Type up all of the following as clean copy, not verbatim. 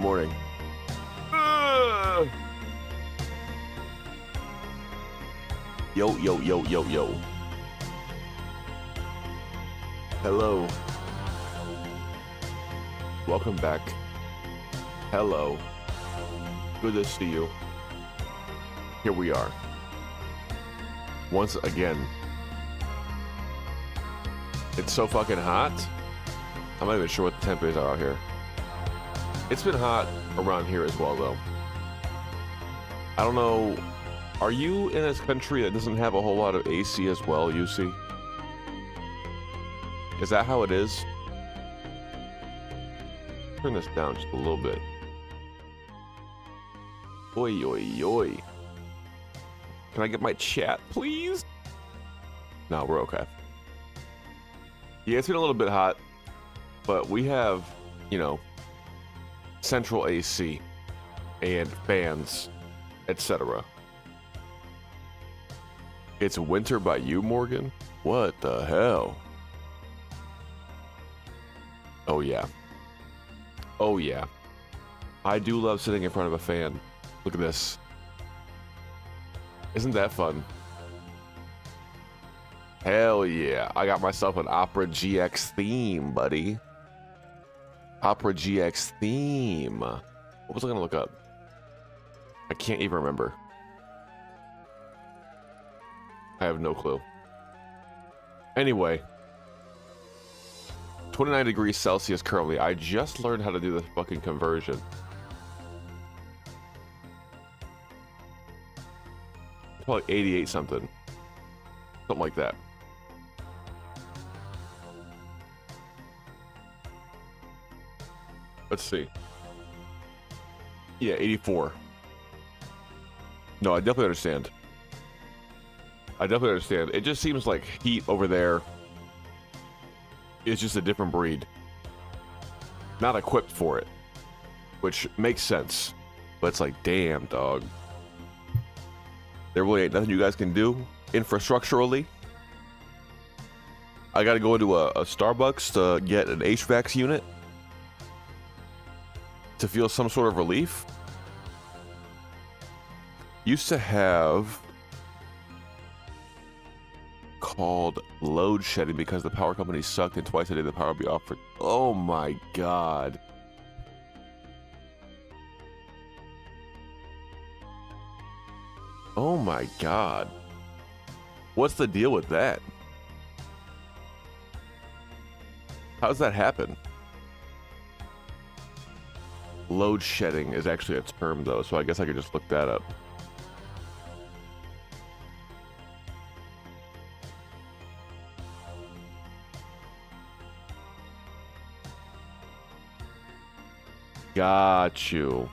morning. Yo, yo, yo, yo, yo. Hello. Welcome back. Hello. Good to see you. Here we are. Once again. It's so fucking hot. I'm not even sure what the temperatures are out here. It's been hot around here as well, though. I don't know. Are you in a country that doesn't have a whole lot of AC as well, UC? Is that how it is? Turn this down just a little bit. Oi, oi, oi. Can I get my chat, please? No, we're okay. Yeah, it's been a little bit hot, but we have, you know, central AC and fans, etc. It's winter by you, Morgan? What the hell? Oh yeah. Oh yeah. I do love sitting in front of a fan. Look at this. Isn't that fun? Hell yeah. I got myself an Opera GX theme, buddy. Opera GX theme. What was I gonna look up? I can't even remember. I have no clue. Anyway. 29 degrees Celsius currently. I just learned how to do this fucking conversion. It's probably 88 something. Something like that. Let's see. Yeah, 84. No, I definitely understand. I definitely understand. It just seems like heat over there is just a different breed. Not equipped for it. Which makes sense. But it's like, damn, dog. There really ain't nothing you guys can do infrastructurally. I gotta go into a Starbucks to get an HVAC unit to feel some sort of relief. Used to have called load shedding because the power company sucked and twice a day the power would be offered. Oh my god. Oh my god. What's the deal with that? How does that happen? Load shedding is actually a term though, so I guess I could just look that up. Got you.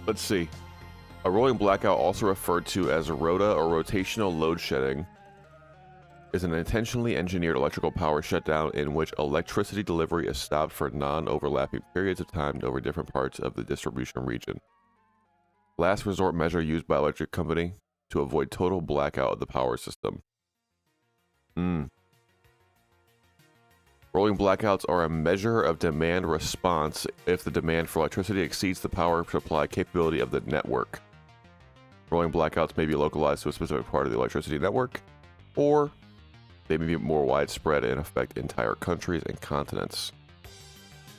Let's see. A rolling blackout, also referred to as a rota or rotational load shedding, is an intentionally engineered electrical power shutdown in which electricity delivery is stopped for non-overlapping periods of time over different parts of the distribution region. Last resort measure used by electric company to avoid total blackout of the power system. Rolling blackouts are a measure of demand response if the demand for electricity exceeds the power supply capability of the network. Rolling blackouts may be localized to a specific part of the electricity network, or they may be more widespread and affect entire countries and continents.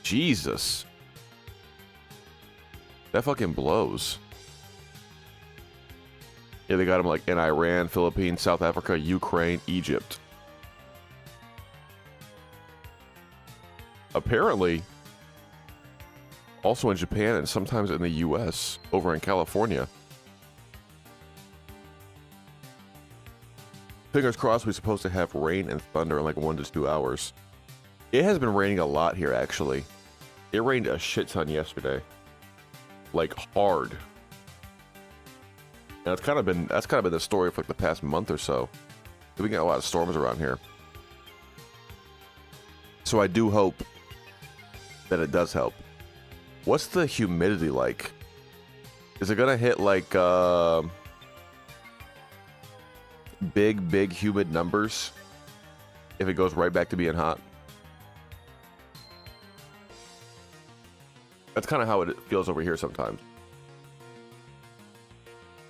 Jesus. That fucking blows. Yeah, they got them like in Iran, Philippines, South Africa, Ukraine, Egypt. Apparently, also in Japan and sometimes in the US, over in California. Fingers crossed we're supposed to have rain and thunder in like 1 to 2 hours. It has been raining a lot here, actually. It rained a shit ton yesterday. Like, hard. And that's kind of been the story for like the past month or so. We get a lot of storms around here. So I do hope that it does help. What's the humidity like? Is it gonna hit like big humid numbers if it goes right back to being hot. That's kind of how it feels over here sometimes.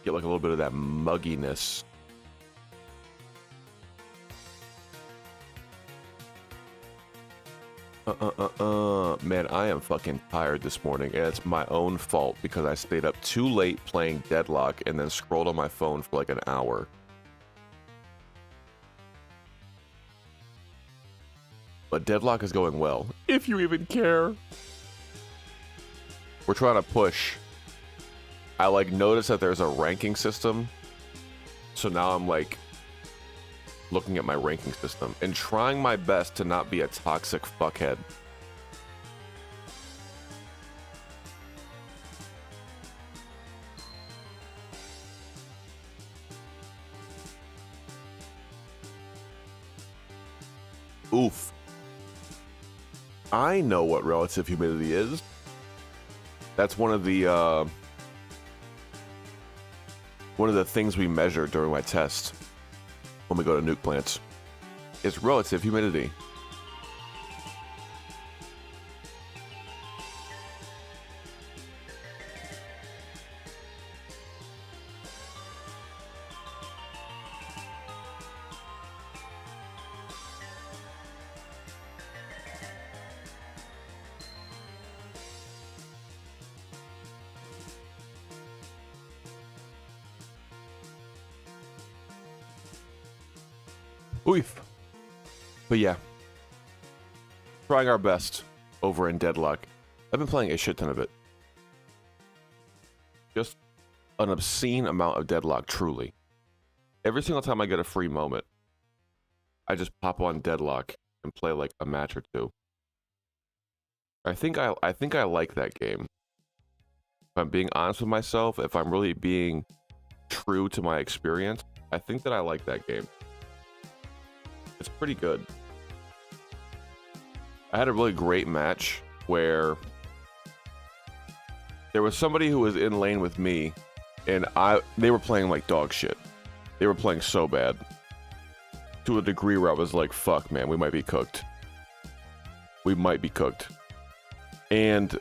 Get like a little bit of that mugginess. Man, I am fucking tired this morning, and it's my own fault because I stayed up too late playing Deadlock and then scrolled on my phone for like an hour. But Deadlock is going well, if you even care. We're trying to push. I like noticed that there's a ranking system, so now I'm like looking at my ranking system and trying my best to not be a toxic fuckhead. Oof. I know what relative humidity is. That's one of the things we measure during my test when we go to nuke plants. It's relative humidity. Oof. But yeah, trying our best over in Deadlock. I've been playing a shit ton of it. Just an obscene amount of Deadlock, truly. Every single time I get a free moment, I just pop on Deadlock and play like a match or two. I think I like that game. If I'm being honest with myself, if I'm really being true to my experience, I think that I like that game. It's pretty good. I had a really great match where there was somebody who was in lane with me, and they were playing like dog shit. They were playing so bad, to a degree where I was like, fuck, man, we might be cooked. We might be cooked. And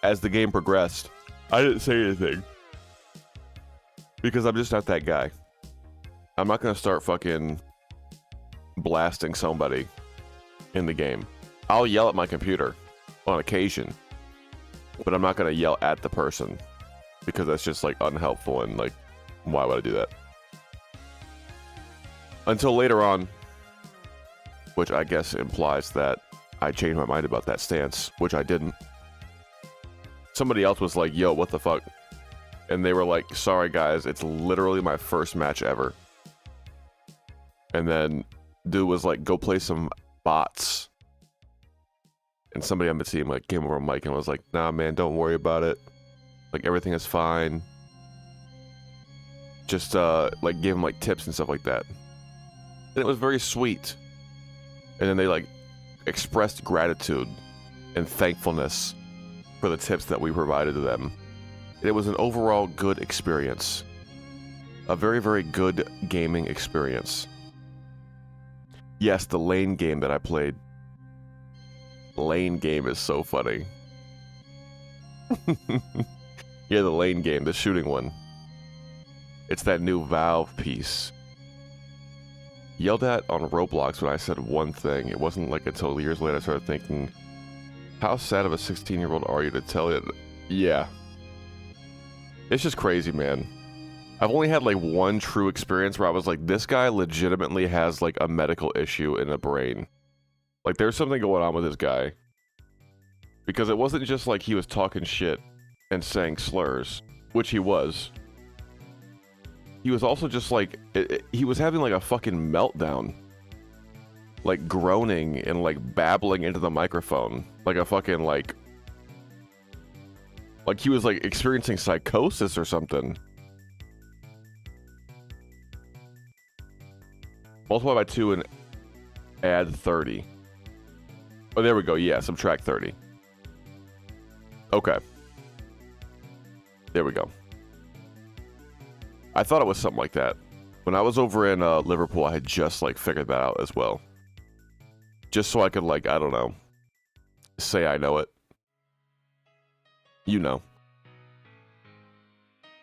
as the game progressed, I didn't say anything, because I'm just not that guy. I'm not gonna start fucking blasting somebody in the game. I'll yell at my computer on occasion, but I'm not gonna yell at the person, because that's just like unhelpful, and like, why would I do that? Until later on, which I guess implies that I changed my mind about that stance, which I didn't. Somebody else was like, yo, what the fuck? And they were like, sorry guys, it's literally my first match ever. And then dude was like, go play some bots. And somebody on the team like came over on mic and was like, nah man, don't worry about it. Like, everything is fine. Just like gave him like tips and stuff like that. And it was very sweet. And then they like expressed gratitude and thankfulness for the tips that we provided to them. And it was an overall good experience. A very, very good gaming experience. Yes, the lane game that I played. Lane game is so funny. Yeah, the lane game, the shooting one. It's that new Valve piece. Yelled at on Roblox when I said one thing. It wasn't like until years later I started thinking, how sad of a 16-year-old are you to tell it? Yeah. It's just crazy, man. I've only had like one true experience where I was like, this guy legitimately has like a medical issue in the brain. Like, there's something going on with this guy. Because it wasn't just like he was talking shit and saying slurs, which he was. He was also just like, he was having like a fucking meltdown. Like groaning and like babbling into the microphone. Like a fucking like he was like experiencing psychosis or something. Multiply by 2 and add 30. Oh, there we go. Yeah, subtract 30. Okay. There we go. I thought it was something like that. When I was over in Liverpool, I had just like figured that out as well. Just so I could, like, I don't know, say I know it. You know.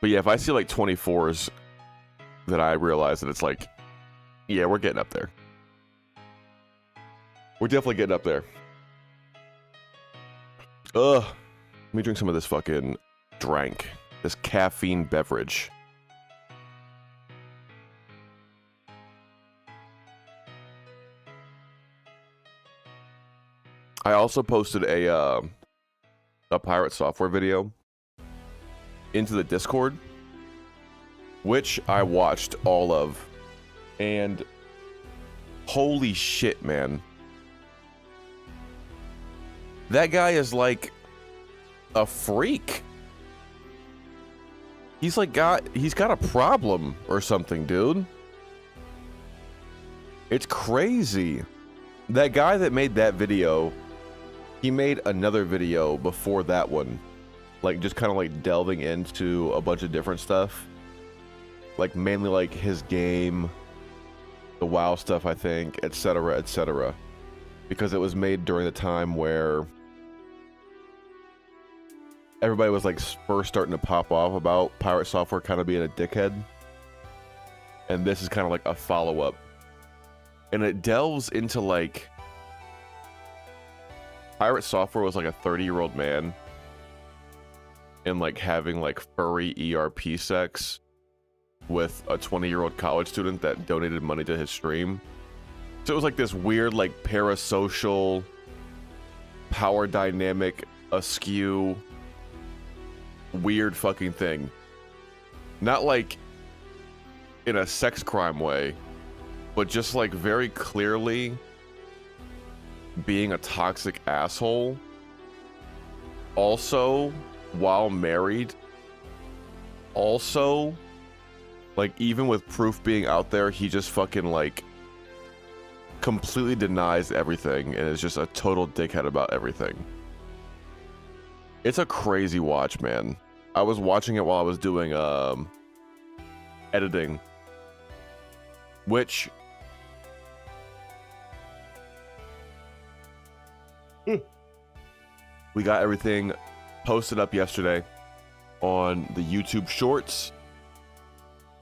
But yeah, if I see like 24s, then I realize that it's like, yeah, we're getting up there. We're definitely getting up there. Ugh. Let me drink some of this fucking drink. This caffeine beverage. I also posted a pirate software video into the Discord, which I watched all of, and holy shit, man. That guy is like a freak. He's got a problem or something, dude. It's crazy. That guy that made that video, he made another video before that one, like just kind of like delving into a bunch of different stuff, like mainly like his game, the WoW stuff, I think, etc., etc., because it was made during the time where everybody was like first starting to pop off about pirate software kind of being a dickhead, and this is kind of like a follow-up, and it delves into like pirate software was like a 30-year-old man and like having like furry ERP sex with a 20-year-old college student that donated money to his stream. So it was like this weird like parasocial, power dynamic askew, weird fucking thing. Not like in a sex crime way, but just like very clearly being a toxic asshole. Also, while married, also, like, even with proof being out there, he just fucking like completely denies everything and is just a total dickhead about everything. It's a crazy watch, man. I was watching it while I was doing editing, which we got everything posted up yesterday on the YouTube Shorts.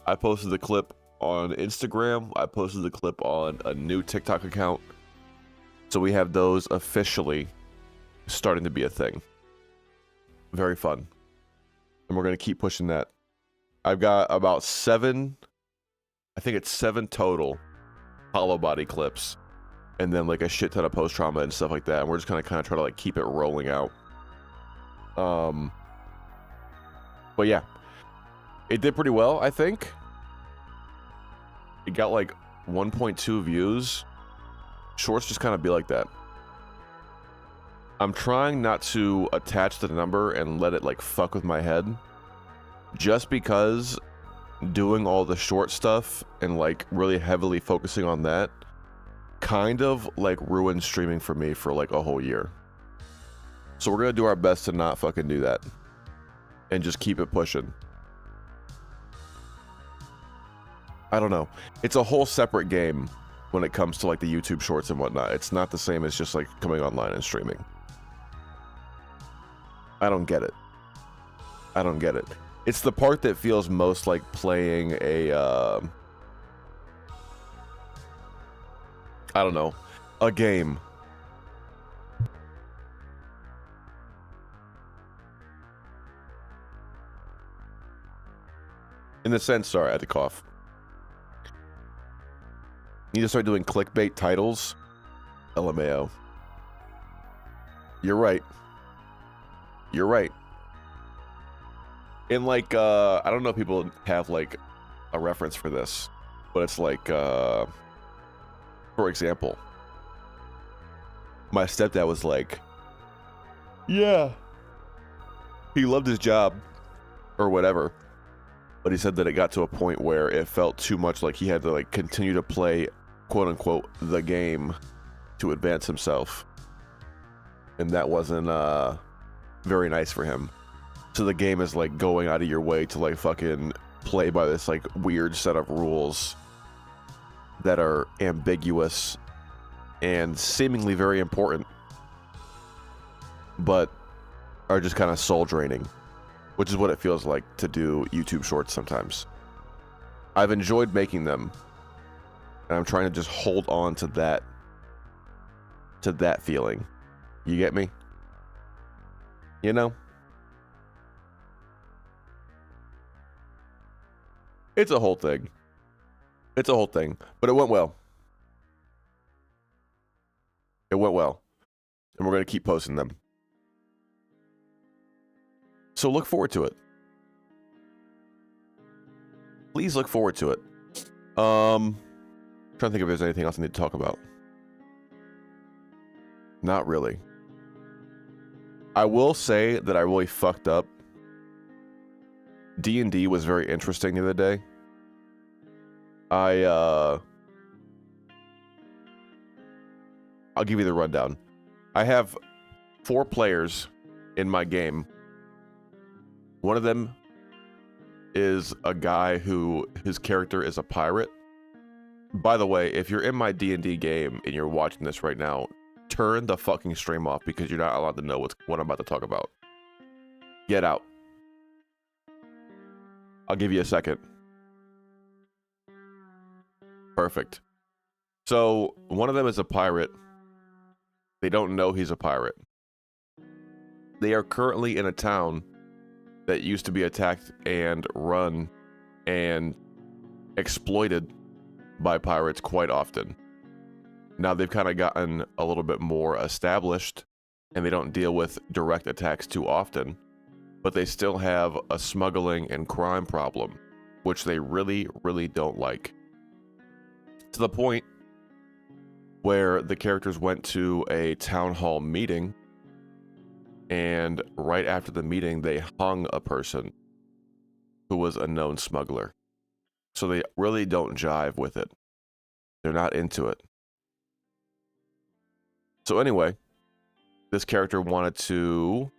I posted the clip on Instagram. I posted the clip on a new TikTok account. So we have those officially starting to be a thing. Very fun. And we're going to keep pushing that. I've got about 7, I think it's 7 total hollow body clips. And then like a shit ton of post-trauma and stuff like that. And we're just going to kind of try to like keep it rolling out. But yeah, it did pretty well, I think. It got like 1.2 views. Shorts just kind of be like that. I'm trying not to attach the number and let it like fuck with my head, just because doing all the short stuff and like really heavily focusing on that kind of like ruined streaming for me for like a whole year. So we're gonna do our best to not fucking do that and just keep it pushing. I don't know. It's a whole separate game when it comes to like the YouTube Shorts and whatnot. It's not the same as just like coming online and streaming. I don't get it. I don't get it. It's the part that feels most like playing a, I don't know, a game. In the sense, sorry, I had to cough. You need to start doing clickbait titles. LMAO. You're right. You're right. And like, I don't know if people have like a reference for this, but it's like, for example, my stepdad was like, yeah, he loved his job or whatever, but he said that it got to a point where it felt too much like he had to like continue to play, quote unquote, the game to advance himself, and that wasn't very nice for him. So the game is like going out of your way to like fucking play by this like weird set of rules that are ambiguous and seemingly very important, but are just kind of soul draining, which is what it feels like to do YouTube shorts sometimes. I've enjoyed making them, and I'm trying to just hold on to that feeling. You get me? You know? It's a whole thing. It's a whole thing, but it went well. It went well, and we're going to keep posting them. So look forward to it. Please look forward to it. Trying to think if there's anything else I need to talk about. Not really. I will say that I really fucked up. D&D was very interesting the other day. I'll give you the rundown. I have 4 players in my game. One of them is a guy who his character is a pirate. By the way, if you're in my D&D game and you're watching this right now, turn the fucking stream off because you're not allowed to know what I'm about to talk about. Get out. I'll give you a second. Perfect. So, one of them is a pirate. They don't know he's a pirate. They are currently in a town that used to be attacked and run and exploited by pirates quite often. Now they've kind of gotten a little bit more established and they don't deal with direct attacks too often, but they still have a smuggling and crime problem, which they really, really don't like. To the point where the characters went to a town hall meeting, and right after the meeting, they hung a person who was a known smuggler. So they really don't jive with it. They're not into it. So anyway, this character wanted to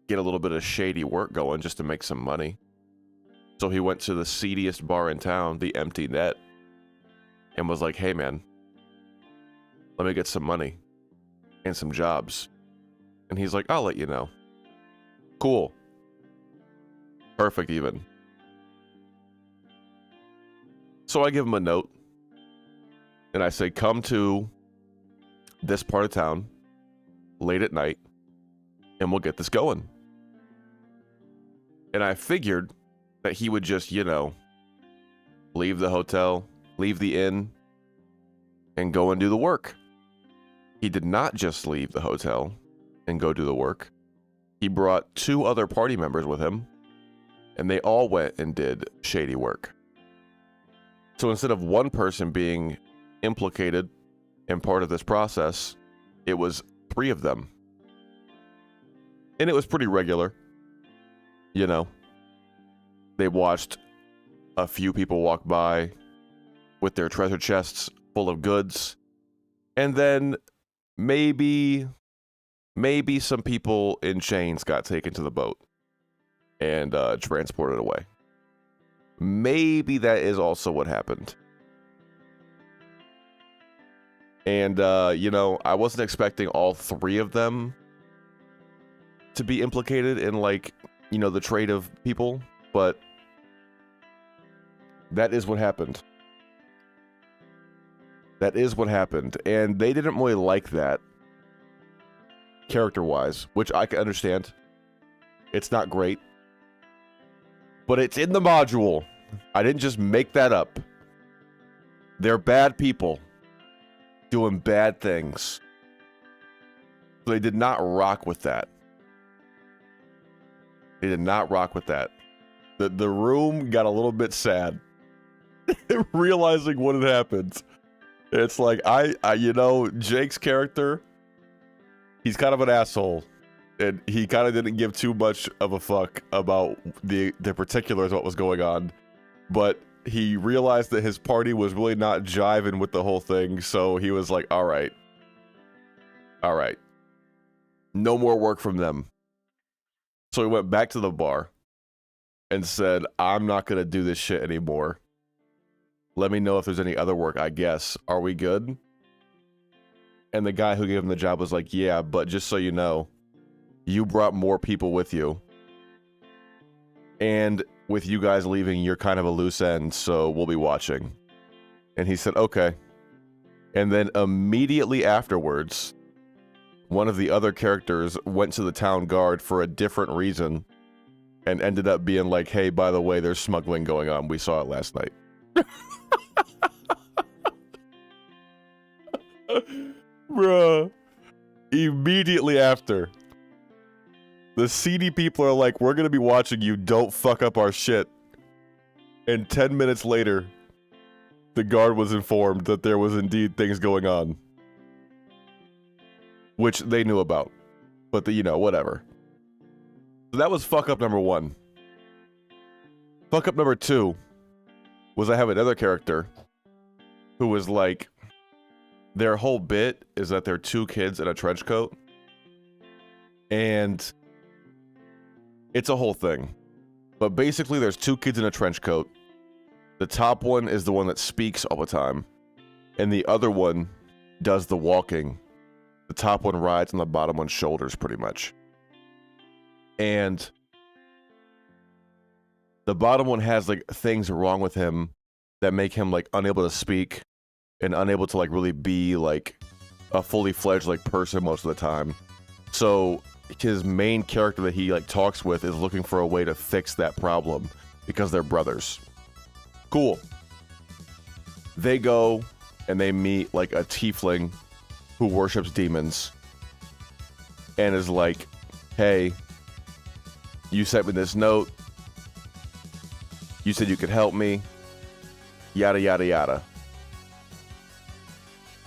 get a little bit of shady work going just to make some money. So he went to the seediest bar in town, the Empty Net, and was like, hey man, let me get some money and some jobs. And he's like, I'll let you know. Cool. Perfect even. So I give him a note. And I say, come to this part of town late at night and we'll get this going. And I figured that he would just, leave the hotel, leave the inn, and go and do the work. He did not just leave the hotel and go do the work. He brought 2 other party members with him, and they all went and did shady work. So instead of one person being implicated in part of this process, it was 3 of them. And it was pretty regular. They watched a few people walk by with their treasure chests full of goods, and then maybe some people in chains got taken to the boat and transported away. Maybe that is also what happened. And, I wasn't expecting all 3 of them to be implicated in, the trade of people, but that is what happened. That is what happened. And they didn't really like that, character-wise, which I can understand. It's not great. But it's in the module. I didn't just make that up. They're bad people doing bad things. So they did not rock with that. They did not rock with that. The room got a little bit sad. Realizing what had happened. It's like, Jake's character, he's kind of an asshole. And he kind of didn't give too much of a fuck about the particulars of what was going on. But he realized that his party was really not jiving with the whole thing. So he was like, all right. No more work from them. So he went back to the bar and said, I'm not going to do this shit anymore. Let me know if there's any other work, I guess. Are we good? And the guy who gave him the job was like, yeah, but just so you know, you brought more people with you. And with you guys leaving, you're kind of a loose end, so we'll be watching. And he said, okay. And then immediately afterwards, one of the other characters went to the town guard for a different reason and ended up being like, hey, by the way, there's smuggling going on. We saw it last night. Bruh. Immediately after, the seedy people are like, we're gonna be watching you, don't fuck up our shit. And 10 minutes later, the guard was informed that there was indeed things going on. Which they knew about. But, you know, whatever. So that was fuck up number 1. Fuck up number 2 was I have another character who was like, their whole bit is that they're 2 kids in a trench coat. And it's a whole thing. But basically there's 2 kids in a trench coat. The top one is the one that speaks all the time. And the other one does the walking. The top one rides on the bottom one's shoulders, pretty much. And the bottom one has, like, things wrong with him that make him, like, unable to speak and unable to, like, really be, like, a fully fledged, like, person most of the time. So his main character that he, like, talks with is looking for a way to fix that problem because they're brothers. Cool. They go and they meet, like, a tiefling who worships demons and is like, hey, you sent me this note. You said you could help me. Yada, yada, yada.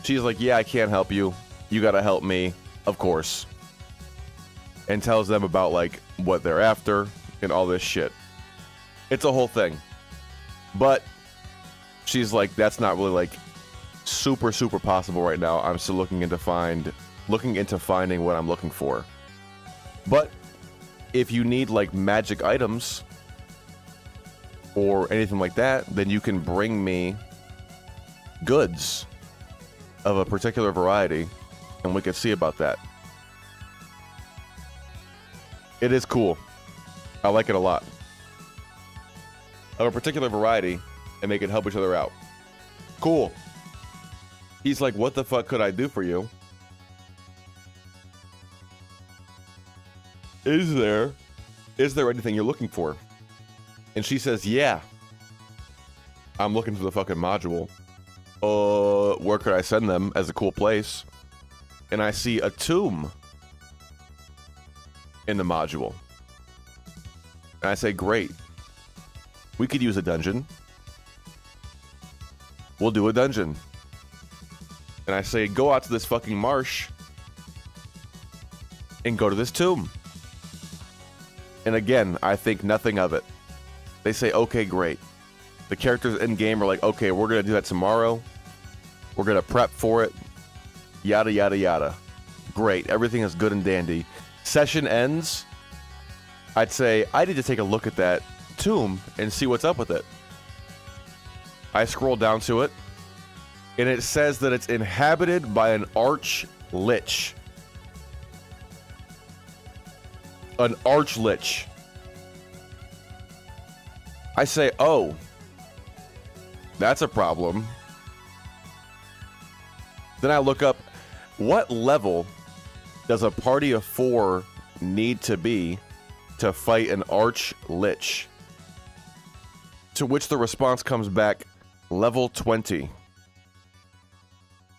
She's like, yeah, I can't help you. You gotta help me. Of course. And tells them about, like, what they're after and all this shit. It's a whole thing. But she's like, that's not really, like, super possible right now. I'm still looking into finding what I'm looking for. But if you need, like, magic items or anything like that, then you can bring me goods of a particular variety and we can see about that. It is cool. I like it a lot. Of a particular variety and they can help each other out. Cool. He's like, what the fuck could I do for you? Is there anything you're looking for? And she says, yeah. I'm looking for the fucking module. Where could I send them as a cool place? And I see a tomb in the module. And I say, great. We could use a dungeon. We'll do a dungeon. And I say, go out to this fucking marsh and go to this tomb. And again, I think nothing of it. They say, okay, great. The characters in game are like, okay, we're going to do that tomorrow. We're going to prep for it. Yada, yada, yada. Great. Everything is good and dandy. Session ends. I'd say, I need to take a look at that tomb and see what's up with it. I scroll down to it. And it says that it's inhabited by an arch-lich. An arch-lich. I say, oh. That's a problem. Then I look up, what level does a party of 4 need to be to fight an arch-lich? To which the response comes back, level 20.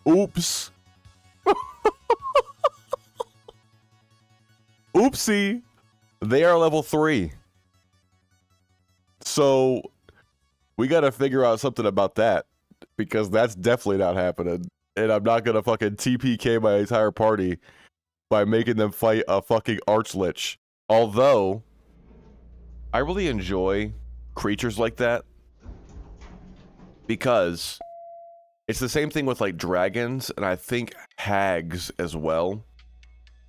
Oops. Oopsie. They are level 3. So we gotta figure out something about that. Because that's definitely not happening. And I'm not gonna fucking TPK my entire party by making them fight a fucking arch-lich. Although, I really enjoy creatures like that. Because it's the same thing with, like, dragons, and I think hags as well.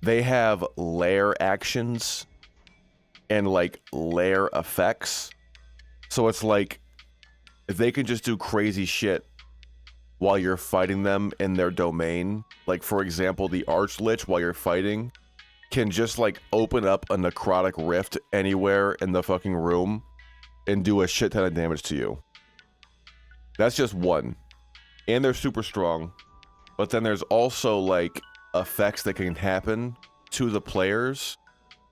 They have lair actions and, like, lair effects. So it's like, if they can just do crazy shit, while you're fighting them in their domain. Like, for example, the Arch Lich, while you're fighting, can just, like, open up a necrotic rift anywhere in the fucking room and do a shit ton of damage to you. That's just one. And they're super strong. But then there's also, like, effects that can happen to the players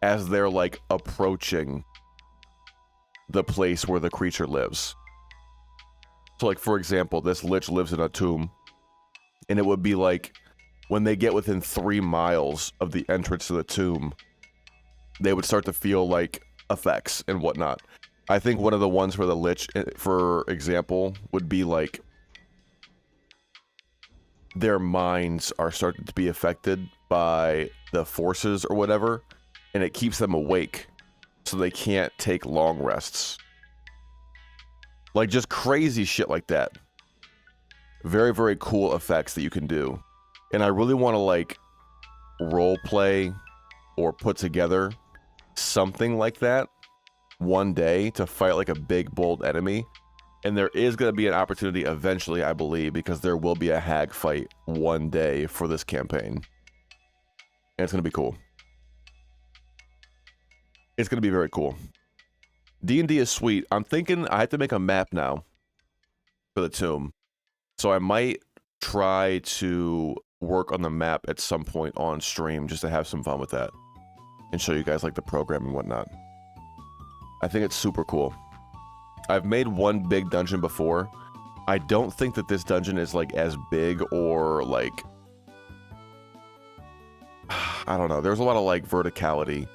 as they're, like, approaching the place where the creature lives. So, like, for example, this Lich lives in a tomb, and it would be like, when they get within 3 miles of the entrance to the tomb, they would start to feel, like, effects and whatnot. I think one of the ones for the Lich, for example, would be, like, their minds are starting to be affected by the forces or whatever, and it keeps them awake, so they can't take long rests. Like, just crazy shit like that. Very, very cool effects that you can do. And I really want to, like, role play or put together something like that one day to fight, like, a big, bold enemy. And there is going to be an opportunity eventually, I believe, because there will be a hag fight one day for this campaign. And it's going to be cool. It's going to be very cool. D&D is sweet. I'm thinking I have to make a map now for the tomb. So I might try to work on the map at some point on stream just to have some fun with that. And show you guys, like, the program and whatnot. I think it's super cool. I've made one big dungeon before. I don't think that this dungeon is, like, as big or, like... I don't know. There's a lot of, like, verticality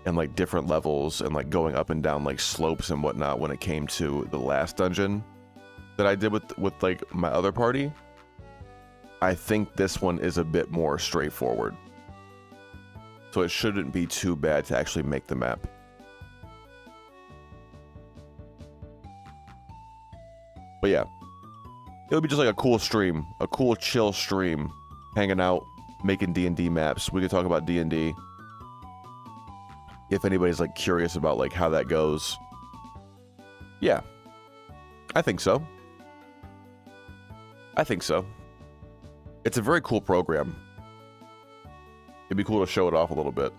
and, like, different levels and, like, going up and down, like, slopes and whatnot when it came to the last dungeon that I did with like, my other party. I think this one is a bit more straightforward. So it shouldn't be too bad to actually make the map. But yeah, it'll be just like a cool stream, a cool chill stream, hanging out, making D&D maps. We could talk about D&D. If anybody's, like, curious about, like, how that goes. Yeah, I think so. I think so. It's a very cool program. It'd be cool to show it off a little bit.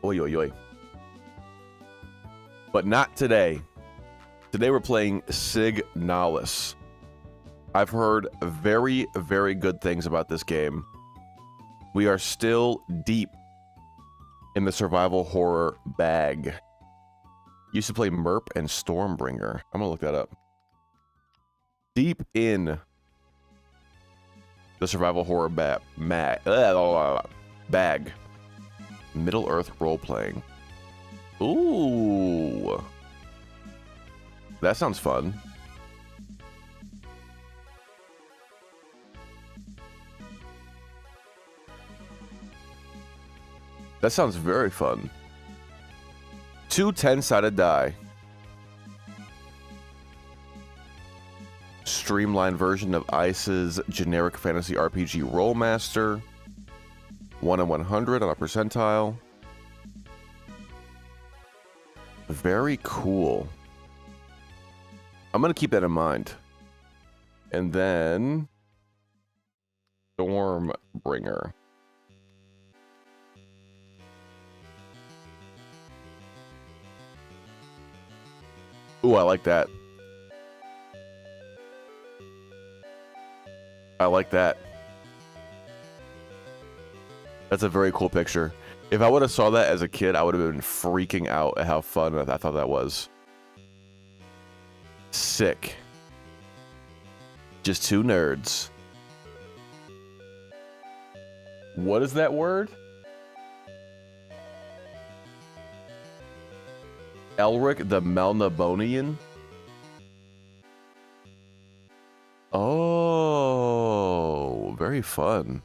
Oi, oi, oi. But not today. Today we're playing Signalis. I've heard very, very good things about this game. We are still deep in the survival horror bag. Used to play Merp and Stormbringer. I'm gonna look that up. Deep in the survival horror bag. Middle Earth role-playing. Ooh. That sounds fun. That sounds very fun. 2 10-sided die. Streamlined version of ICE's generic fantasy RPG Rollmaster. 1 in 100 on a percentile. Very cool. I'm going to keep that in mind. And then... Stormbringer. Ooh, I like that. I like that. That's a very cool picture. If I would have saw that as a kid, I would have been freaking out at how fun I thought that was. Sick. Just 2 nerds. What is that word? Elric the Melnibonian? Oh, very fun.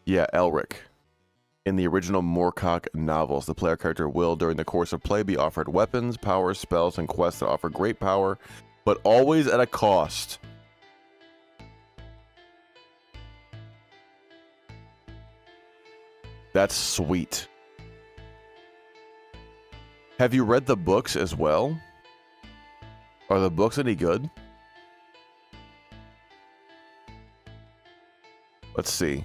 Yeah, Elric. In the original Moorcock novels, the player character will, during the course of play, be offered weapons, powers, spells, and quests that offer great power, but always at a cost. That's sweet. Have you read the books as well? Are the books any good? Let's see.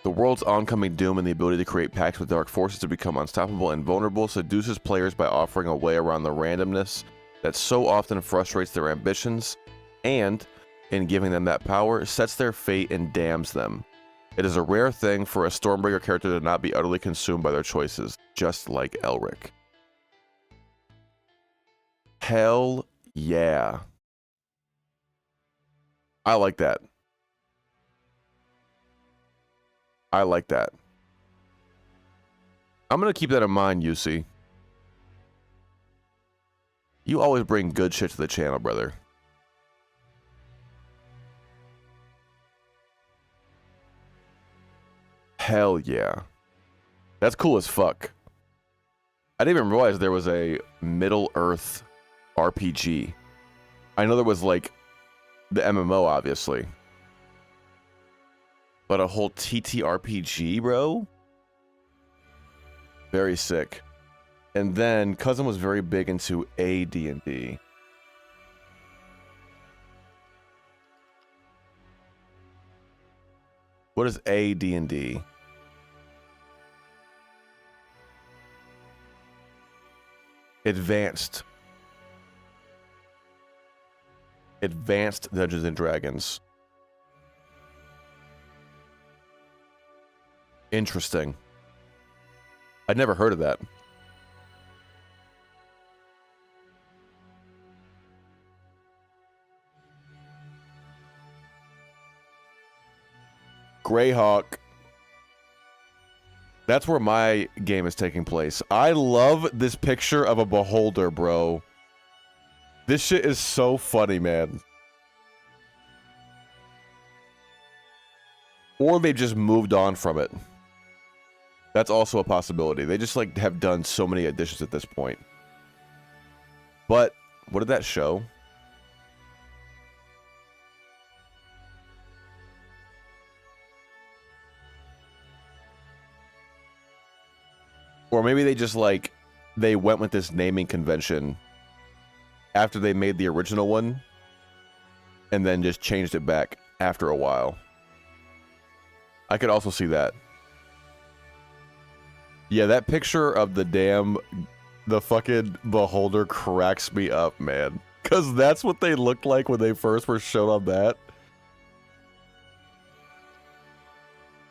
The world's oncoming doom and the ability to create pacts with dark forces to become unstoppable and vulnerable seduces players by offering a way around the randomness that so often frustrates their ambitions, and, in giving them that power, sets their fate and damns them. It is a rare thing for a Stormbreaker character to not be utterly consumed by their choices, just like Elric. Hell yeah. I like that. I like that. I'm going to keep that in mind, UC. You always bring good shit to the channel, brother. Hell yeah. That's cool as fuck. I didn't even realize there was a Middle-earth RPG. I know there was, like, the MMO, obviously. But a whole TTRPG, bro? Very sick. And then, Cousin was very big into AD&D. What is AD&D? Advanced Dungeons and Dragons. Interesting. I'd never heard of that. Greyhawk. That's where my game is taking place. I love this picture of a beholder, bro. This shit is so funny, man. Or they just moved on from it. That's also a possibility. They just, like, have done so many additions at this point. But, what did that show? Or maybe they just, like, they went with this naming convention after they made the original one, and then just changed it back after a while. I could also see that. Yeah, that picture of the fucking beholder cracks me up, man. Because that's what they looked like when they first were shown on that.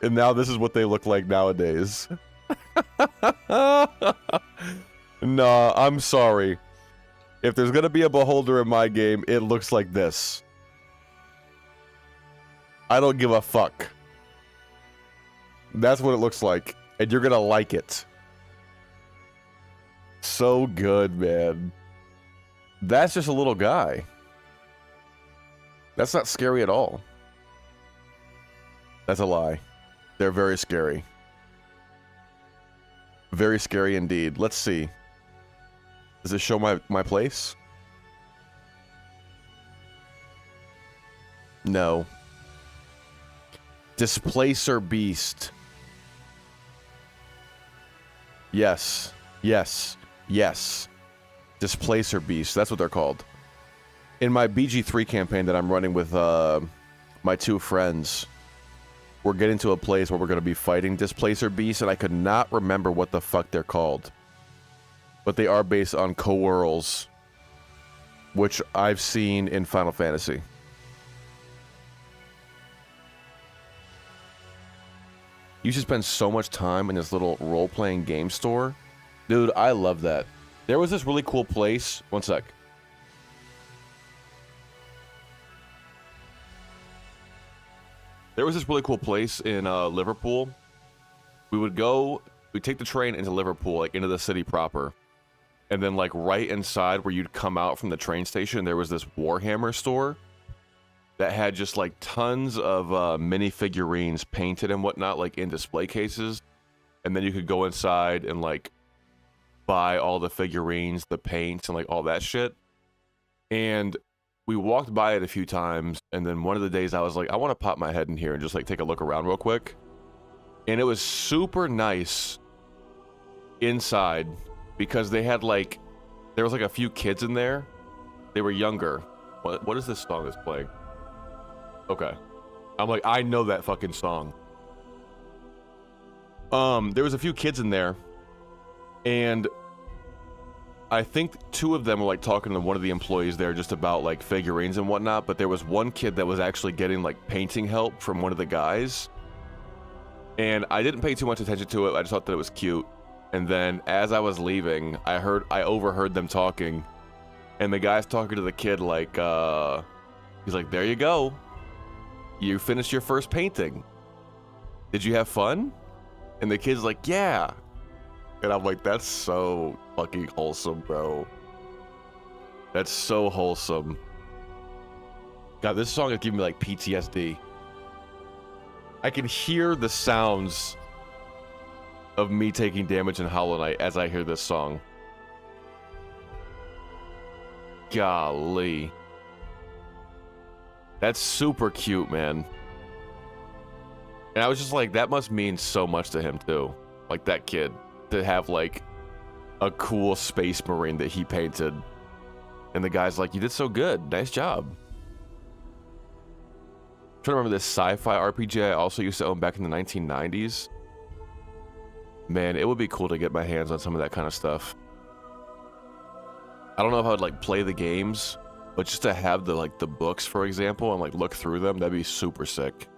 And now this is what they look like nowadays. Nah, I'm sorry. If there's gonna be a beholder in my game, it looks like this. I don't give a fuck. That's what it looks like. And you're gonna like it. So good, man. That's just a little guy. That's not scary at all. That's a lie. They're very scary. Very scary indeed. Let's see. Does it show my place? No. Displacer Beast. Yes. Yes. Yes. Displacer Beast. That's what they're called. In my BG3 campaign that I'm running with my two friends, we're getting to a place where we're going to be fighting Displacer Beasts, and I could not remember what the fuck they're called. But they are based on Coeurls, which I've seen in Final Fantasy. You should spend so much time in this little role-playing game store. Dude, I love that. There was this really cool place. One sec. There was this really cool place in Liverpool. We'd take the train into Liverpool, like into the city proper. And then like right inside where you'd come out from the train station, there was this Warhammer store that had just like tons of mini figurines painted and whatnot, like in display cases. And then you could go inside and like buy all the figurines, the paints, and like all that shit. And we walked by it a few times, and then one of the days I was like, I want to pop my head in here and just like take a look around real quick. And it was super nice inside because they had like, there was like a few kids in there. They were younger. What is this song that's playing? Okay. I'm like, I know that fucking song. There was a few kids in there, and I think two of them were like talking to one of the employees there just about like figurines and whatnot, but there was one kid that was actually getting like painting help from one of the guys. And I didn't pay too much attention to it. I just thought that it was cute. And then as I was leaving, I overheard them talking, and the guy's talking to the kid like, he's like, there you go. You finished your first painting. Did you have fun? And the kid's like, yeah. And I'm like, that's so fucking wholesome, bro. That's so wholesome. God, this song is giving me like PTSD. I can hear the sounds of me taking damage in Hollow Knight as I hear this song. Golly. That's super cute, man. And I was just like, that must mean so much to him too. Like that kid, to have like a cool space marine that he painted. And the guy's like, you did so good. Nice job. I'm trying to remember this sci-fi RPG I also used to own back in the 1990s. Man, it would be cool to get my hands on some of that kind of stuff. I don't know if I would like play the games, but just to have the like the books, for example, and like look through them, that'd be super sick.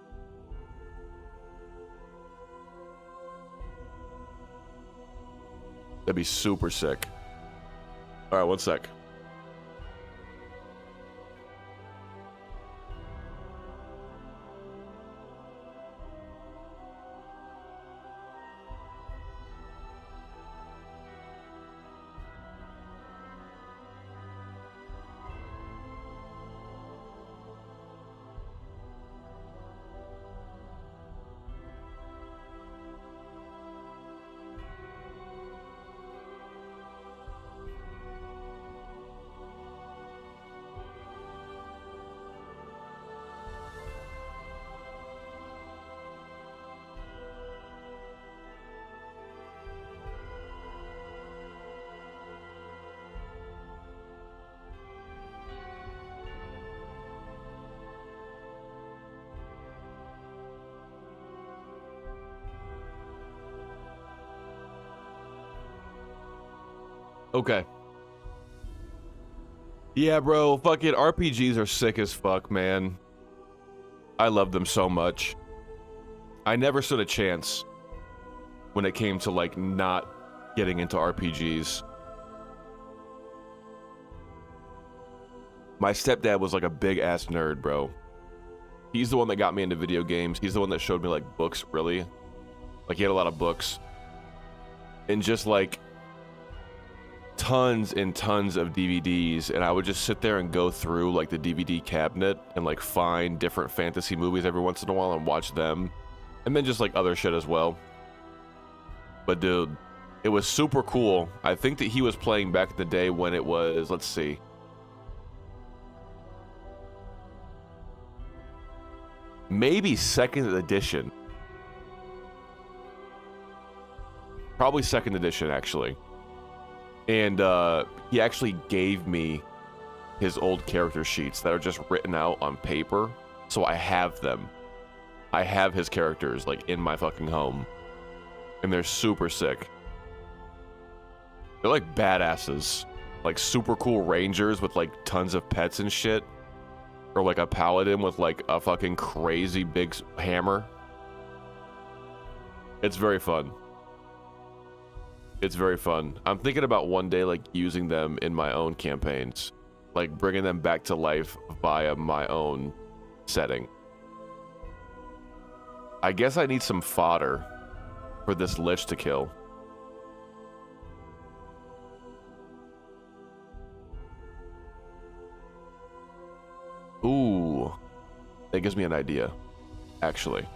That'd be super sick. All right, one sec. Okay. Yeah, bro, fucking RPGs are sick as fuck, man. I love them so much. I never stood a chance when it came to, like, not getting into RPGs. My stepdad was, like, a big-ass nerd, bro. He's the one that got me into video games. He's the one that showed me, like, books, really. Like, he had a lot of books. And just, like, tons and tons of DVDs, and I would just sit there and go through like the DVD cabinet and like find different fantasy movies every once in a while and watch them, and then just like other shit as well. But dude, it was super cool. I think that he was playing back in the day when it was, let's see, maybe second edition. Probably second edition, actually. And he actually gave me his old character sheets that are just written out on paper. So I have them. I have his characters like in my fucking home. And they're super sick. They're like badasses. Like super cool rangers with like tons of pets and shit. Or like a paladin with like a fucking crazy big hammer. It's very fun. It's very fun. I'm thinking about one day like using them in my own campaigns, like bringing them back to life via my own setting. I guess I need some fodder for this lich to kill. Ooh, that gives me an idea, actually.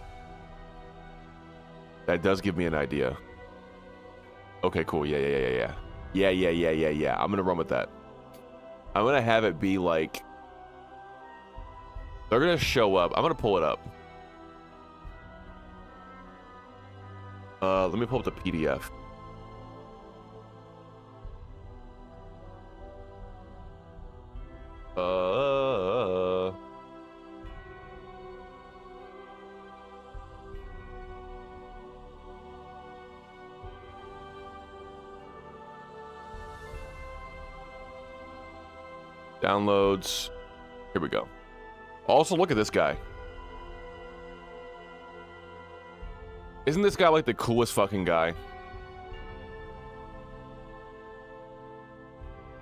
That does give me an idea. Okay, cool. Yeah. I'm gonna run with that. I'm gonna have it be like, they're gonna show up. I'm gonna pull it up. Let me pull up the PDF. Downloads. Here we go. Also, look at this guy. Isn't this guy like the coolest fucking guy?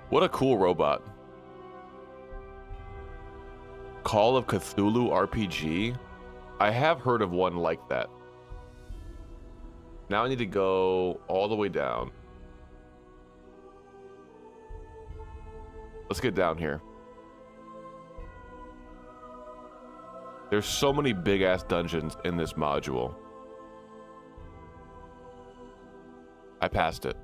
What a cool robot. Call of Cthulhu RPG? I have heard of one like that. Now I need to go all the way down. Let's get down here. There's so many big ass dungeons in this module. I passed it.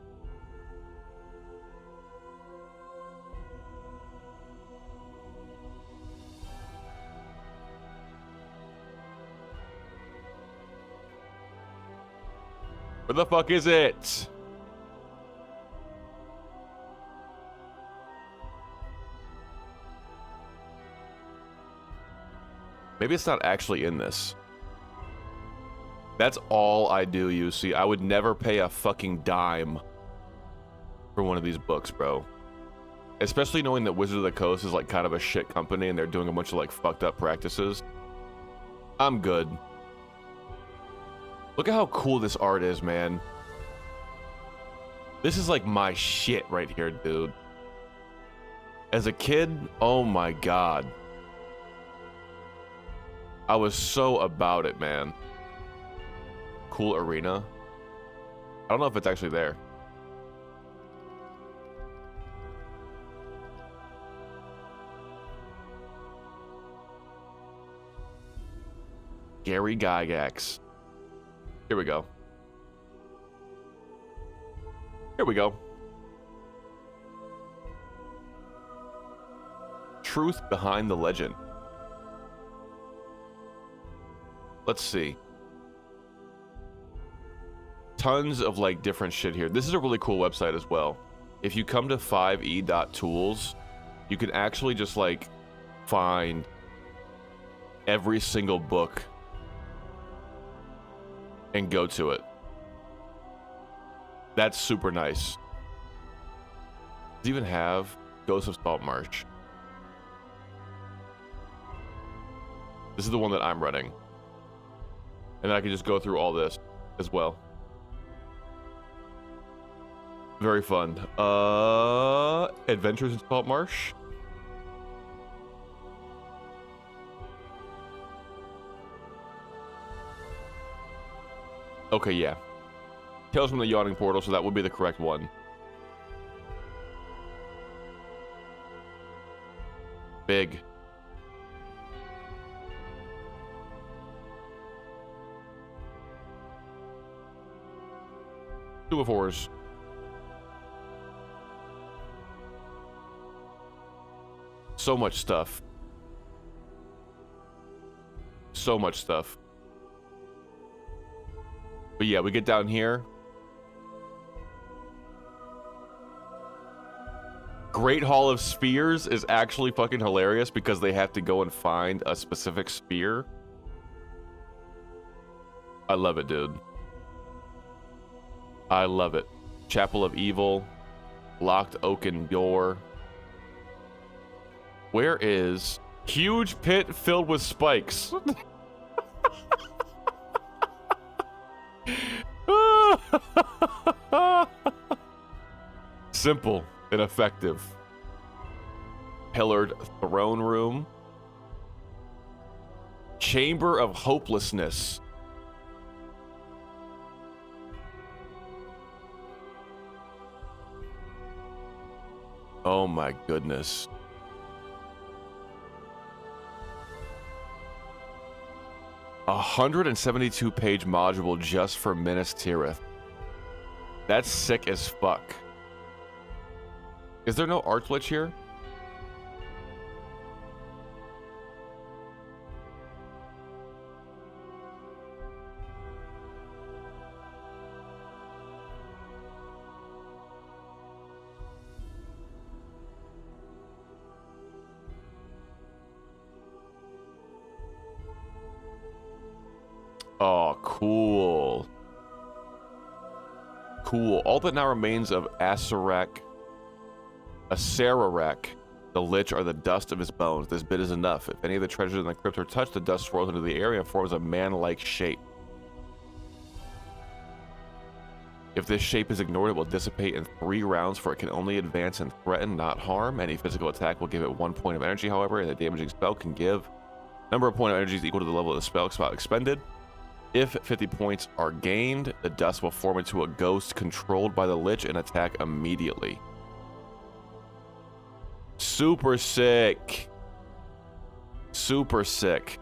Where the fuck is it? Maybe it's not actually in this. That's all I do, you see. I would never pay a fucking dime for one of these books, bro. Especially knowing that Wizard of the Coast is like kind of a shit company and they're doing a bunch of like fucked up practices. I'm good. Look at how cool this art is, man. This is like my shit right here, dude. As a kid, oh my god. I was so about it, man. Cool arena. I don't know if it's actually there. Gary Gygax. Here we go. Here we go. Truth behind the legend. Let's see. Tons of like different shit here. This is a really cool website as well. If you come to 5e.tools, you can actually just like find every single book and go to it. That's super nice. Does it even have Ghost of Saltmarsh? This is the one that I'm running. And I can just go through all this as well. Very fun. Adventures in Saltmarsh. Okay, yeah. Tales from the Yawning Portal, so that would be the correct one. Big. Two of fours. So much stuff. So much stuff. But yeah, we get down here. Great Hall of Spears is actually fucking hilarious because they have to go and find a specific spear. I love it, dude. I love it. Chapel of Evil. Locked Oaken Door. Where is huge pit filled with spikes? Simple and effective. Pillared throne room. Chamber of hopelessness. Oh my goodness. A 172-page module just for Minas Tirith. That's sick as fuck. Is there no art glitch here? Oh, cool. Cool. All that now remains of Asarak, the Lich, are the dust of his bones. This bit is enough. If any of the treasures in the crypt are touched, the dust swirls into the area and forms a man-like shape. If this shape is ignored, it will dissipate in 3 rounds, for it can only advance and threaten, not harm. Any physical attack will give it 1 point of energy, however, and the damaging spell can give number of point of energy is equal to the level of the spell expended. If 50 points are gained, the dust will form into a ghost controlled by the Lich and attack immediately. Super sick. Super sick.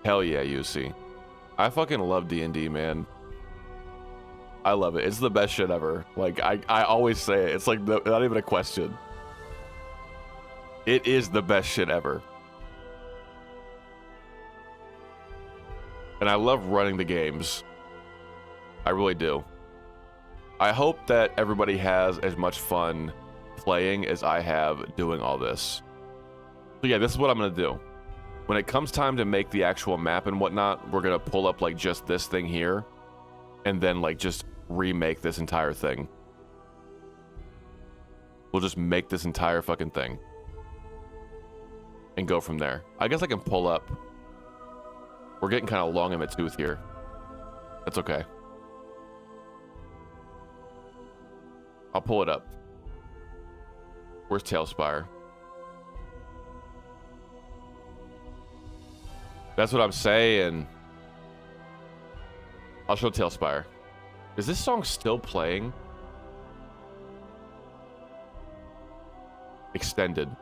Hell yeah, UC. I fucking love D&D, man. I love it. It's the best shit ever. Like, I always say it. It's like not even a question. It is the best shit ever. And I love running the games. I really do. I hope that everybody has as much fun playing as I have doing all this. So yeah, this is what I'm going to do. When it comes time to make the actual map and whatnot, we're going to pull up like just this thing here. And then like just remake this entire thing. We'll just make this entire fucking thing. And go from there. I guess I can pull up. We're getting kind of long in the tooth here. That's okay. I'll pull it up. Where's Tailspire? That's what I'm saying. I'll show Tailspire. Is this song still playing? Extended.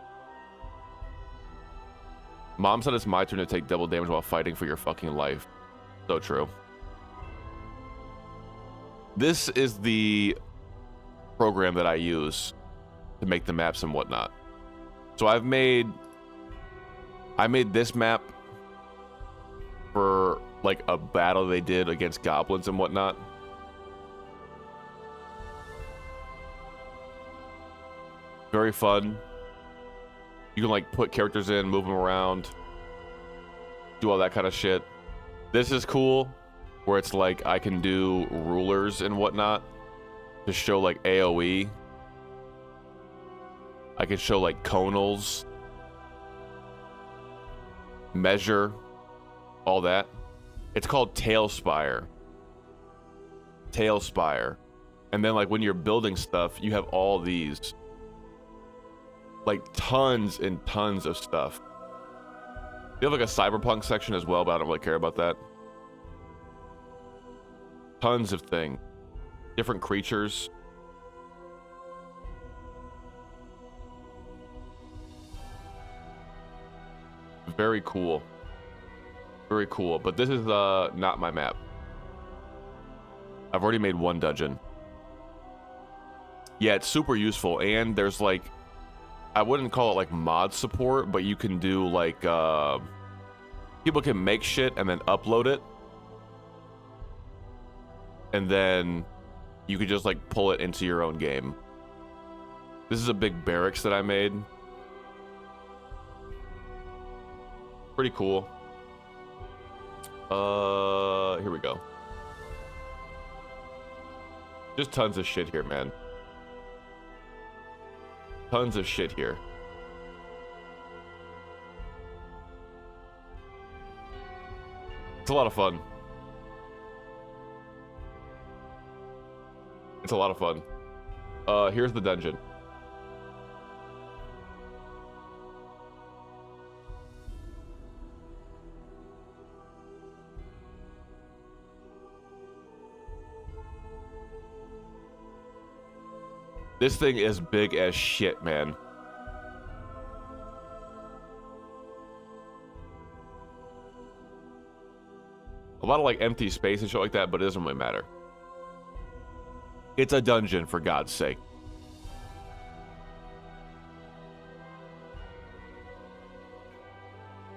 Mom said it's my turn to take double damage while fighting for your fucking life. So true. This is the program that I use to make the maps and whatnot. So I made this map for like a battle they did against goblins and whatnot. Very fun. You can like put characters in, move them around, do all that kind of shit. This is cool, where it's like I can do rulers and whatnot to show like AoE. I can show like conals, measure, all that. It's called Tailspire. Tailspire. And then like when you're building stuff, you have all these. Like tons and tons of stuff. You have like a cyberpunk section as well, but I don't really care about that. Tons of things. Different creatures. Very cool. Very cool. But this is not my map. I've already made 1 dungeon. Yeah, it's super useful, and there's like, I wouldn't call it like mod support, but you can do like, people can make shit and then upload it. And then you could just like pull it into your own game. This is a big barracks that I made. Pretty cool. Here we go. Just tons of shit here, man. Tons of shit here. It's a lot of fun. It's a lot of fun. Here's the dungeon. This thing is big as shit, man. A lot of like empty space and shit like that, but it doesn't really matter. It's a dungeon, for God's sake.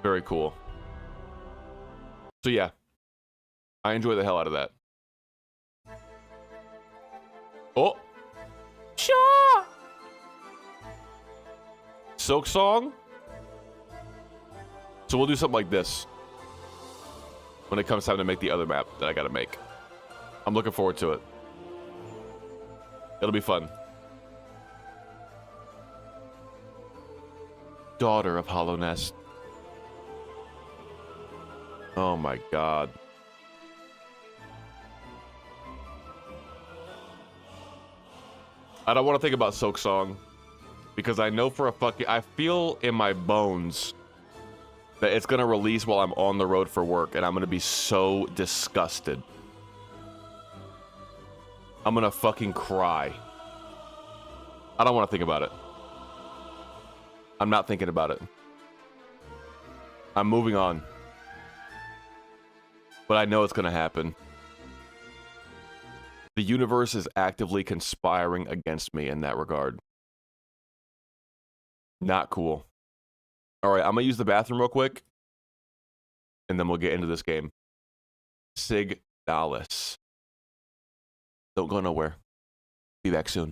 Very cool. So yeah, I enjoy the hell out of that. Oh! Sure. Silk Song? So we'll do something like this. when it comes time to make the other map that I gotta make. I'm looking forward to it. It'll be fun. Daughter of Hollow Nest. Oh my god. I don't want to think about Silk Song because I know for a fucking... I feel in my bones that it's gonna release while I'm on the road for work, and I'm gonna be so disgusted. I'm gonna fucking cry. I don't want to think about it. I'm not thinking about it. I'm moving on. But I know it's gonna happen. The universe is actively conspiring against me in that regard. Not cool. Alright, I'm gonna use the bathroom real quick. And then we'll get into this game. Signalis. Don't go nowhere. Be back soon.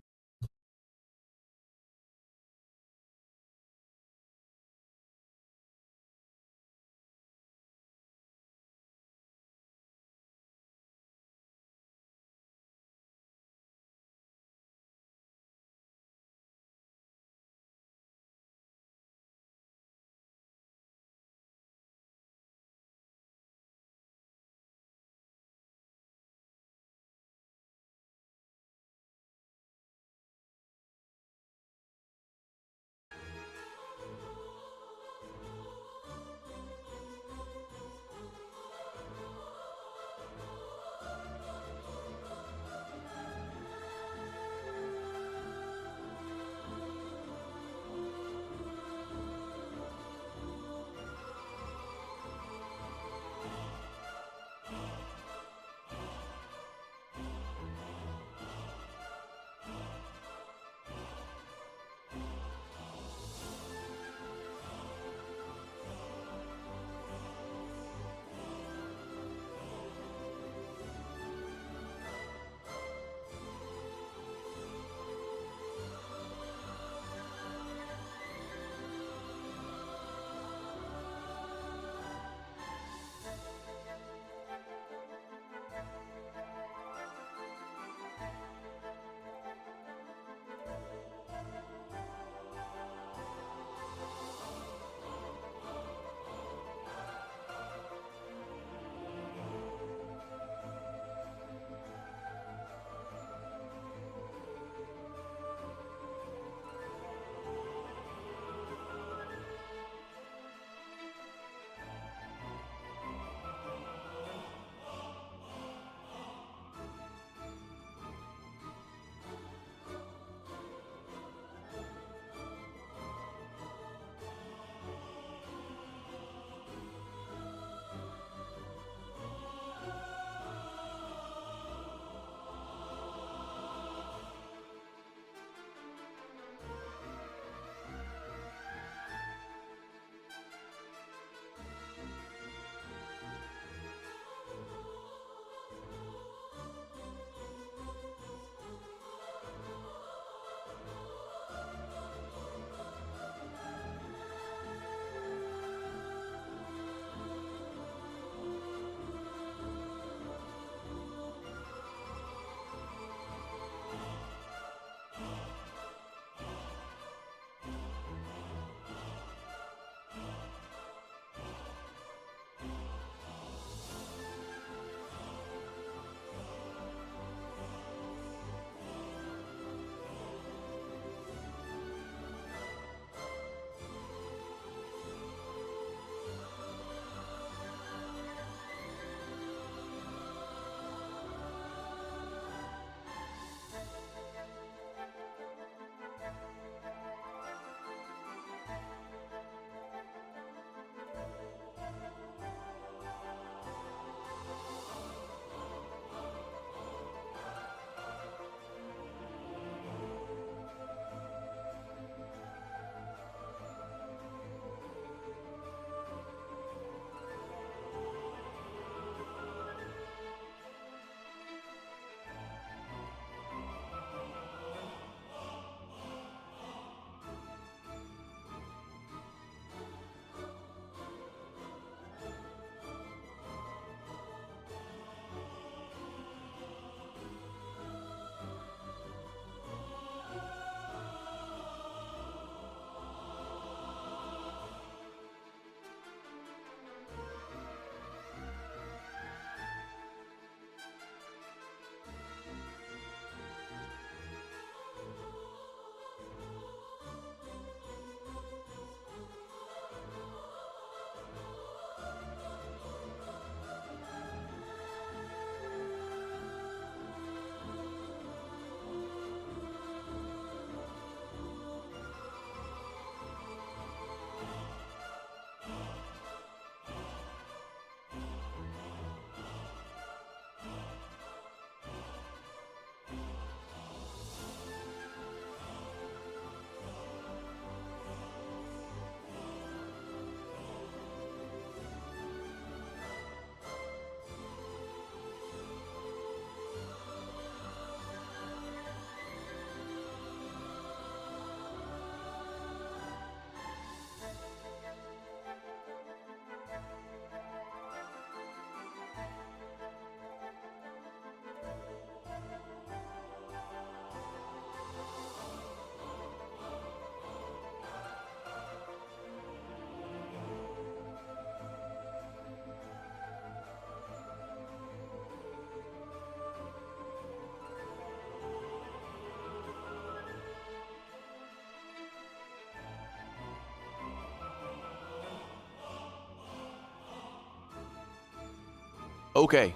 Okay.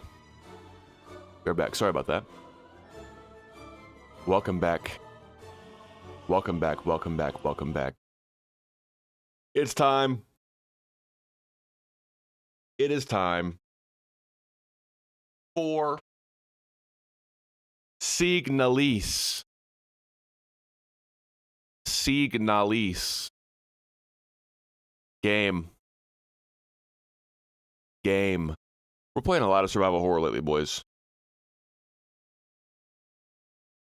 We're back. Sorry about that. Welcome back. Welcome back. Welcome back. Welcome back. It's time. It is time for Signalis. Signalis. Game. We're playing a lot of survival horror lately, boys.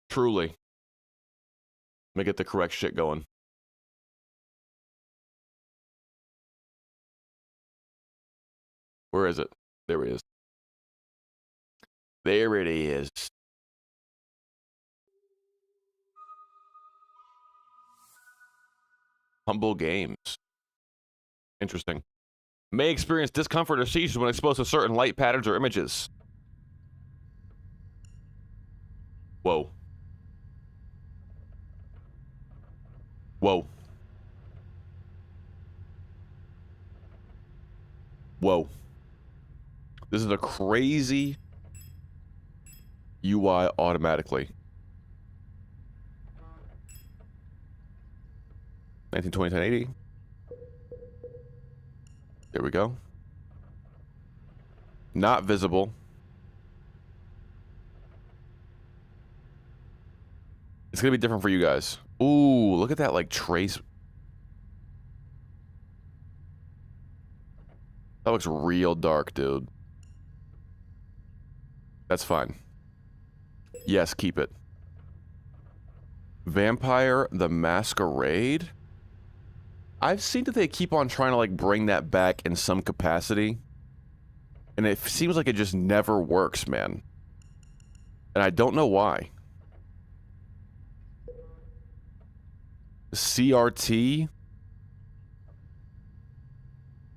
Truly. Let me get the correct shit going. Where is it? There it is. There it is. Humble Games. Interesting. May experience discomfort or seizures when exposed to certain light patterns or images. Whoa. Whoa. Whoa. This is a crazy UI automatically. 1920, 1080. There we go. Not visible. It's gonna be different for you guys. Ooh, look at that, like, trace. That looks real dark, dude. That's fine. Yes, keep it. Vampire the Masquerade? I've seen that they keep on trying to, like, bring that back in some capacity. And it seems like it just never works, man. And I don't know why. CRT?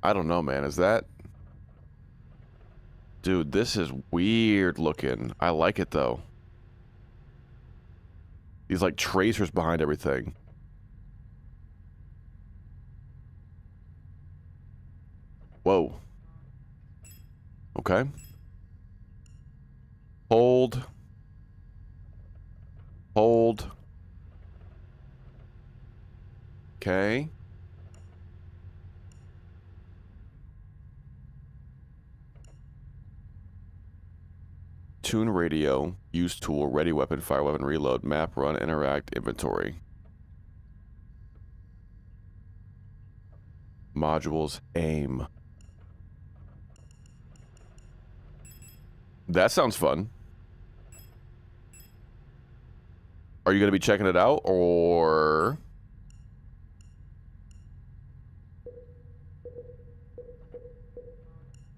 I don't know, man. Is that... Dude, this is weird looking. I like it, though. These, like, tracers behind everything. Whoa. Okay. Hold. Hold. Okay. Tune radio. Use tool. Ready weapon. Fire weapon. Reload. Map. Run. Interact. Inventory. Modules. Aim. That sounds fun. Are you going to be checking it out, or...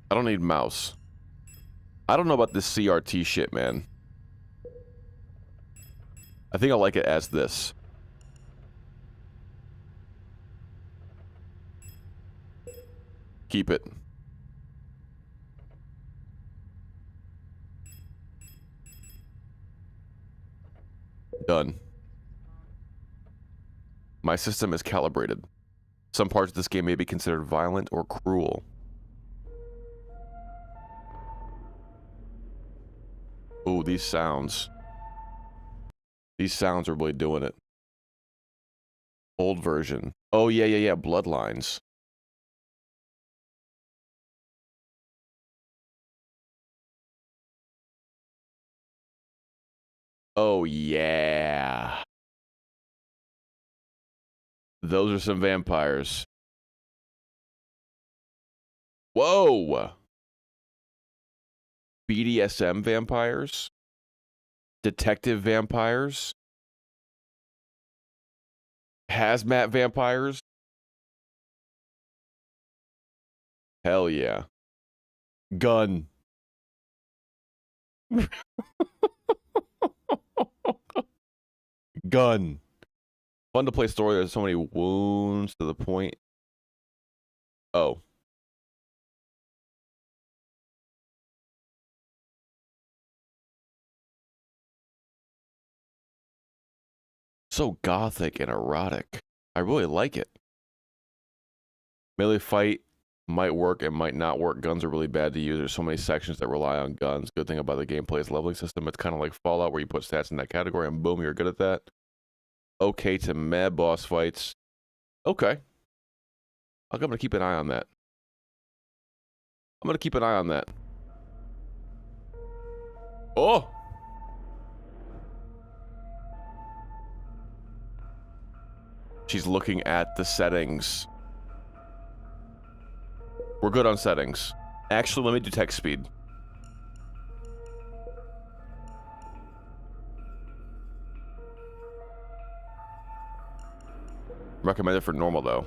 I don't need mouse. I don't know about this CRT shit, man. I think I like it as this. Keep it. Done. My system is calibrated. Some parts of this game may be considered violent or cruel. Ooh, these sounds. These sounds are really doing it. Old version. Oh, yeah. Bloodlines. Oh, yeah. Those are some vampires. Whoa! BDSM vampires? Detective vampires? Hazmat vampires? Hell yeah. Gun. Gun. Fun to play story. There's so many wounds to the point. Oh. So gothic and erotic. I really like it. Melee fight. Might work and might not work. Guns are really bad to use. There's so many sections that rely on guns. Good thing about the gameplay is leveling system. It's kind of like Fallout where you put stats in that category and boom, you're good at that. Okay to meh boss fights. Okay. I'm going to keep an eye on that. I'm going to keep an eye on that. Oh! She's looking at the settings. We're good on settings. Actually, let me do text speed. Recommended for normal, though.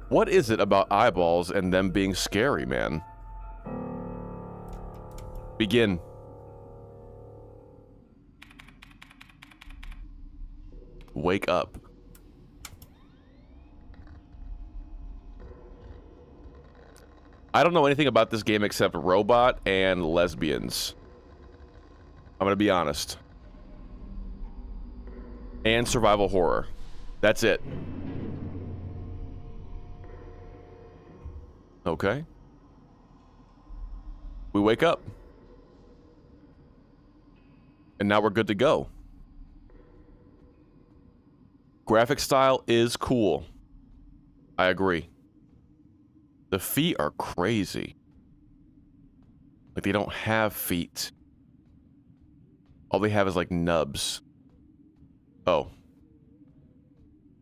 What is it about eyeballs and them being scary, man? Begin. Wake up. I don't know anything about this game except robot and lesbians. I'm gonna be honest. And survival horror. That's it. Okay. We wake up. And now we're good to go. Graphic style is cool. I agree. The feet are crazy. Like, they don't have feet. All they have is, like, nubs. Oh.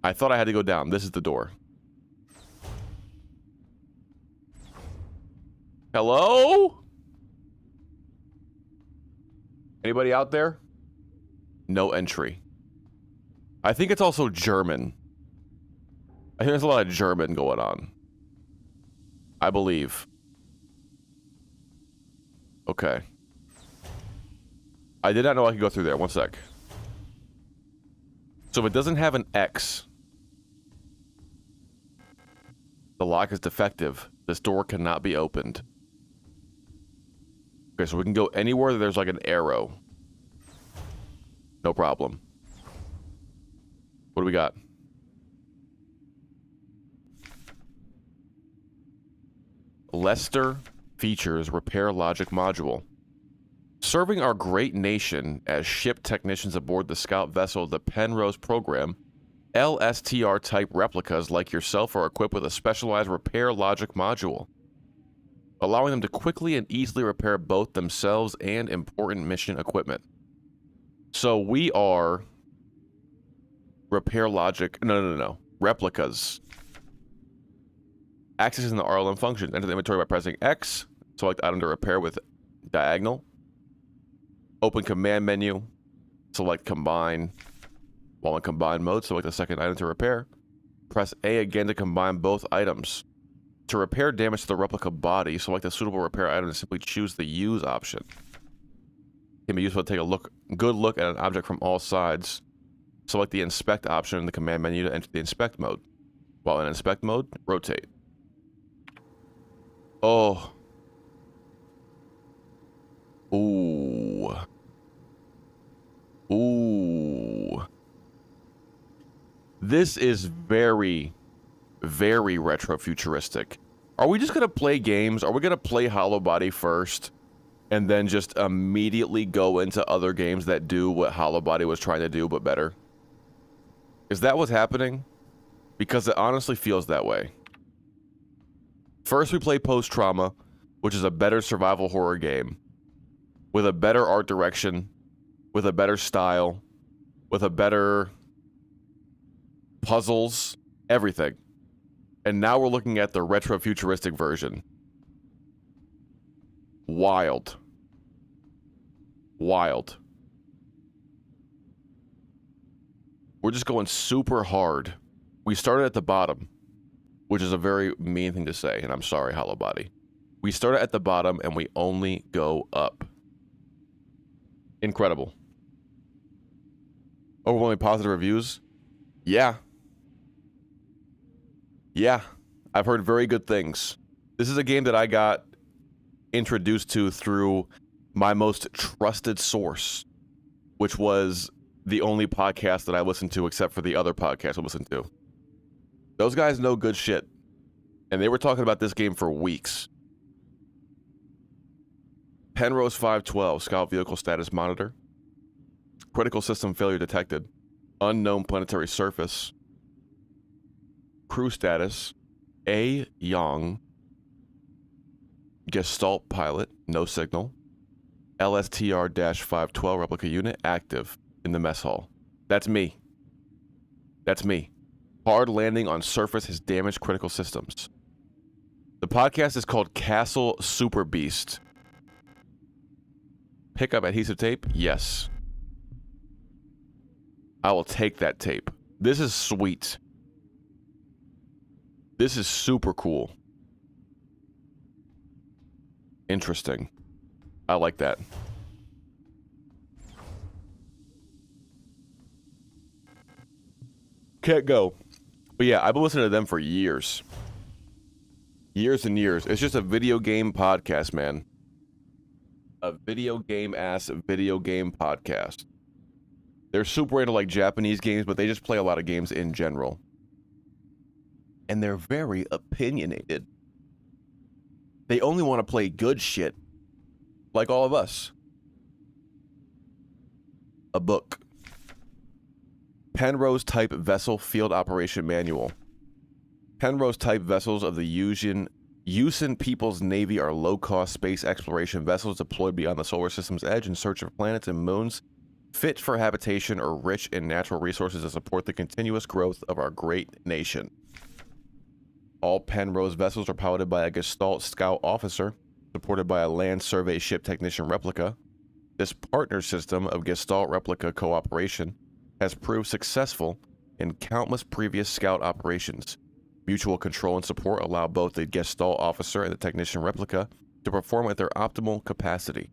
I thought I had to go down. This is the door. Hello? Anybody out there? No entry. I think it's also German. I think there's a lot of German going on. I believe. Okay. I did not know I could go through there. One sec. So if it doesn't have an X, the lock is defective. This door cannot be opened. Okay, so we can go anywhere that there's like an arrow. No problem. What do we got? Leicester features repair logic module. Serving our great nation as ship technicians aboard the scout vessel of the Penrose program, LSTR type replicas like yourself are equipped with a specialized repair logic module, allowing them to quickly and easily repair both themselves and important mission equipment. So we are repair logic. No. Replicas. Accessing the RLM function. Enter the inventory by pressing X. Select item to repair with diagonal. Open command menu. Select combine. While in combine mode, select the second item to repair. Press A again to combine both items. To repair damage to the replica body, select a suitable repair item and simply choose the use option. It can be useful to take a good look at an object from all sides. Select the inspect option in the command menu to enter the inspect mode. While in inspect mode, rotate. Oh. Ooh. Ooh. This is very, very retro-futuristic. Are we just going to play games? Are we going to play Hollow Body first? And then just immediately go into other games that do what Hollow Body was trying to do, but better? Is that what's happening? Because it honestly feels that way. First, we play Post Trauma, which is a better survival horror game, with a better art direction, with a better style, with a better puzzles, everything. And now we're looking at the retro-futuristic version. Wild. Wild. We're just going super hard. We started at the bottom, which is a very mean thing to say, and I'm sorry, Hollow Body. We started at the bottom, and we only go up. Incredible. Overwhelmingly positive reviews? Yeah. Yeah. I've heard very good things. This is a game that I got introduced to through my most trusted source, which was the only podcast that I listened to except for the other podcast I listened to. Those guys know good shit. And they were talking about this game for weeks. Penrose 512, Scout Vehicle Status Monitor. Critical System Failure Detected. Unknown Planetary Surface. Crew Status. A. Young. Gestalt Pilot. No signal. LSTR-512 Replica Unit active in the mess hall. That's me. That's me. Hard landing on surface has damaged critical systems. The podcast is called Castle Super Beast. Pick up adhesive tape? Yes. I will take that tape. This is sweet. This is super cool. Interesting. I like that. Can't go. But yeah, I've been listening to them for years. Years and years. It's just a video game podcast, man. A video game podcast. They're super into like Japanese games, but they just play a lot of games in general. And they're very opinionated. They only want to play good shit. Like all of us. A book. Penrose Type Vessel Field Operation Manual. Penrose Type vessels of the Usan People's Navy are low-cost space exploration vessels deployed beyond the solar system's edge in search of planets and moons fit for habitation or rich in natural resources to support the continuous growth of our great nation. All Penrose vessels are piloted by a Gestalt Scout officer, supported by a land survey ship technician replica. This partner system of Gestalt replica cooperation has proved successful in countless previous Scout operations. Mutual control and support allow both the Gestalt officer and the technician replica to perform at their optimal capacity.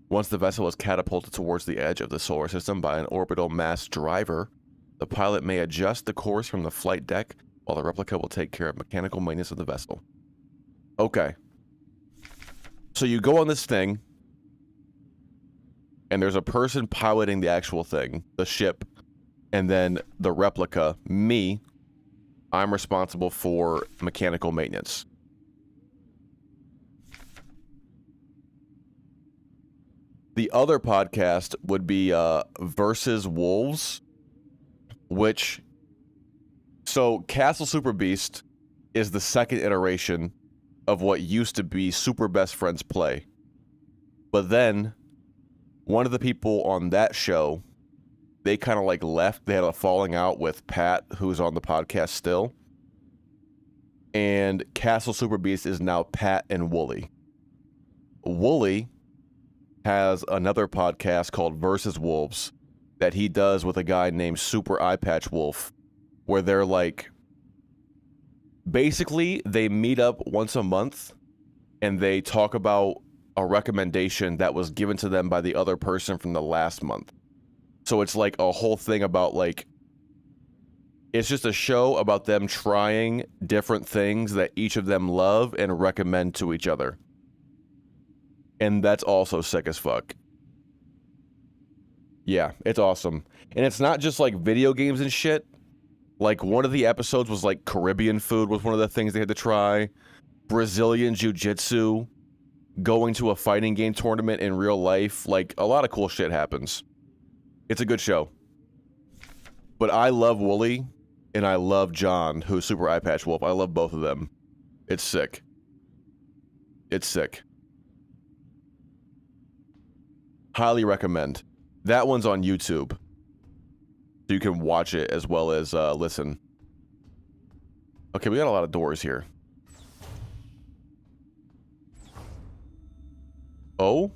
Once the vessel is catapulted towards the edge of the solar system by an orbital mass driver, the pilot may adjust the course from the flight deck while the replica will take care of mechanical maintenance of the vessel. Okay. So you go on this thing, and there's a person piloting the actual thing, the ship, and then the replica, me, I'm responsible for mechanical maintenance. The other podcast would be Versus Wolves, which... So, Castle Super Beast is the second iteration of what used to be Super Best Friends Play. But then, one of the people on that show, they kind of like left. They had a falling out with Pat, who's on the podcast still. And Castle Super Beast is now Pat and Wooly. Wooly has another podcast called Versus Wolves that he does with a guy named Super Eye Patch Wolf, where they're like, basically they meet up once a month and they talk about a recommendation that was given to them by the other person from the last month. So it's like a whole thing about like, it's just a show about them trying different things that each of them love and recommend to each other. And that's also sick as fuck. Yeah, it's awesome. And it's not just like video games and shit. Like, one of the episodes was like Caribbean food was one of the things they had to try. Brazilian jiu-jitsu. Going to a fighting game tournament in real life. Like, a lot of cool shit happens. It's a good show. But I love Wooly, and I love John, who's Super Eye Patch Wolf. I love both of them. It's sick. It's sick. Highly recommend. That one's on YouTube. So you can watch it as well as listen. Okay, we got a lot of doors here. Oh?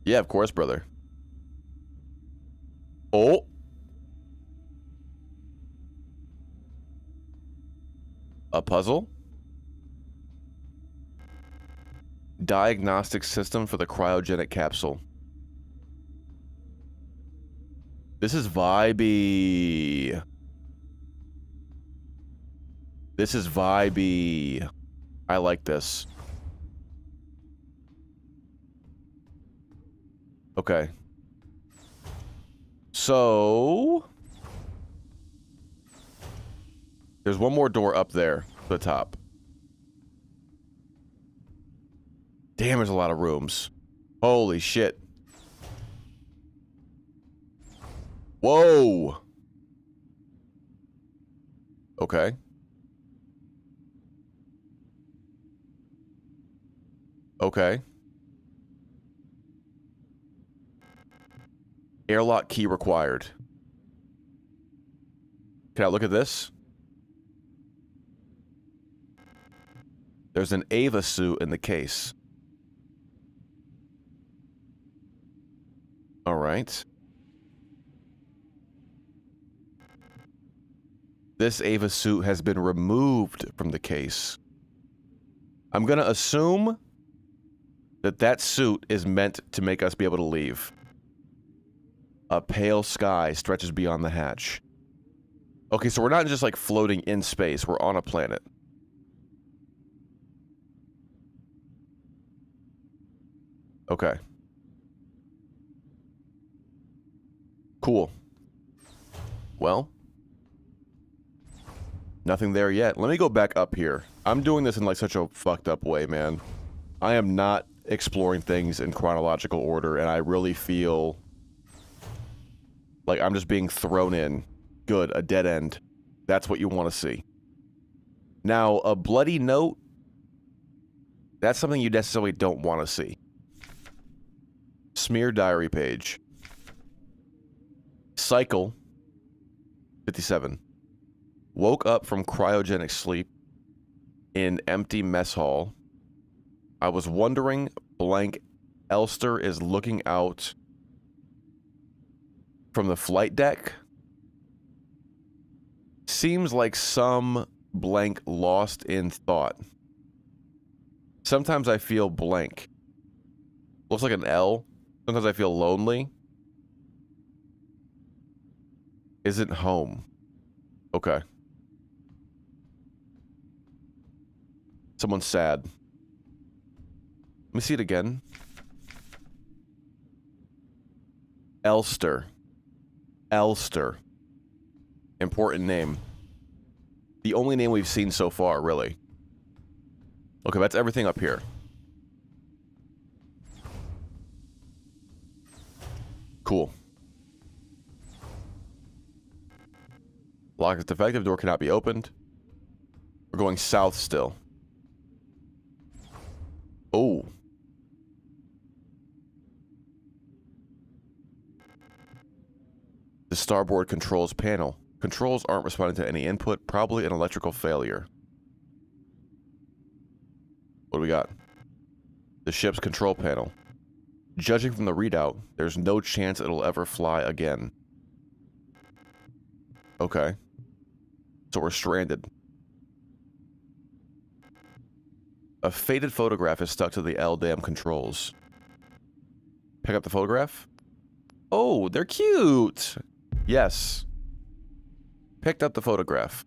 Yeah, of course, brother. Oh? A puzzle? Diagnostic system for the cryogenic capsule. This is vibey. This is vibey. I like this. Okay. So... There's one more door up there to the top. Damn, there's a lot of rooms. Holy shit. Whoa. Okay. Okay. Airlock key required. Can I look at this? There's an Ava suit in the case. All right. This Ava suit has been removed from the case. I'm going to assume that that suit is meant to make us be able to leave. A pale sky stretches beyond the hatch. Okay, so we're not just like floating in space. We're on a planet. Okay. Cool. Well, nothing there yet. Let me go back up here. I'm doing this in like such a fucked up way, man. I am not exploring things in chronological order, and I really feel like I'm just being thrown in. Good, a dead end. That's what you want to see. Now, a bloody note, that's something you necessarily don't want to see. Smear diary page. Cycle 57. Woke up from cryogenic sleep in empty mess hall. I was wondering, blank, Elster is looking out from the flight deck. Seems like some blank lost in thought. Sometimes I feel blank. Looks like an L. Sometimes I feel lonely. Isn't home. Okay. Someone's sad. Let me see it again. Elster. Elster. Important name. The only name we've seen so far, really. Okay, that's everything up here. Cool. Lock is defective. Door cannot be opened. We're going south still. Oh. The starboard controls panel. Controls aren't responding to any input. Probably an electrical failure. What do we got? The ship's control panel. Judging from the readout, there's no chance it'll ever fly again. Okay. So we're stranded. A faded photograph is stuck to the LDAM controls. Pick up the photograph? Oh, they're cute! Yes. Picked up the photograph.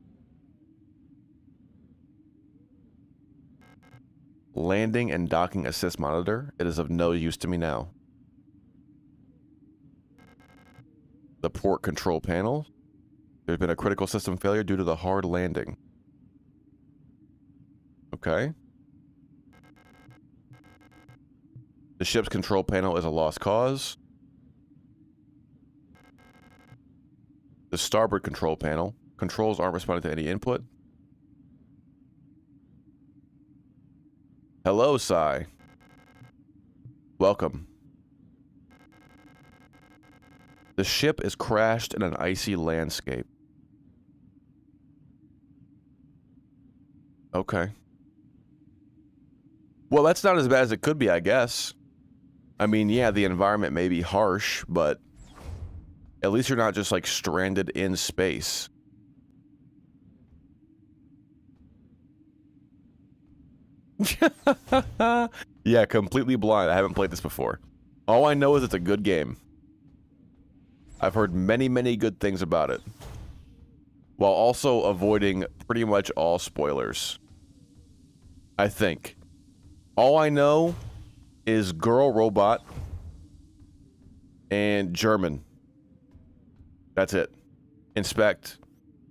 Landing and docking assist monitor. It is of no use to me now. The port control panel. There's been a critical system failure due to the hard landing. Okay. The ship's control panel is a lost cause. The starboard control panel. Controls aren't responding to any input. Hello, Sai. Welcome. The ship is crashed in an icy landscape. Okay. Well, that's not as bad as it could be, I guess. I mean, yeah, the environment may be harsh, but at least you're not just, like, stranded in space. Yeah, completely blind. I haven't played this before. All I know is it's a good game. I've heard many, many good things about it, while also avoiding pretty much all spoilers. I think. All I know is girl robot and German. That's it. Inspect.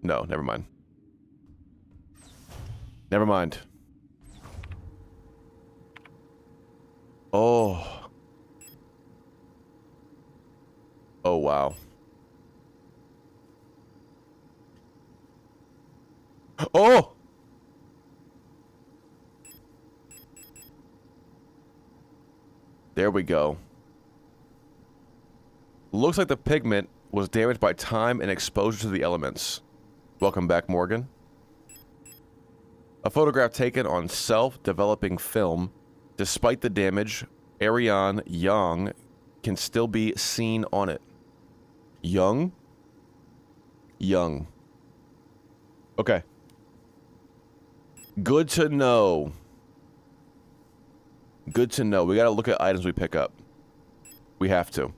No, never mind. Never mind. Oh. Oh, wow. Oh! There we go. Looks like the pigment was damaged by time and exposure to the elements. Welcome back, Morgan. A photograph taken on self-developing film. Despite the damage, Ariane Young can still be seen on it. Young? Young. Okay. Good to know. Good to know. We gotta look at items we pick up. We have to.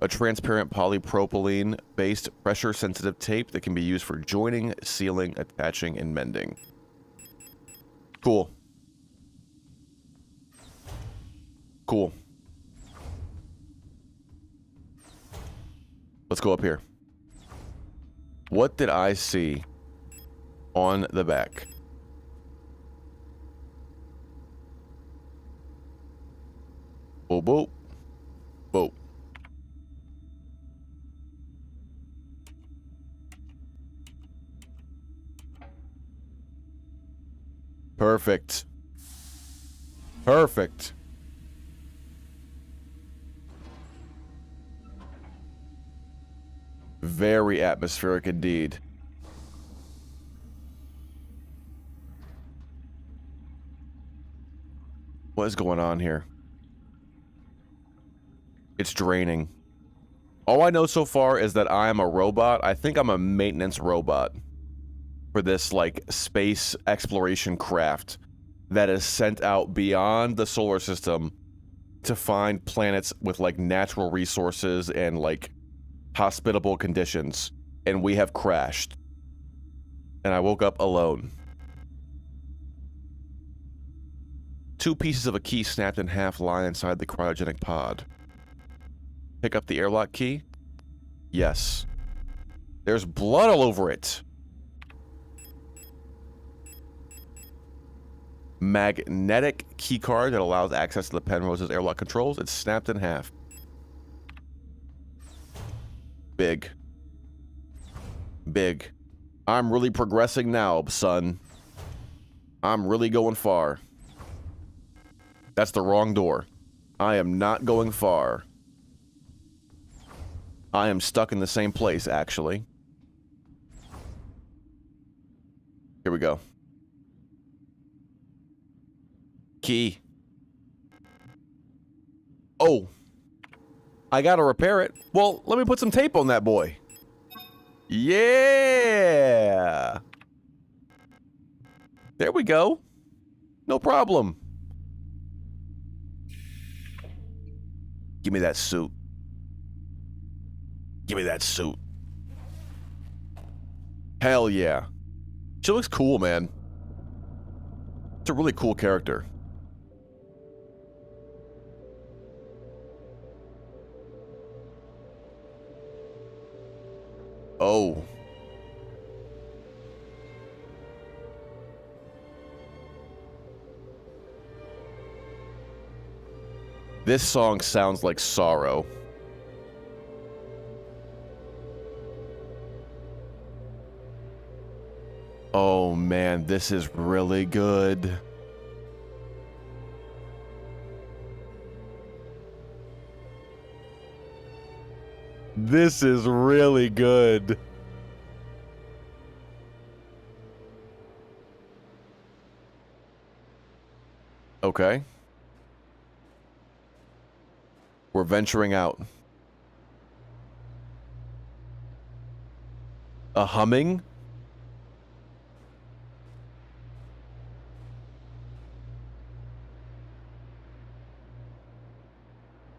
A transparent polypropylene-based pressure-sensitive tape that can be used for joining, sealing, attaching, and mending. Cool. Cool. Let's go up here. What did I see on the back? Boop, boop. Boop. Perfect. Perfect. Very atmospheric indeed. What is going on here? It's draining. All I know so far is that I am a robot. I think I'm a maintenance robot for this, like, space exploration craft that is sent out beyond the solar system to find planets with, like, natural resources and, like, hospitable conditions. And we have crashed. And I woke up alone. 2 pieces of a key snapped in half lie inside the cryogenic pod. Pick up the airlock key? Yes. There's blood all over it. Magnetic keycard that allows access to the Penrose's airlock controls. It's snapped in half. Big. Big. I'm really progressing now, son. I'm really going far. That's the wrong door. I am not going far. I am stuck in the same place, actually. Here we go. Key. Oh. I gotta repair it. Well, let me put some tape on that boy. Yeah. There we go. No problem. Give me that suit. Give me that suit. Hell yeah. She looks cool, man. It's a really cool character. Oh. This song sounds like sorrow. Oh man, this is really good. This is really good. Okay. We're venturing out. A humming?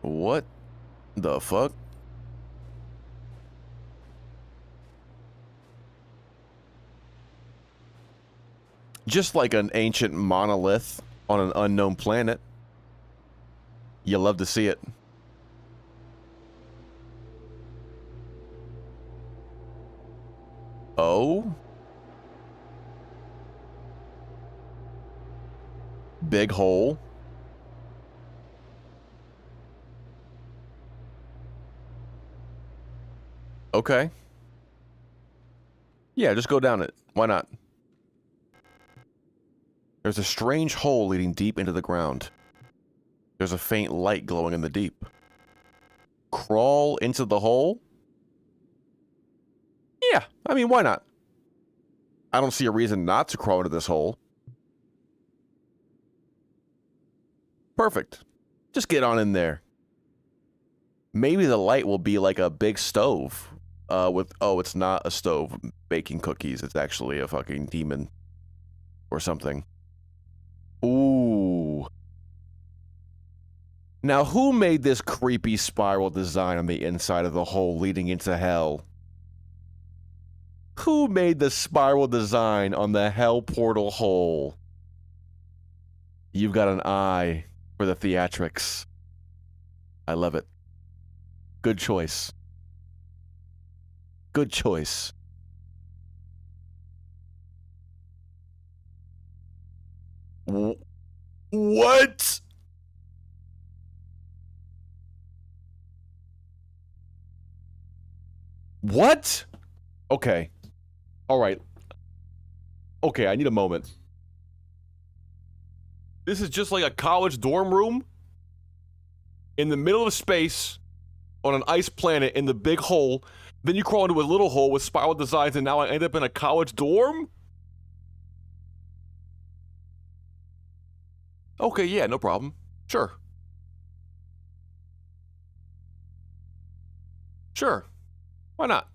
What the fuck? Just like an ancient monolith on an unknown planet. You love to see it. Oh? Big hole. Okay. Yeah, just go down it. Why not? There's a strange hole leading deep into the ground. There's a faint light glowing in the deep. Crawl into the hole? Yeah, I mean, why not? I don't see a reason not to crawl into this hole. Perfect. Just get on in there. Maybe the light will be like a big stove. Oh, it's not a stove baking cookies. It's actually a fucking demon. Or something. Ooh. Now, who made this creepy spiral design on the inside of the hole leading into hell? Who made the spiral design on the hell portal hole? You've got an eye for the theatrics. I love it. Good choice. Good choice. What? What? Okay. All right. Okay, I need a moment. This is just like a college dorm room in the middle of space on an ice planet in the big hole. Then you crawl into a little hole with spiral designs, and now I end up in a college dorm? Okay, yeah, no problem. Sure. Sure. Why not?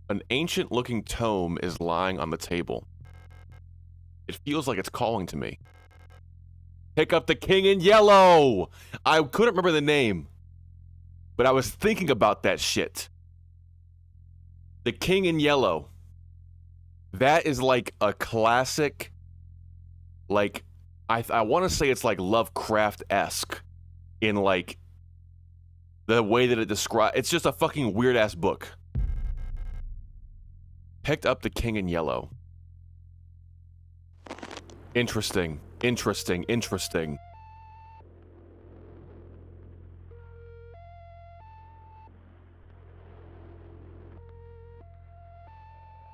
An ancient-looking tome is lying on the table. It feels like it's calling to me. Pick up the King in Yellow! I couldn't remember the name, but I was thinking about that shit. The King in Yellow. That is like a classic, like, I want to say it's like Lovecraft-esque in like the way that it describes. It's just a fucking weird-ass book. Picked up the King in Yellow. Interesting. Interesting. Interesting.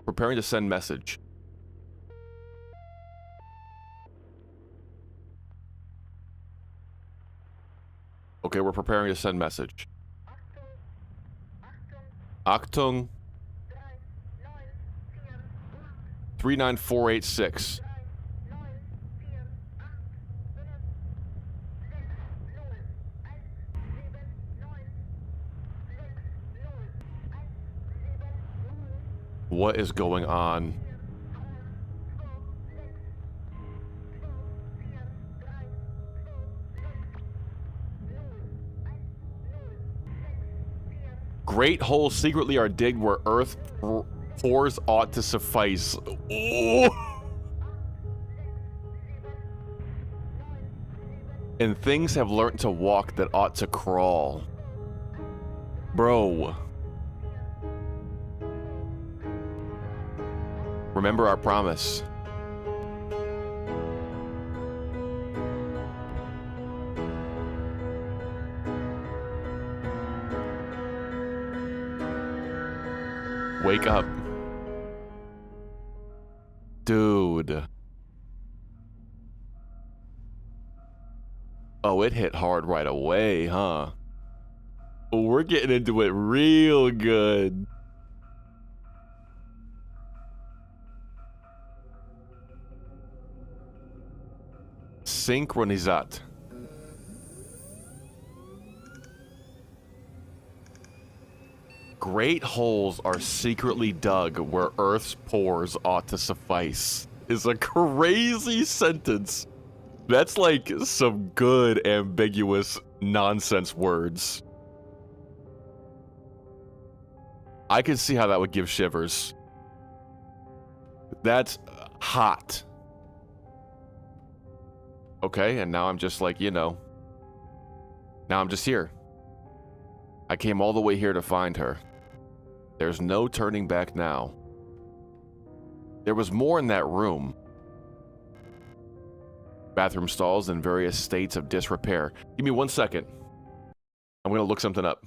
Preparing to send message. Okay, we're preparing to send message. Achtung. 39486. What is going on? Great holes secretly are digged where earth pores ought to suffice. Ooh. And things have learnt to walk that ought to crawl. Bro. Remember our promise. Wake up. Dude. Oh, it hit hard right away, huh? Oh, we're getting into it real good. Synchronizat. Great holes are secretly dug where Earth's pores ought to suffice. Is a crazy sentence. That's like some good ambiguous nonsense words. I can see how that would give shivers. That's hot. Okay, and now I'm just like, you know. Now I'm just here. I came all the way here to find her. There's no turning back now. There was more in that room. Bathroom stalls in various states of disrepair. Give me 1 second. I'm going to look something up.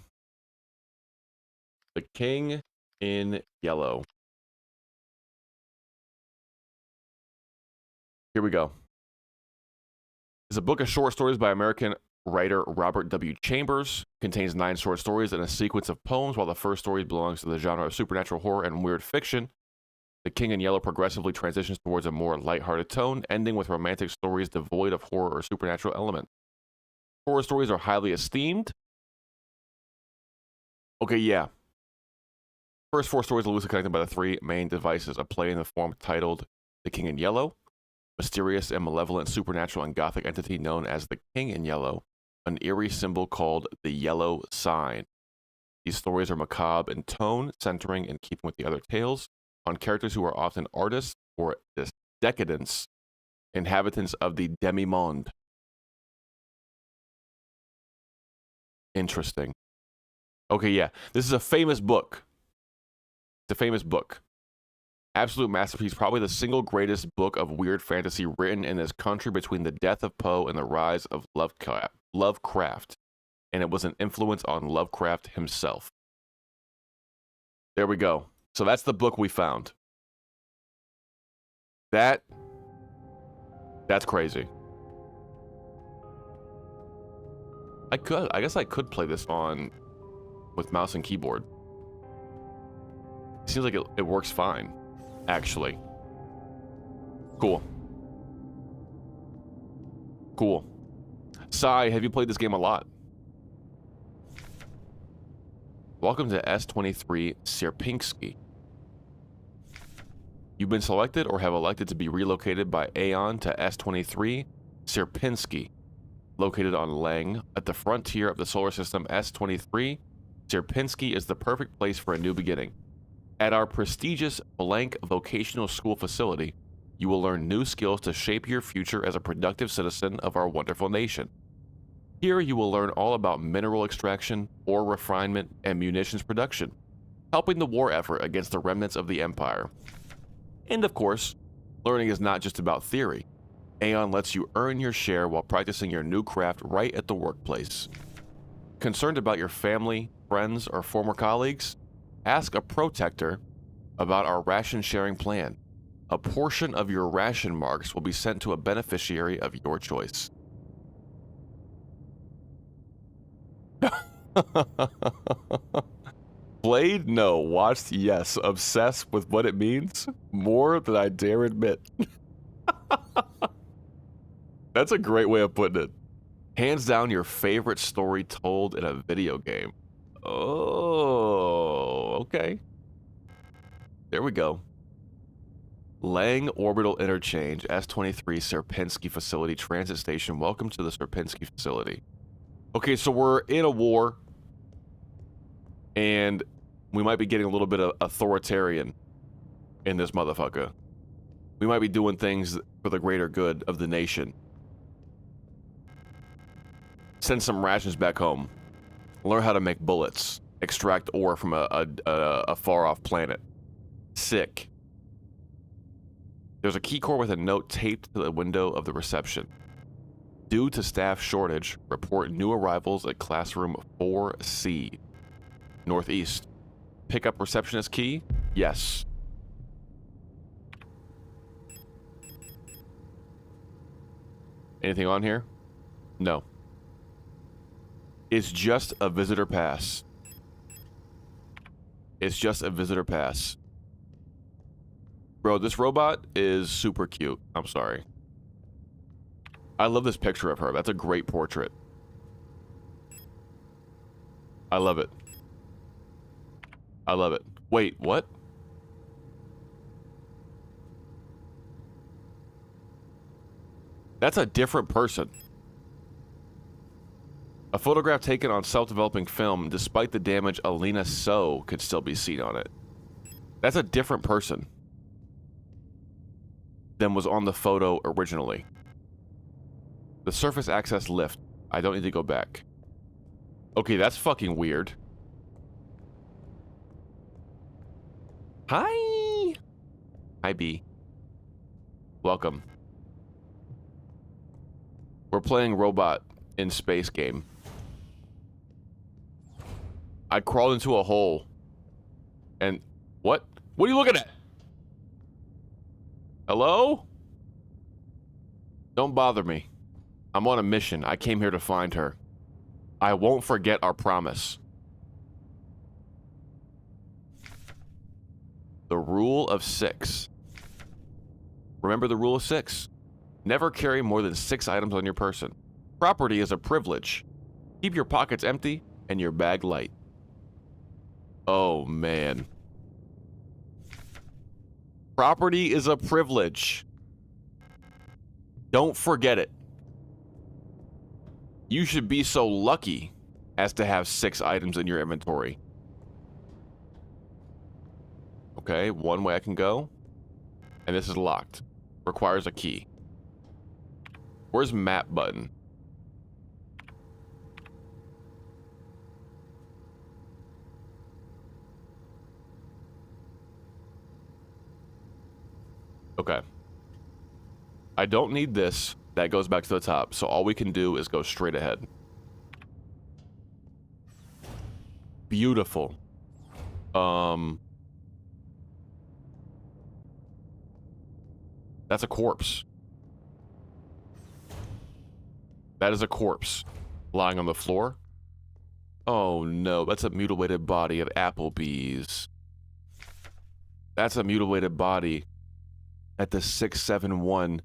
The King in Yellow. Here we go. It's a book of short stories by American writer Robert W. Chambers. Contains 9 short stories and a sequence of poems, while the first story belongs to the genre of supernatural horror and weird fiction. The King in Yellow progressively transitions towards a more lighthearted tone, ending with romantic stories devoid of horror or supernatural elements. Horror stories are highly esteemed. Okay, yeah. First 4 stories are loosely connected by the 3 main devices: a play in the form titled The King in Yellow, mysterious and malevolent supernatural and gothic entity known as the King in Yellow, an eerie symbol called the Yellow Sign. These stories are macabre in tone, centering in keeping with the other tales on characters who are often artists or decadents, inhabitants of the demi-monde. Interesting. Okay, yeah. This is a famous book. It's a famous book. Absolute masterpiece, probably the single greatest book of weird fantasy written in this country between the death of Poe and the rise of Lovecraft. And it was an influence on Lovecraft himself. There we go. So that's the book we found. That's crazy. I guess I could play this on with mouse and keyboard. It seems like it works fine, actually. Cool. Cool. Sai, have you played this game a lot? Welcome to S23 Sierpinski. You've been selected or have elected to be relocated by Aeon to S23 Sierpinski, located on Lang at the frontier of the solar system. S23 Sierpinski is the perfect place for a new beginning. At our prestigious Blank Vocational School facility, you will learn new skills to shape your future as a productive citizen of our wonderful nation. Here you will learn all about mineral extraction, ore refinement, and munitions production, helping the war effort against the remnants of the Empire. And of course, learning is not just about theory. Aeon lets you earn your share while practicing your new craft right at the workplace. Concerned about your family, friends, or former colleagues? Ask a protector about our ration sharing plan. A portion of your ration marks will be sent to a beneficiary of your choice. Played? No. Watched? Yes. Obsessed with what it means? More than I dare admit. That's a great way of putting it. Hands down your favorite story told in a video game. Oh, okay. There we go. Lang Orbital Interchange, S23 Sierpinski Facility Transit Station. Welcome to the Sierpinski facility. Okay, so we're in a war, and we might be getting a little bit of authoritarian in this motherfucker. We might be doing things for the greater good of the nation. Send some rations back home. Learn how to make bullets. Extract ore from a far-off planet. Sick. There's a key core with a note taped to the window of the reception. Due to staff shortage, report new arrivals at classroom 4C. Northeast. Pick up receptionist key? Yes. Anything on here? No. It's just a visitor pass. It's just a visitor pass. Bro, this robot is super cute. I'm sorry. I love this picture of her. That's a great portrait. I love it. I love it. Wait, what? That's a different person. A photograph taken on self-developing film, despite the damage, Alina So could still be seen on it. That's a different person than was on the photo originally. The surface access lift. I don't need to go back. Okay, that's fucking weird. Hi. Hi, B. Welcome. We're playing robot in space game. I crawled into a hole. And what? What are you looking at? Hello? Don't bother me. I'm on a mission. I came here to find her. I won't forget our promise. The rule of 6. Remember the rule of 6. Never carry more than 6 items on your person. Property is a privilege. Keep your pockets empty and your bag light. Oh, man. Property is a privilege. Don't forget it. You should be so lucky as to have 6 items in your inventory. Okay, one way I can go. And this is locked. Requires a key. Where's map button? Okay. I don't need this. That goes back to the top. So all we can do is go straight ahead. Beautiful. That's a corpse. That is a corpse lying on the floor. Oh no, that's a mutilated body at Applebee's. That's a mutilated body at the 671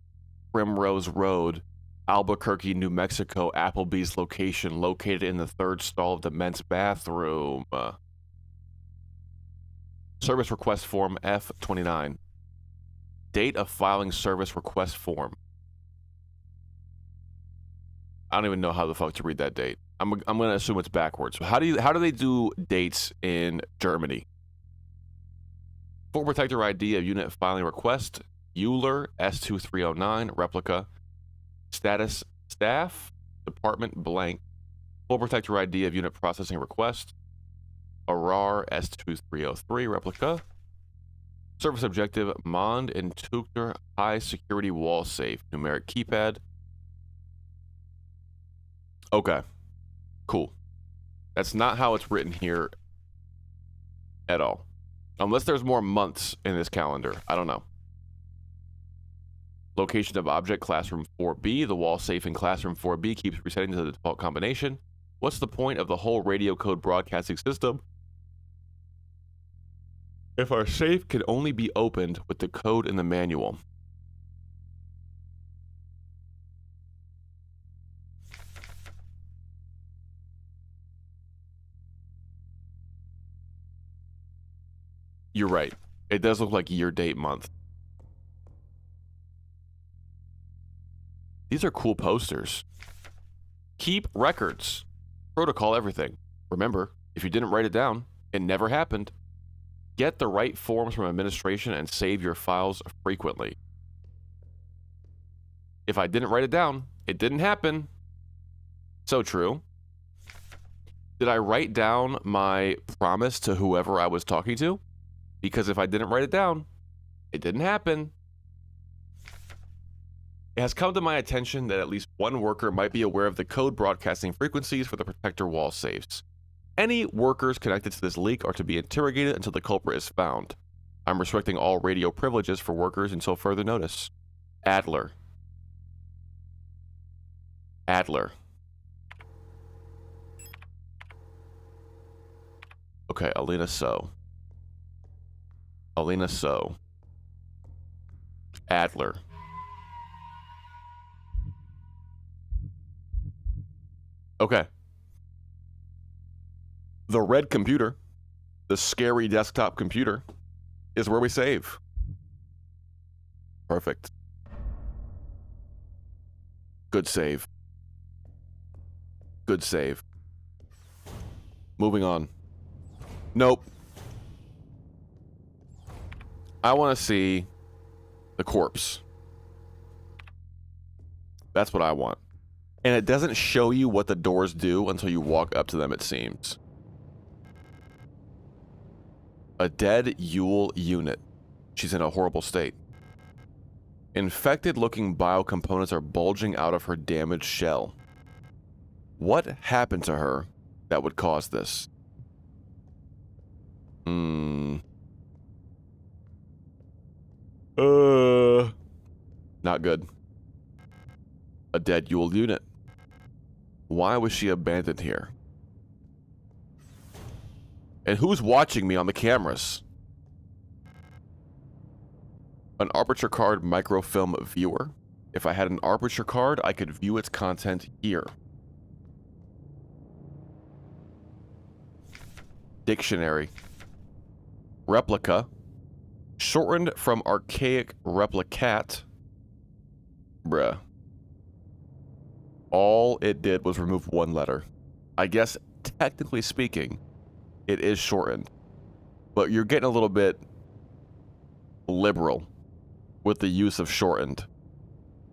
Primrose Road, Albuquerque, New Mexico, Applebee's location located in the 3rd stall of the men's bathroom. Service request form F29. Date of filing service request form. I don't even know how the fuck to read that date. I'm gonna assume it's backwards. How do they do dates in Germany? Full protector ID of unit filing request. Euler S2309 replica. Status staff department blank. Full protector ID of unit processing request. Arar S2303 replica. Service objective Mond and Tukter high security wall safe. Numeric keypad. Okay. Cool. That's not how it's written here at all. Unless there's more months in this calendar. I don't know. Location of object, classroom 4B. The wall safe in classroom 4B keeps resetting to the default combination. What's the point of the whole radio code broadcasting system if our safe can only be opened with the code in the manual? You're right. It does look like year, date, month. These are cool posters. Keep records. Protocol everything. Remember, if you didn't write it down, it never happened. Get the right forms from administration and save your files frequently. If I didn't write it down, it didn't happen. So true. Did I write down my promise to whoever I was talking to? Because if I didn't write it down, it didn't happen. It has come to my attention that at least one worker might be aware of the code broadcasting frequencies for the protector wall safes. Any workers connected to this leak are to be interrogated until the culprit is found. I'm restricting all radio privileges for workers until further notice. Adler. Adler. Okay, Alina So. Alina So. Adler. Okay. The red computer, the scary desktop computer, is where we save. Perfect. Good save. Good save. Moving on. Nope. I want to see the corpse. That's what I want. And it doesn't show you what the doors do until you walk up to them, it seems. A dead Yule unit. She's in a horrible state. Infected-looking biocomponents are bulging out of her damaged shell. What happened to her that would cause this? Not good. A dead Yule unit. Why was she abandoned here? And who's watching me on the cameras? An Arbiter card microfilm viewer. If I had an Arbiter card, I could view its content here. Dictionary. Replica. Shortened from archaic replicat. Bruh. All it did was remove one letter. I guess, technically speaking, it is shortened. But you're getting a little bit liberal with the use of shortened.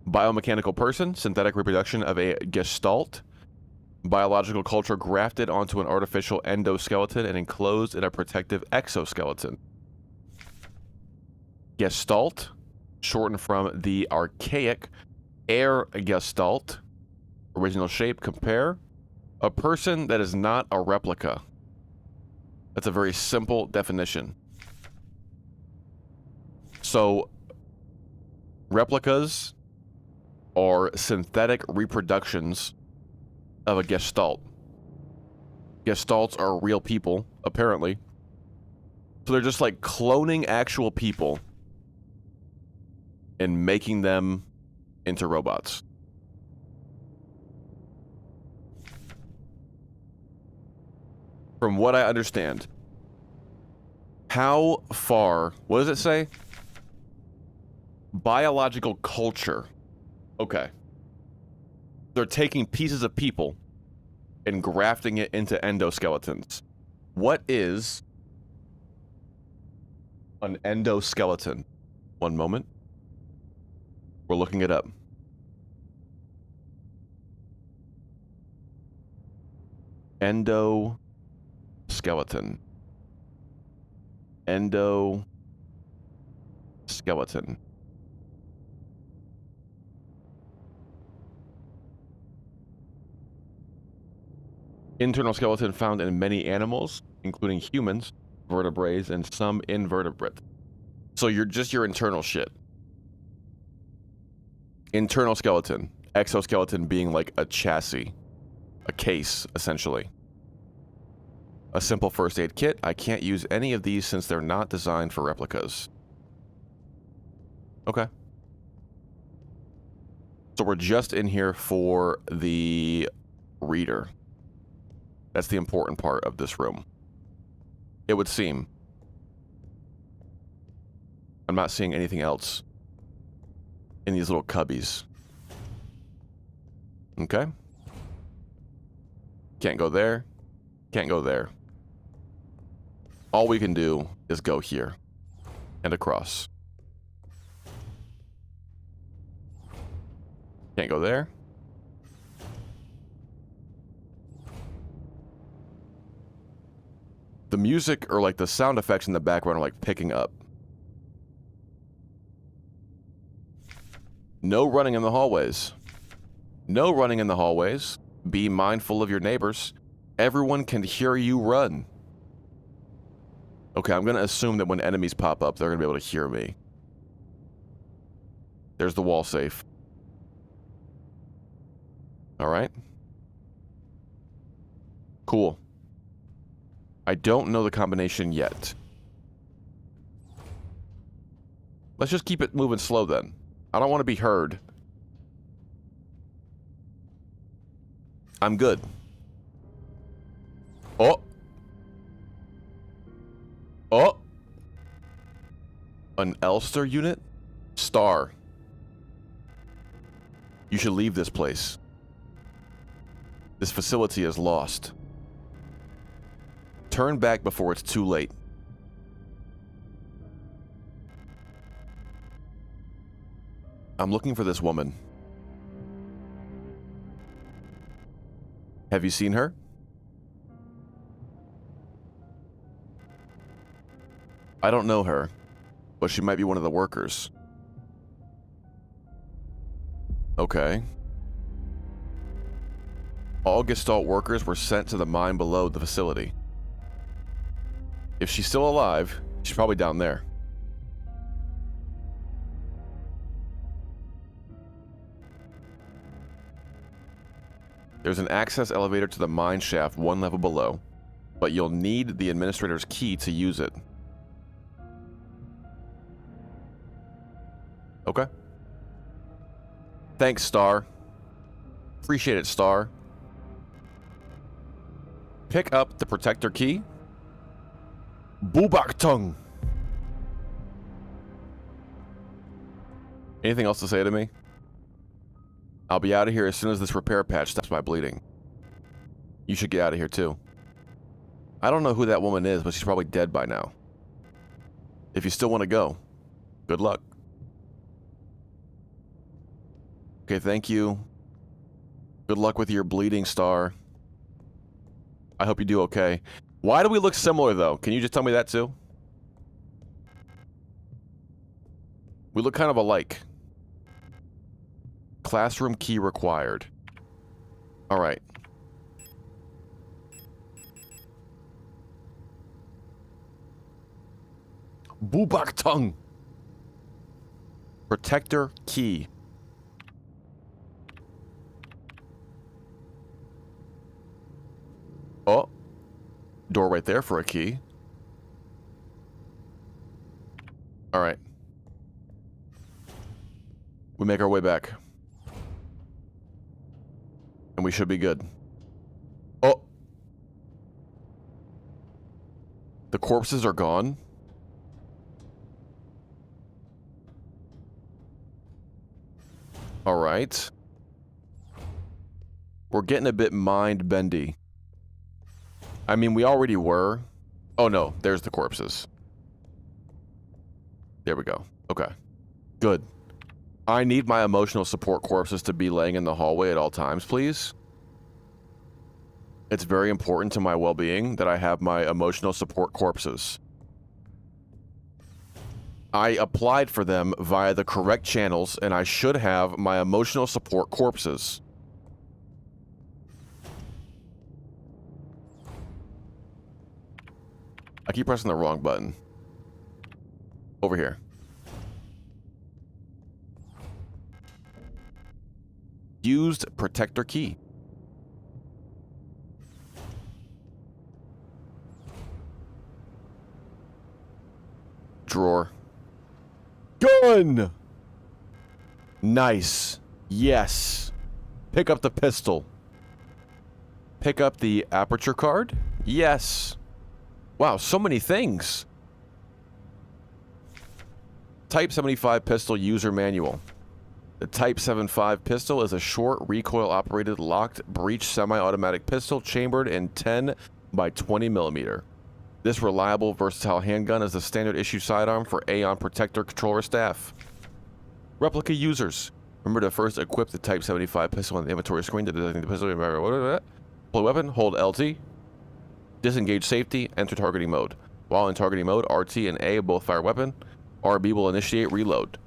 Biomechanical person, synthetic reproduction of a gestalt. Biological culture grafted onto an artificial endoskeleton and enclosed in a protective exoskeleton. Gestalt, shortened from the archaic air gestalt. Original shape, compare. A person that is not a replica. That's a very simple definition. So, replicas are synthetic reproductions of a gestalt. Gestalts are real people, apparently. So they're just like cloning actual people and making them into robots. From what I understand, how far, what does it say? Biological culture. Okay. They're taking pieces of people and grafting it into endoskeletons. What is an endoskeleton? One moment. We're looking it up. Endoskeleton. Endoskeleton. Internal skeleton found in many animals, including humans, vertebrates, and some invertebrates. So you're just your internal shit. Internal skeleton. Exoskeleton being like a chassis. A case, essentially. A simple first aid kit. I can't use any of these since they're not designed for replicas. Okay. So we're just in here for the reader. That's the important part of this room. It would seem. I'm not seeing anything else in these little cubbies. Okay. Can't go there. Can't go there. All we can do is go here and across. Can't go there. The music or like the sound effects in the background are like picking up. No running in the hallways. No running in the hallways. Be mindful of your neighbors. Everyone can hear you run. Okay, I'm going to assume that when enemies pop up, they're going to be able to hear me. There's the wall safe. All right. Cool. I don't know the combination yet. Let's just keep it moving slow then. I don't want to be heard. I'm good. Oh. Oh. An Elster unit? Star. You should leave this place. This facility is lost. Turn back before it's too late. I'm looking for this woman. Have you seen her? I don't know her, but she might be one of the workers. Okay. All Gestalt workers were sent to the mine below the facility. If she's still alive, she's probably down there. There's an access elevator to the mine shaft 1 level below, but you'll need the administrator's key to use it. Okay. Thanks, Star. Appreciate it, Star. Pick up the protector key. Bubak tongue. Anything else to say to me? I'll be out of here as soon as this repair patch stops my bleeding. You should get out of here too. I don't know who that woman is, but she's probably dead by now. If you still want to go, good luck. Okay, thank you. Good luck with your bleeding, Star. I hope you do okay. Why do we look similar, though? Can you just tell me that, too? We look kind of alike. Classroom key required. All right. Bubak tongue. Protector key. Oh. Door right there for a key. All right. We make our way back. And we should be good. Oh. The corpses are gone. All right. We're getting a bit mind-bendy. I mean, we already were. Oh, no. There's the corpses. There we go. Okay. Good. I need my emotional support corpses to be laying in the hallway at all times, please. It's very important to my well-being that I have my emotional support corpses. I applied for them via the correct channels, and I should have my emotional support corpses. I keep pressing the wrong button. Over here. Used protector key. Drawer. Gun! Nice. Yes. Pick up the pistol. Pick up the aperture card. Yes. Wow, so many things. Type 75 pistol user manual. The Type 75 pistol is a short, recoil-operated, locked, breech semi-automatic pistol chambered in 10 by 20 millimeter. This reliable, versatile handgun is the standard issue sidearm for Aeon Protector controller staff. Replica users. Remember to first equip the Type 75 pistol on the inventory screen to designate the pistol. Pull weapon, hold LT. Disengage safety, enter targeting mode. While in targeting mode, RT and A both fire weapon. RB will initiate reload.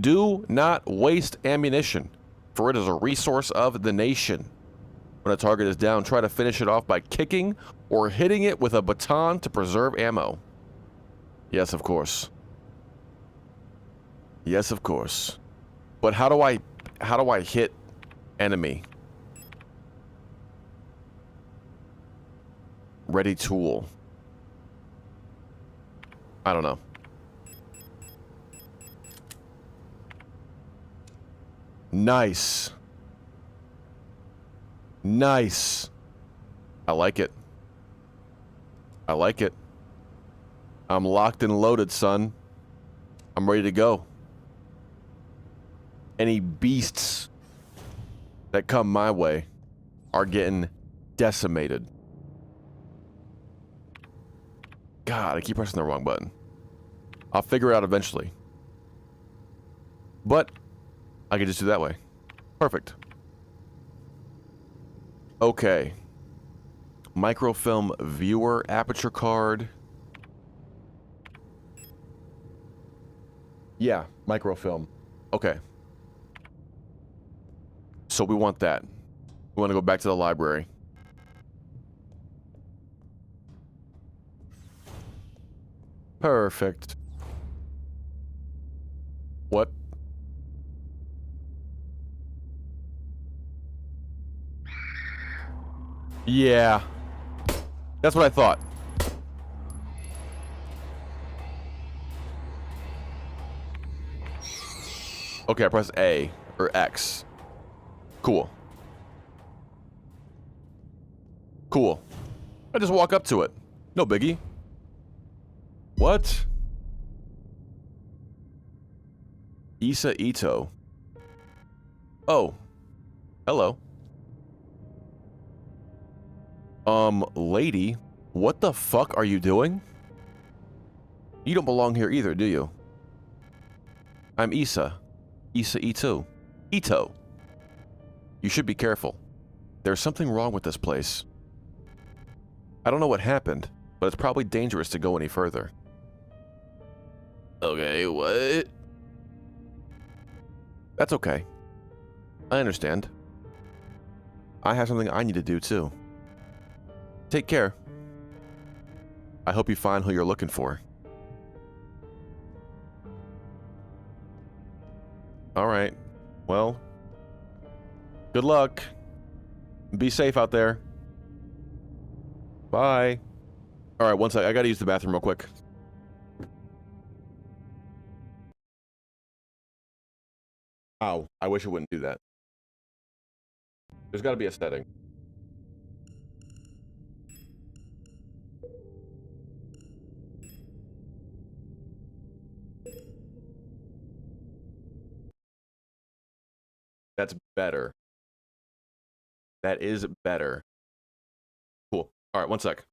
Do not waste ammunition, for it is a resource of the nation. When a target is down, try to finish it off by kicking or hitting it with a baton to preserve ammo. Yes, of course. Yes, of course. But how do I hit enemy? Ready tool. I don't know. Nice. Nice. I like it. I like it. I'm locked and loaded, son. I'm ready to go. Any beasts that come my way are getting decimated. God, I keep pressing the wrong button. I'll figure it out eventually. But I can just do that way. Perfect. Okay. Microfilm viewer aperture card. Yeah, microfilm. Okay. So we want that. We want to go back to the library. Perfect. What? Yeah. That's what I thought. Okay, I press A or X. Cool. Cool. I just walk up to it. No biggie. What? Issa Ito. Oh. Hello. Lady, what the fuck are you doing? You don't belong here either, do you? I'm Issa. Issa Ito. Ito. You should be careful. There's something wrong with this place. I don't know what happened, but it's probably dangerous to go any further. Okay, what? That's okay. I understand. I have something I need to do too. Take care. I hope you find who you're looking for. Alright. Well, good luck. Be safe out there. Bye. Alright, one sec. I gotta use the bathroom real quick. Ow. I wish it wouldn't do that. There's gotta be a setting. That's better. That is better. Cool. Alright, one sec.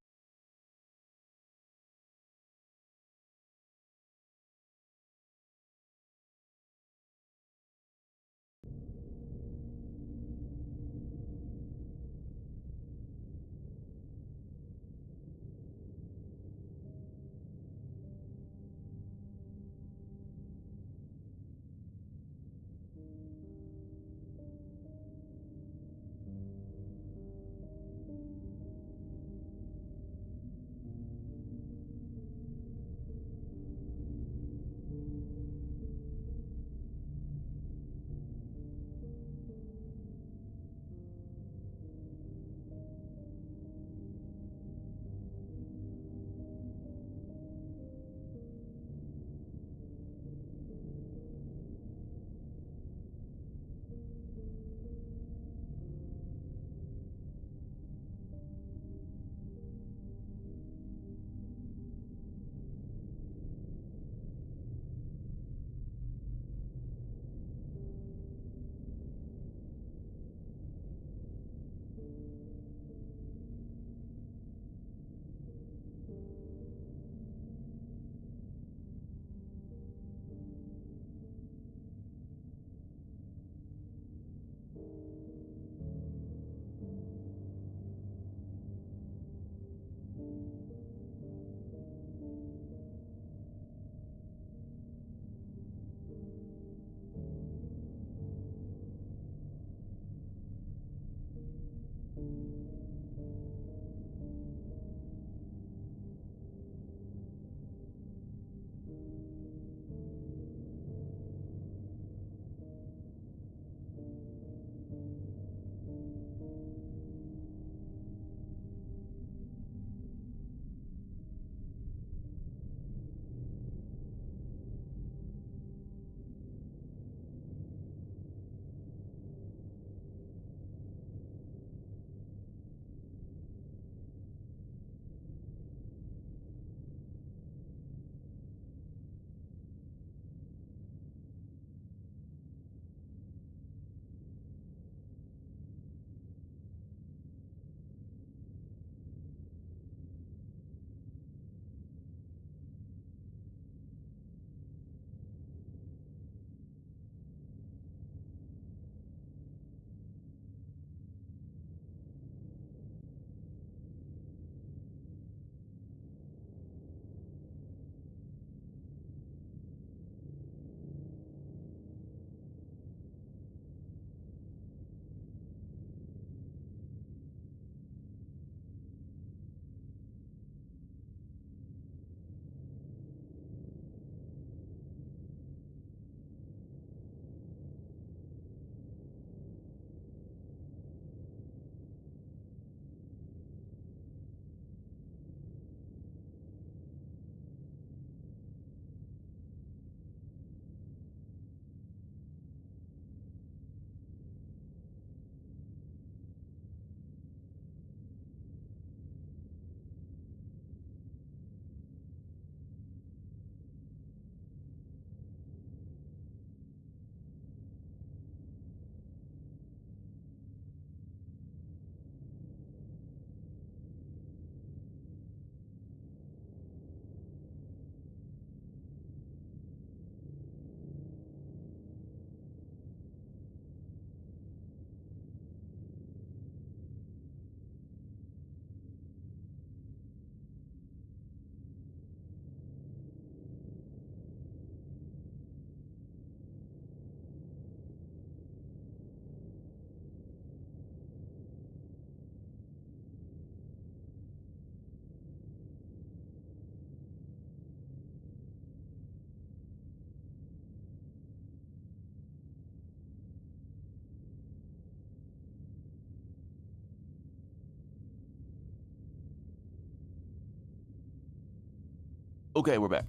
Okay, we're back.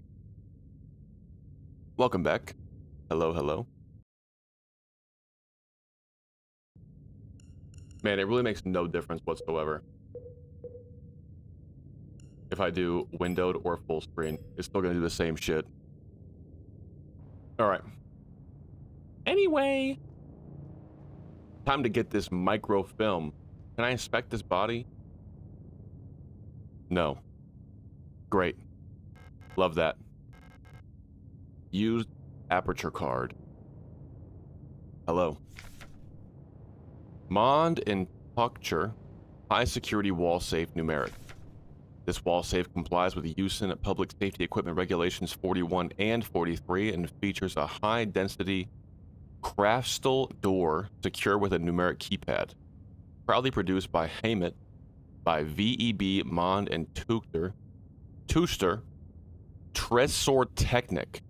Welcome back. Hello, hello. Man, it really makes no difference whatsoever. If I do windowed or full screen, it's still gonna do the same shit. All right. Anyway, time to get this microfilm. Can I inspect this body? No. Great. Love that. Used aperture card. Hello. Mond and Puncture, high security wall safe numeric. This wall safe complies with the USIN Public Safety Equipment Regulations 41 and 43 and features a high density craftstal door secure with a numeric keypad. Proudly produced by Hamet by VEB Mond and Tuster Tresor Technic.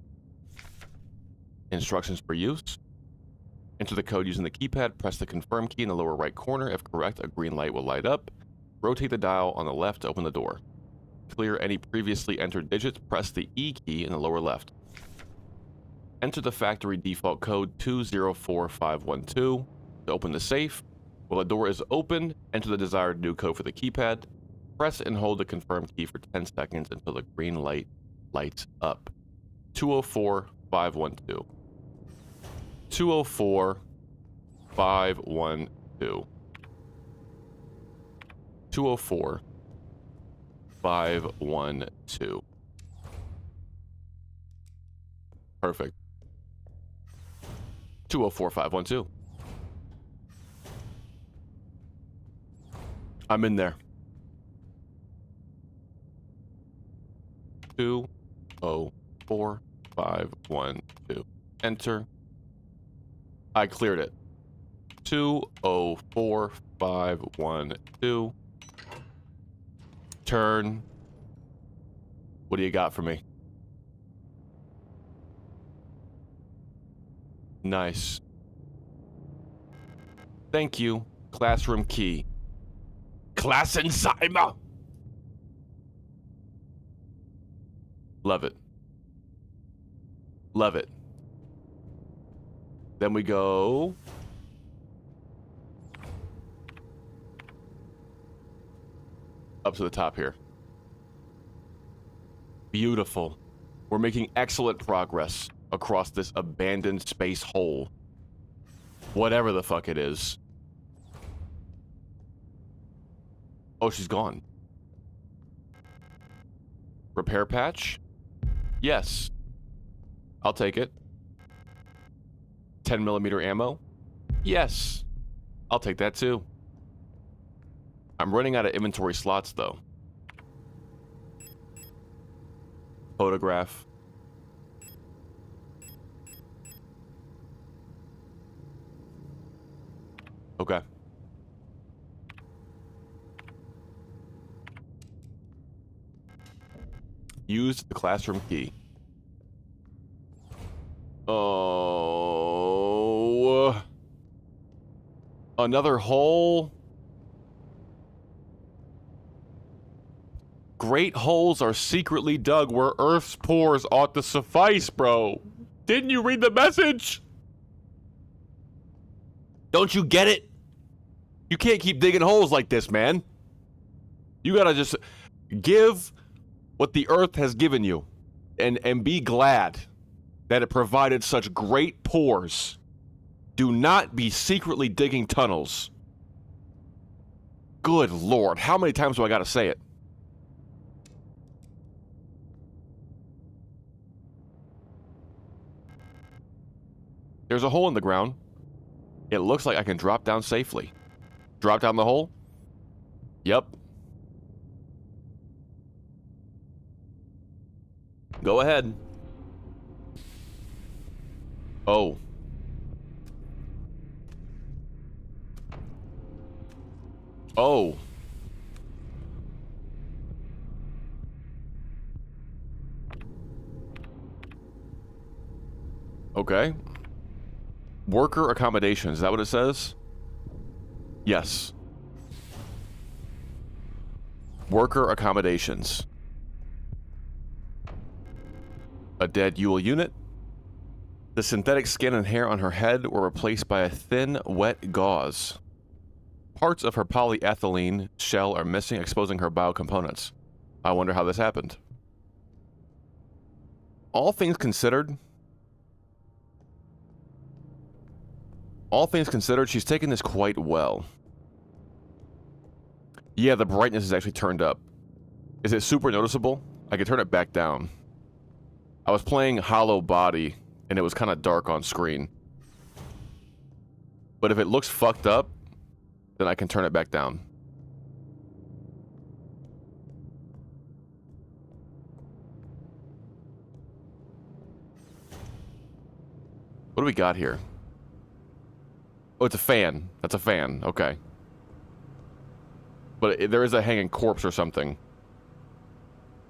Instructions for use. Enter the code using the keypad, press the confirm key in the lower right corner. If correct, a green light will light up. Rotate the dial on the left to open the door. Clear any previously entered digits, press the E key in the lower left. Enter the factory default code 204512 to open the safe. While the door is open, enter the desired new code for the keypad. Press and hold the confirm key for 10 seconds until the green light lights up. 204512. 204512. 204512. Perfect. 204512. I'm in there. 204512. Enter. I cleared it. 204512. Turn. What do you got for me? Nice. Thank you. Classroom key. Klassenzimmer. Love it. Love it. Then we go up to the top here. Beautiful. We're making excellent progress across this abandoned space hole. Whatever the fuck it is. Oh, she's gone. Repair patch? Yes. I'll take it. 10mm ammo? Yes. I'll take that too. I'm running out of inventory slots though. Photograph. Okay. Use the classroom key. Oh. Another hole. Great holes are secretly dug where Earth's pores ought to suffice, bro. Didn't you read the message? Don't you get it? You can't keep digging holes like this, man. You gotta just give what the Earth has given you and be glad that it provided such great pores. Do not be secretly digging tunnels. Good Lord, how many times do I gotta say it? There's a hole in the ground. It looks like I can drop down safely. Drop down the hole? Yep. Go ahead. Oh. Oh. Okay. Worker accommodations, is that what it says? Yes. Worker accommodations. A dead Yule unit. The synthetic skin and hair on her head were replaced by a thin, wet gauze. Parts of her polyethylene shell are missing, exposing her biocomponents. I wonder how this happened. All things considered, she's taken this quite well. Yeah, the brightness is actually turned up. Is it super noticeable? I can turn it back down. I was playing Hollow Body, and it was kind of dark on screen. But if it looks fucked up, then I can turn it back down. What do we got here? Oh, it's a fan. That's a fan. Okay. But there is a hanging corpse or something.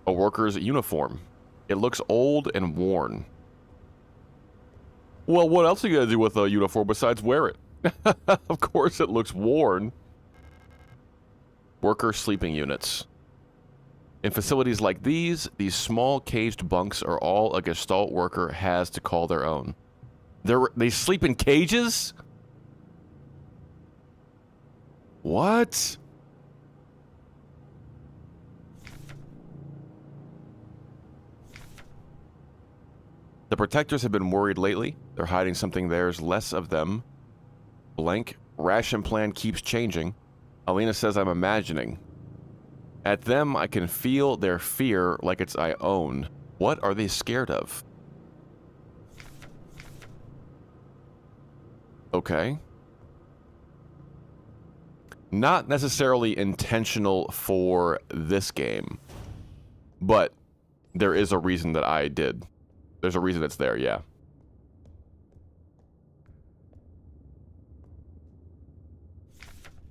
A worker's uniform. It looks old and worn. Well, what else are you gonna do with a uniform besides wear it? Of course it looks worn. Worker sleeping units. In facilities like these small caged bunks are all a Gestalt worker has to call their own. They sleep in cages? What? The protectors have been worried lately. They're hiding something. There's less of them. Blank. Ration plan keeps changing. Alina says I'm imagining. At them, I can feel their fear like it's I own. What are they scared of? Okay. Not necessarily intentional for this game, but there is a reason that I did. There's a reason it's there, yeah.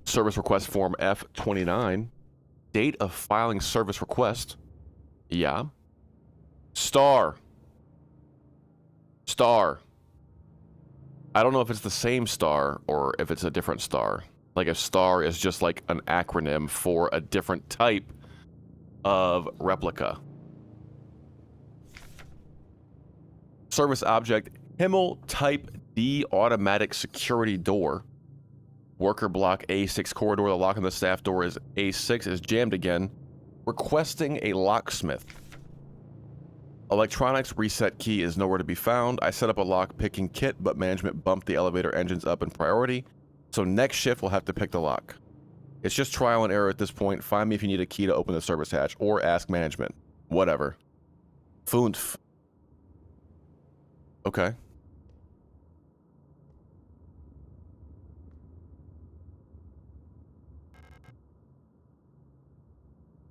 Service request form F29. Date of filing service request. Yeah. Star. Star. I don't know if it's the same star or if it's a different star. Like if star is just like an acronym for a different type of replica. Service object, Himmel type D automatic security door. Worker block A6 corridor. The lock on the staff door is A6 is jammed again. Requesting a locksmith. Electronics reset key is nowhere to be found. I set up a lock picking kit, but management bumped the elevator engines up in priority. So next shift we'll have to pick the lock. It's just trial and error at this point. Find me if you need a key to open the service hatch or ask management. Whatever. Foonf. Okay.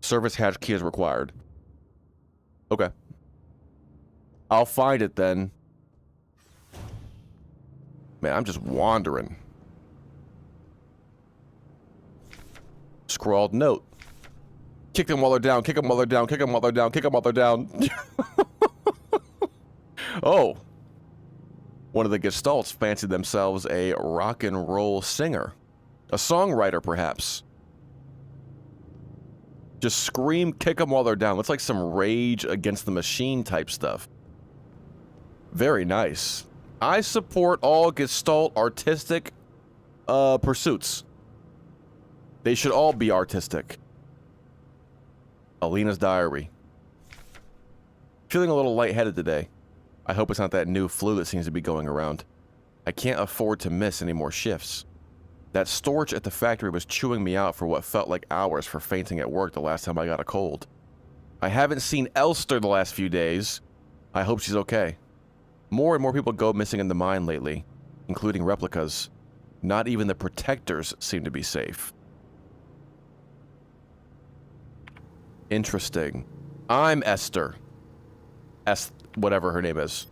Service hatch key is required. Okay. I'll find it then. Man, I'm just wandering. Scrawled note. Kick them while they're down, kick them while they're down, kick them while they're down, kick them while they're down. Oh. One of the Gestalts fancied themselves a rock and roll singer. A songwriter, perhaps. Just scream, kick them while they're down. Looks like some Rage Against the Machine type stuff. Very nice. I support all Gestalt artistic pursuits. They should all be artistic. Alina's diary. Feeling a little lightheaded today. I hope it's not that new flu that seems to be going around. I can't afford to miss any more shifts. That storage at the factory was chewing me out for what felt like hours for fainting at work the last time I got a cold. I haven't seen Elster the last few days. I hope she's okay. More and more people go missing in the mine lately, including replicas. Not even the protectors seem to be safe. Interesting. I'm Esther. Whatever her name is.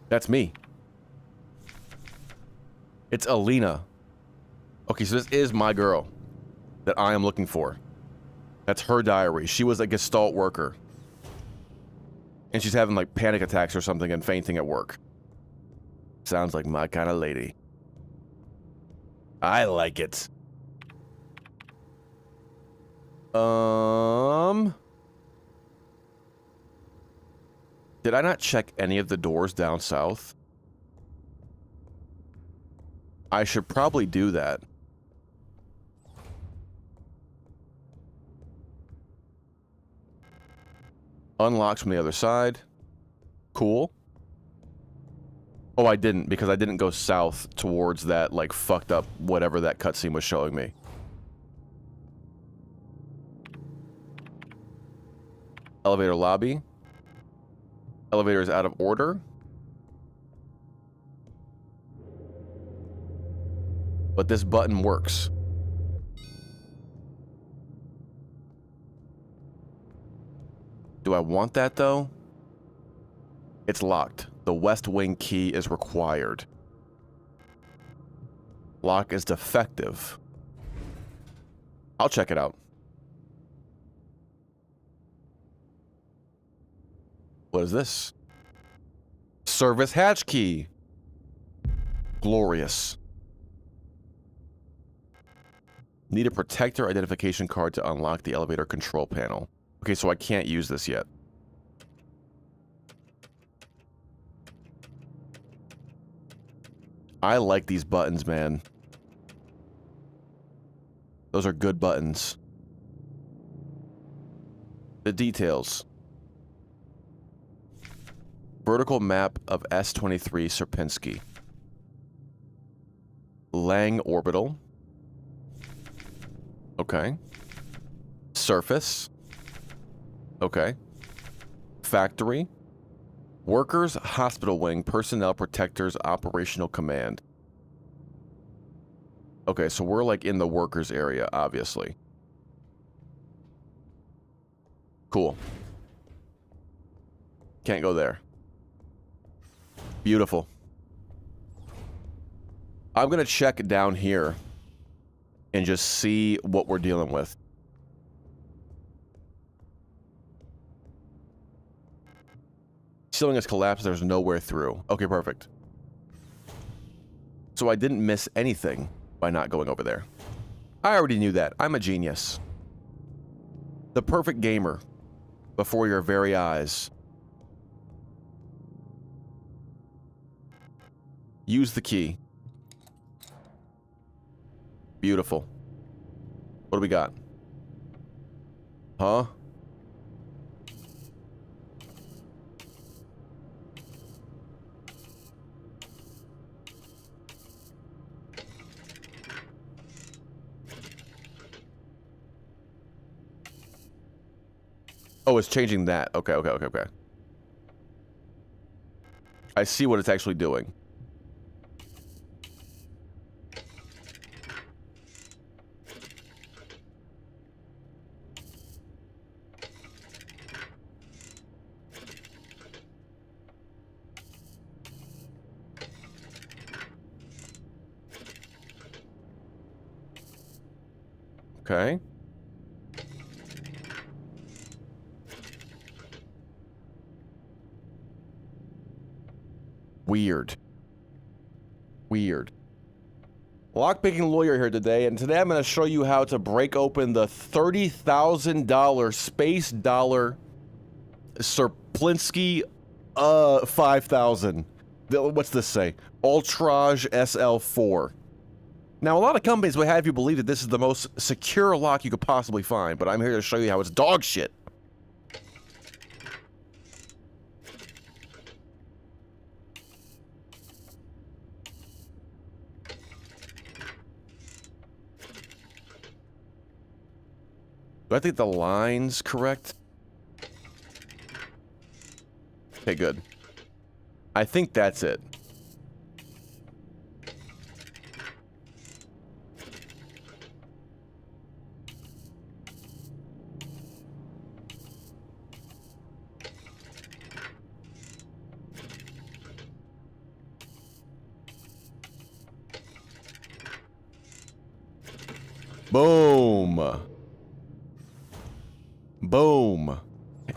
That's me. It's Alina. Okay, so this is my girl that I am looking for. That's her diary. She was a Gestalt worker. And she's having like panic attacks or something and fainting at work. Sounds like my kind of lady. I like it. Did I not check any of the doors down south? I should probably do that. Unlocks from the other side. Cool. Oh, I didn't, because I didn't go south towards that, like, fucked up whatever that cutscene was showing me. Elevator lobby. Elevator is out of order. But this button works. Do I want that, though? It's locked. The west wing key is required. Lock is defective. I'll check it out. What is this? Service hatch key. Glorious. Need a protector identification card to unlock the elevator control panel. Okay, so I can't use this yet. I like these buttons, man. Those are good buttons. The details. Vertical map of S-23 Sierpinski. Lang orbital. Okay. Surface. Okay. Factory. Workers, hospital wing, personnel, protectors, operational command. Okay, so we're like in the workers area, obviously. Cool. Can't go there. Beautiful. I'm gonna check down here and just see what we're dealing with. Ceiling is collapsed, there's nowhere through. Okay, perfect. So I didn't miss anything by not going over there. I already knew that. I'm a genius. The perfect gamer before your very eyes. Use the key. Beautiful. What do we got? Huh? Oh, it's changing that. Okay, okay, okay, okay. I see what it's actually doing. Okay. Weird. Weird. Lockpicking lawyer here today, and today I'm going to show you how to break open the $30,000 space dollar Sierpinski 5000. What's this say? Ultrage SL4. Now, a lot of companies would have you believe that this is the most secure lock you could possibly find, but I'm here to show you how it's dog shit. Do I think the line's correct? Okay, good. I think that's it. Boom. Boom.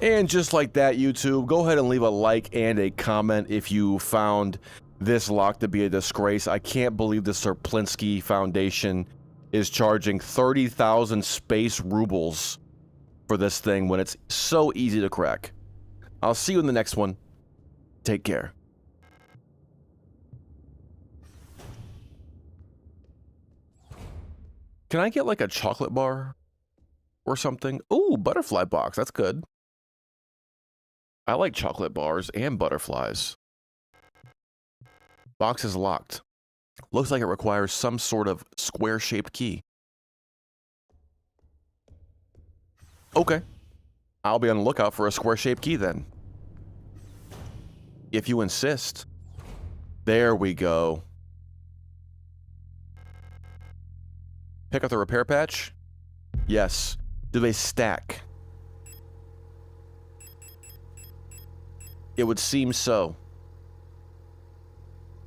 And just like that, YouTube, go ahead and leave a like and a comment if you found this lock to be a disgrace. I can't believe the Sierpinski Foundation is charging 30,000 space rubles for this thing when it's so easy to crack. I'll see you in the next one. Take care. Can I get like a chocolate bar or something? Ooh, butterfly box. That's good. I like chocolate bars and butterflies. Box is locked. Looks like it requires some sort of square-shaped key. Okay. I'll be on the lookout for a square-shaped key then. If you insist. There we go. Pick up the repair patch? Yes. Do they stack? It would seem so.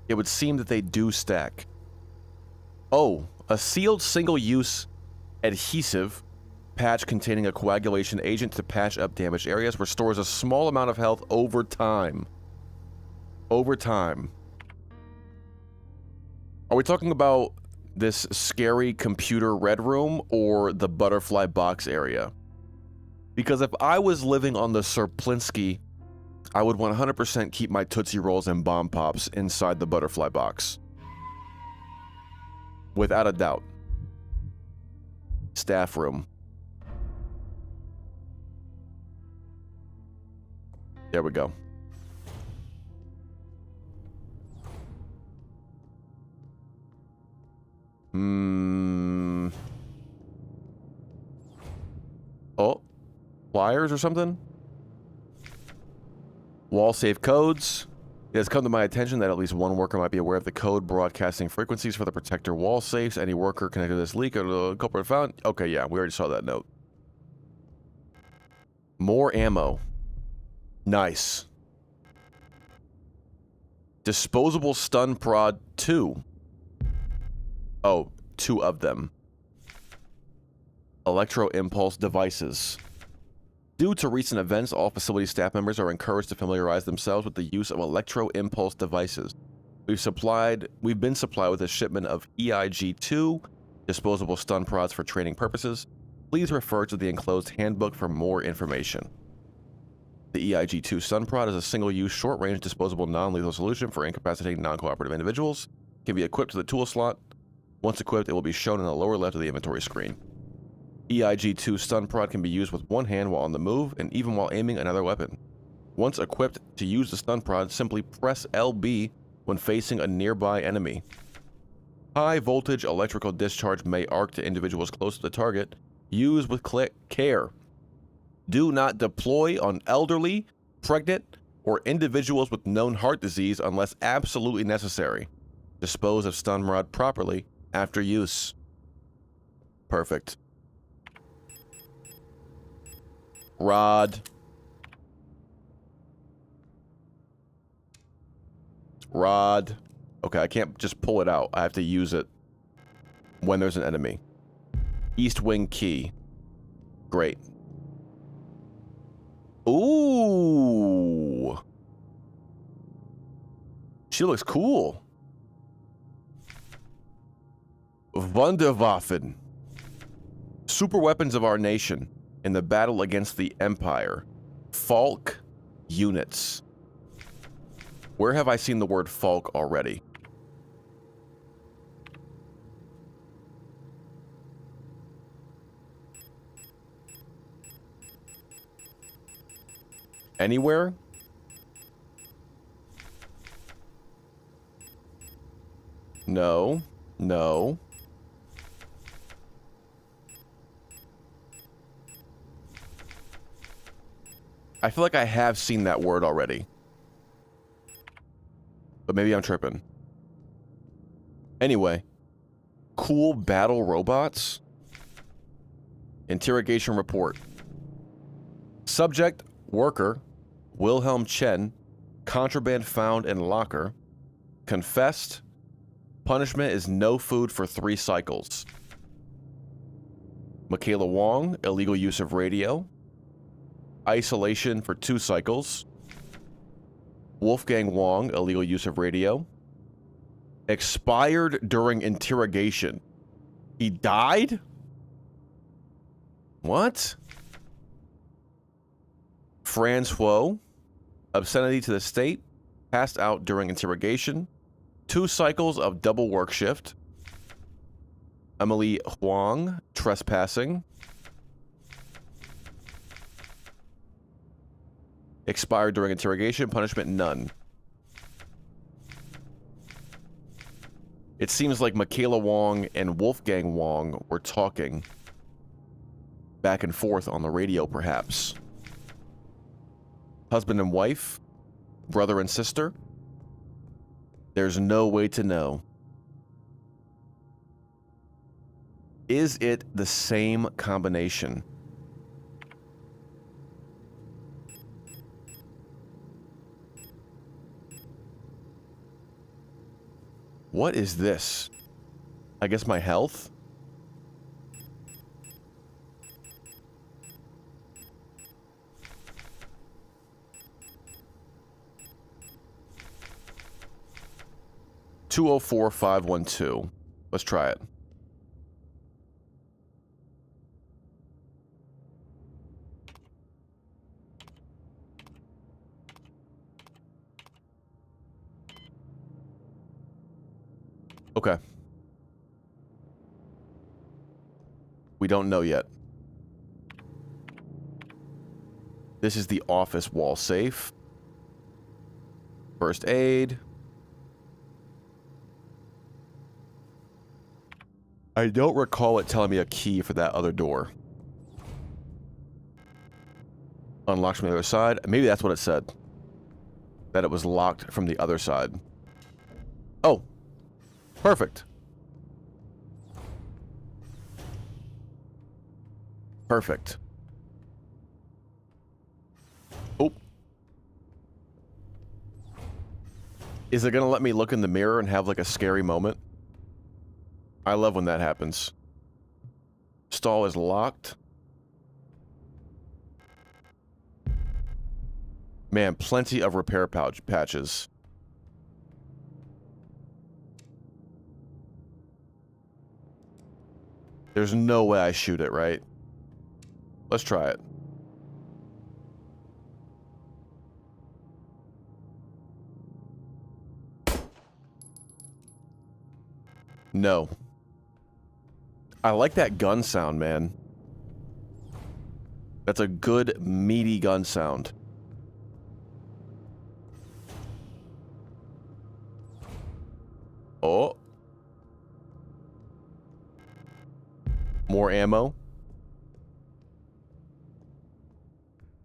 It would seem that they do stack. Oh, a sealed single-use adhesive patch containing a coagulation agent to patch up damaged areas restores a small amount of health over time. Over time. Are we talking about this scary computer red room or the butterfly box area? Because if I was living on the Serplinsky, I would 100% keep my Tootsie Rolls and Bomb Pops inside the butterfly box. Without a doubt. Staff room. There we go. Oh. Flyers or something? Wall safe codes. It has come to my attention that at least one worker might be aware of the code broadcasting frequencies for the protector wall safes. Any worker connected to this leak or the culprit found? Okay, yeah, we already saw that note. More ammo. Nice. Disposable stun prod 2. Oh, 2 of them. Electro impulse devices. Due to recent events, all facility staff members are encouraged to familiarize themselves with the use of electro impulse devices. We've been supplied with a shipment of EIG-2 disposable stun prods for training purposes. Please refer to the enclosed handbook for more information. The EIG-2 stun prod is a single-use, short-range, disposable, non-lethal solution for incapacitating non-cooperative individuals. It can be equipped to the tool slot. Once equipped, it will be shown in the lower left of the inventory screen. EIG-2 stun prod can be used with one hand while on the move, and even while aiming another weapon. Once equipped, to use the stun prod, simply press LB when facing a nearby enemy. High voltage electrical discharge may arc to individuals close to the target. Use with care. Do not deploy on elderly, pregnant, or individuals with known heart disease unless absolutely necessary. Dispose of stun rod properly after use. Perfect. Rod. Rod. Okay, I can't just pull it out. I have to use it when there's an enemy. East wing key. Great. Ooh. She looks cool. Wunderwaffen. Super weapons of our nation in the battle against the Empire. Falk units. Where have I seen the word Falk already? Anywhere? No. No. I feel like I have seen that word already. But maybe I'm tripping. Anyway. Cool battle robots. Interrogation report. Subject, worker, Wilhelm Chen, contraband found in locker. Confessed. Punishment is no food for 3 cycles. Michaela Wong, illegal use of radio. Isolation for 2 cycles. Wolfgang Wong, illegal use of radio. Expired during interrogation. He died? What? Francois, obscenity to the state. Passed out during interrogation. 2 cycles of double work shift. Emily Huang, trespassing. Expired during interrogation. Punishment, none. It seems like Michaela Wong and Wolfgang Wong were talking back and forth on the radio, perhaps. Husband and wife, brother and sister. There's no way to know. Is it the same combination? What is this? I guess my health? $204,512. Let's try it. Okay. We don't know yet. This is the office wall safe. First aid. I don't recall it telling me a key for that other door. Unlocks from the other side. Maybe that's what it said. That it was locked from the other side. Oh. Perfect. Perfect. Oh. Is it gonna let me look in the mirror and have like a scary moment? I love when that happens. Stall is locked. Man, plenty of repair patches. There's no way I shoot it, right? Let's try it. No. I like that gun sound, man. That's a good, meaty gun sound. Oh. More ammo.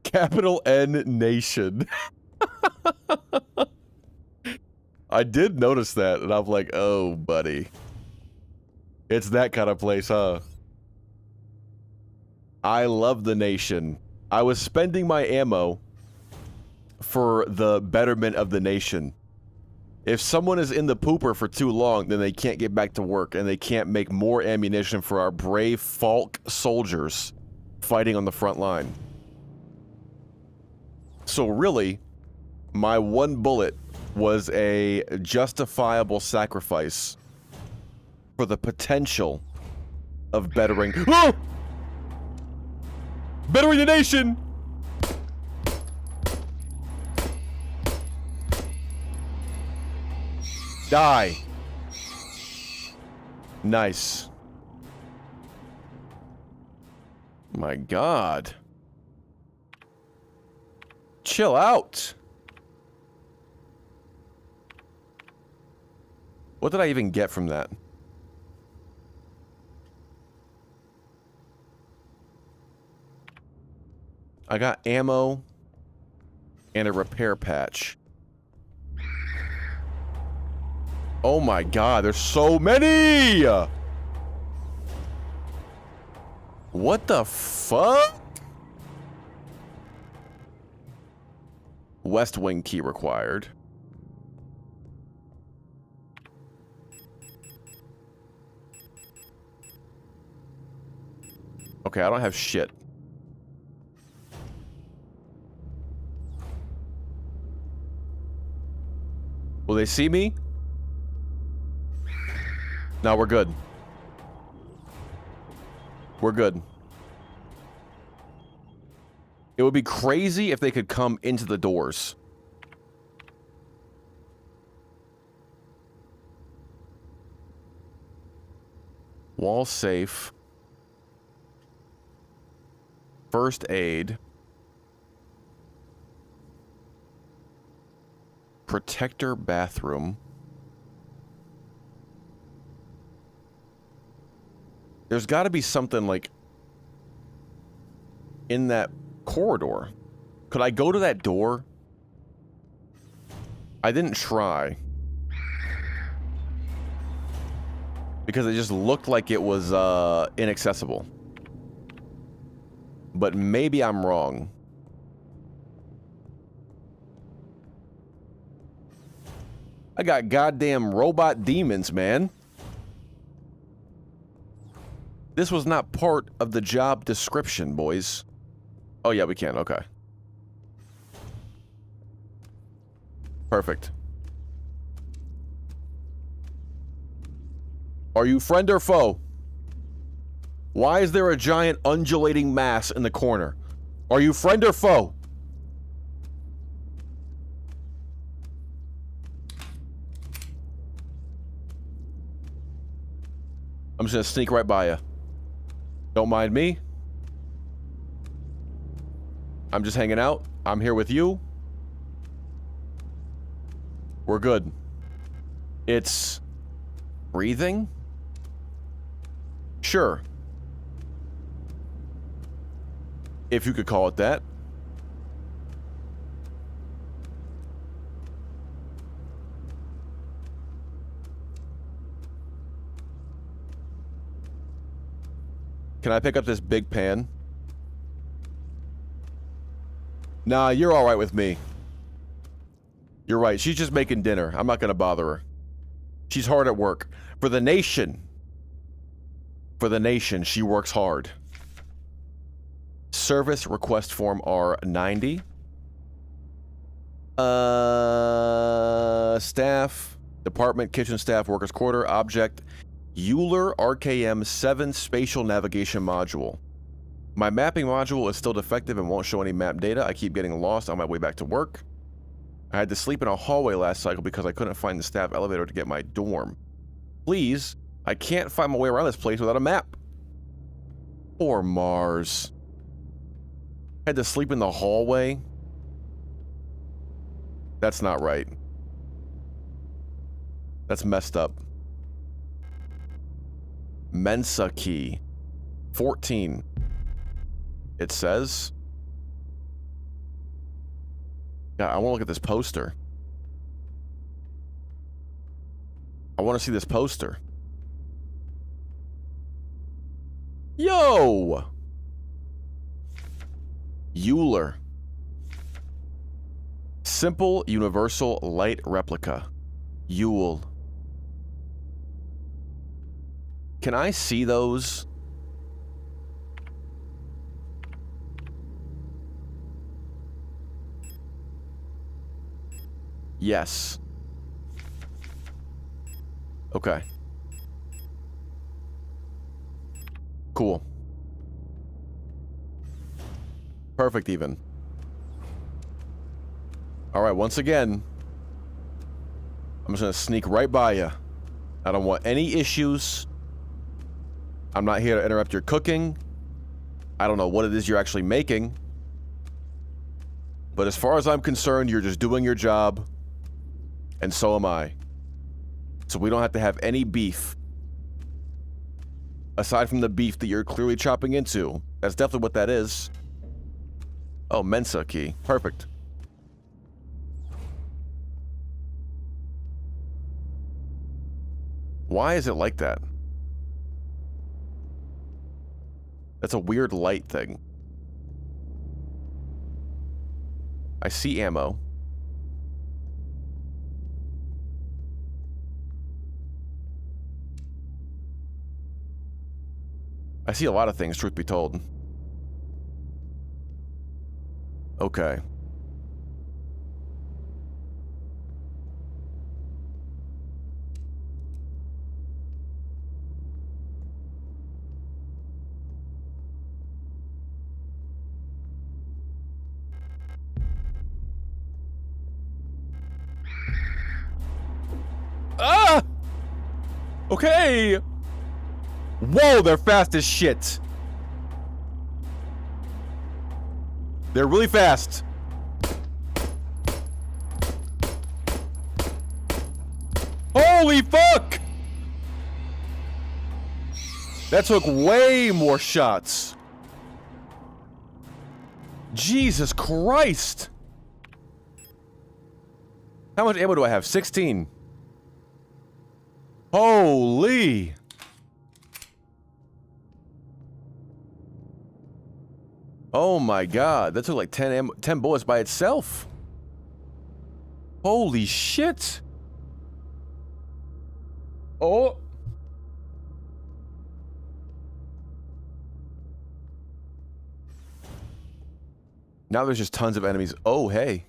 Capital N Nation. I did notice that, and I'm like, oh, buddy. It's that kind of place, huh? I love the nation. I was spending my ammo for the betterment of the nation. If someone is in the pooper for too long, then they can't get back to work, and they can't make more ammunition for our brave Falk soldiers fighting on the front line. So really, my one bullet was a justifiable sacrifice for the potential of bettering... Oh! Bettering the nation! Die. Nice. My God. Chill out. What did I even get from that? I got ammo and a repair patch. Oh my God, there's so many! What the fuck? West Wing key required. Okay, I don't have shit. Will they see me? No, we're good. We're good. It would be crazy if they could come into the doors. Wall safe. First aid. Protector bathroom. There's got to be something like in that corridor. Could I go to that door? I didn't try. Because it just looked like it was inaccessible. But maybe I'm wrong. I got goddamn robot demons, man. This was not part of the job description, boys. Oh, yeah, we can. Okay. Perfect. Are you friend or foe? Why is there a giant undulating mass in the corner? Are you friend or foe? I'm just gonna sneak right by you. Don't mind me. I'm just hanging out. I'm here with you. We're good. It's breathing? Sure. If you could call it that. Can I pick up this big pan? Nah, you're alright with me. You're right, she's just making dinner. I'm not gonna bother her. She's hard at work. For the nation. For the nation, she works hard. Service request form R90. Staff. Department, kitchen staff, workers quarter, object. Euler RKM 7 spatial navigation module. My mapping module is still defective and won't show any map data. I keep getting lost on my way back to work. I had to sleep in a hallway last cycle because I couldn't find the staff elevator to get my dorm. Please, I can't find my way around this place without a map. Poor Mars. Had to sleep in the hallway? That's not right. That's messed up. Mensa key. 14. It says. Yeah, I want to look at this poster. I want to see this poster. Yo! Euler. Simple universal light replica. Yule. Can I see those? Yes. Okay. Cool. Perfect even. Alright, once again, I'm just gonna sneak right by you. I don't want any issues. I'm not here to interrupt your cooking. I don't know what it is you're actually making. But as far as I'm concerned, you're just doing your job. And so am I. So we don't have to have any beef. Aside from the beef that you're clearly chopping into. That's definitely what that is. Oh, Mensa key. Perfect. Why is it like that? That's a weird light thing. I see ammo. I see a lot of things, truth be told. Okay. Ah! Okay! Whoa, they're fast as shit. They're really fast. Holy fuck! That took way more shots. Jesus Christ. How much ammo do I have? 16. Holy. Oh my god, that took like 10 bullets by itself. Holy shit. Oh. Now there's just tons of enemies. Oh, hey.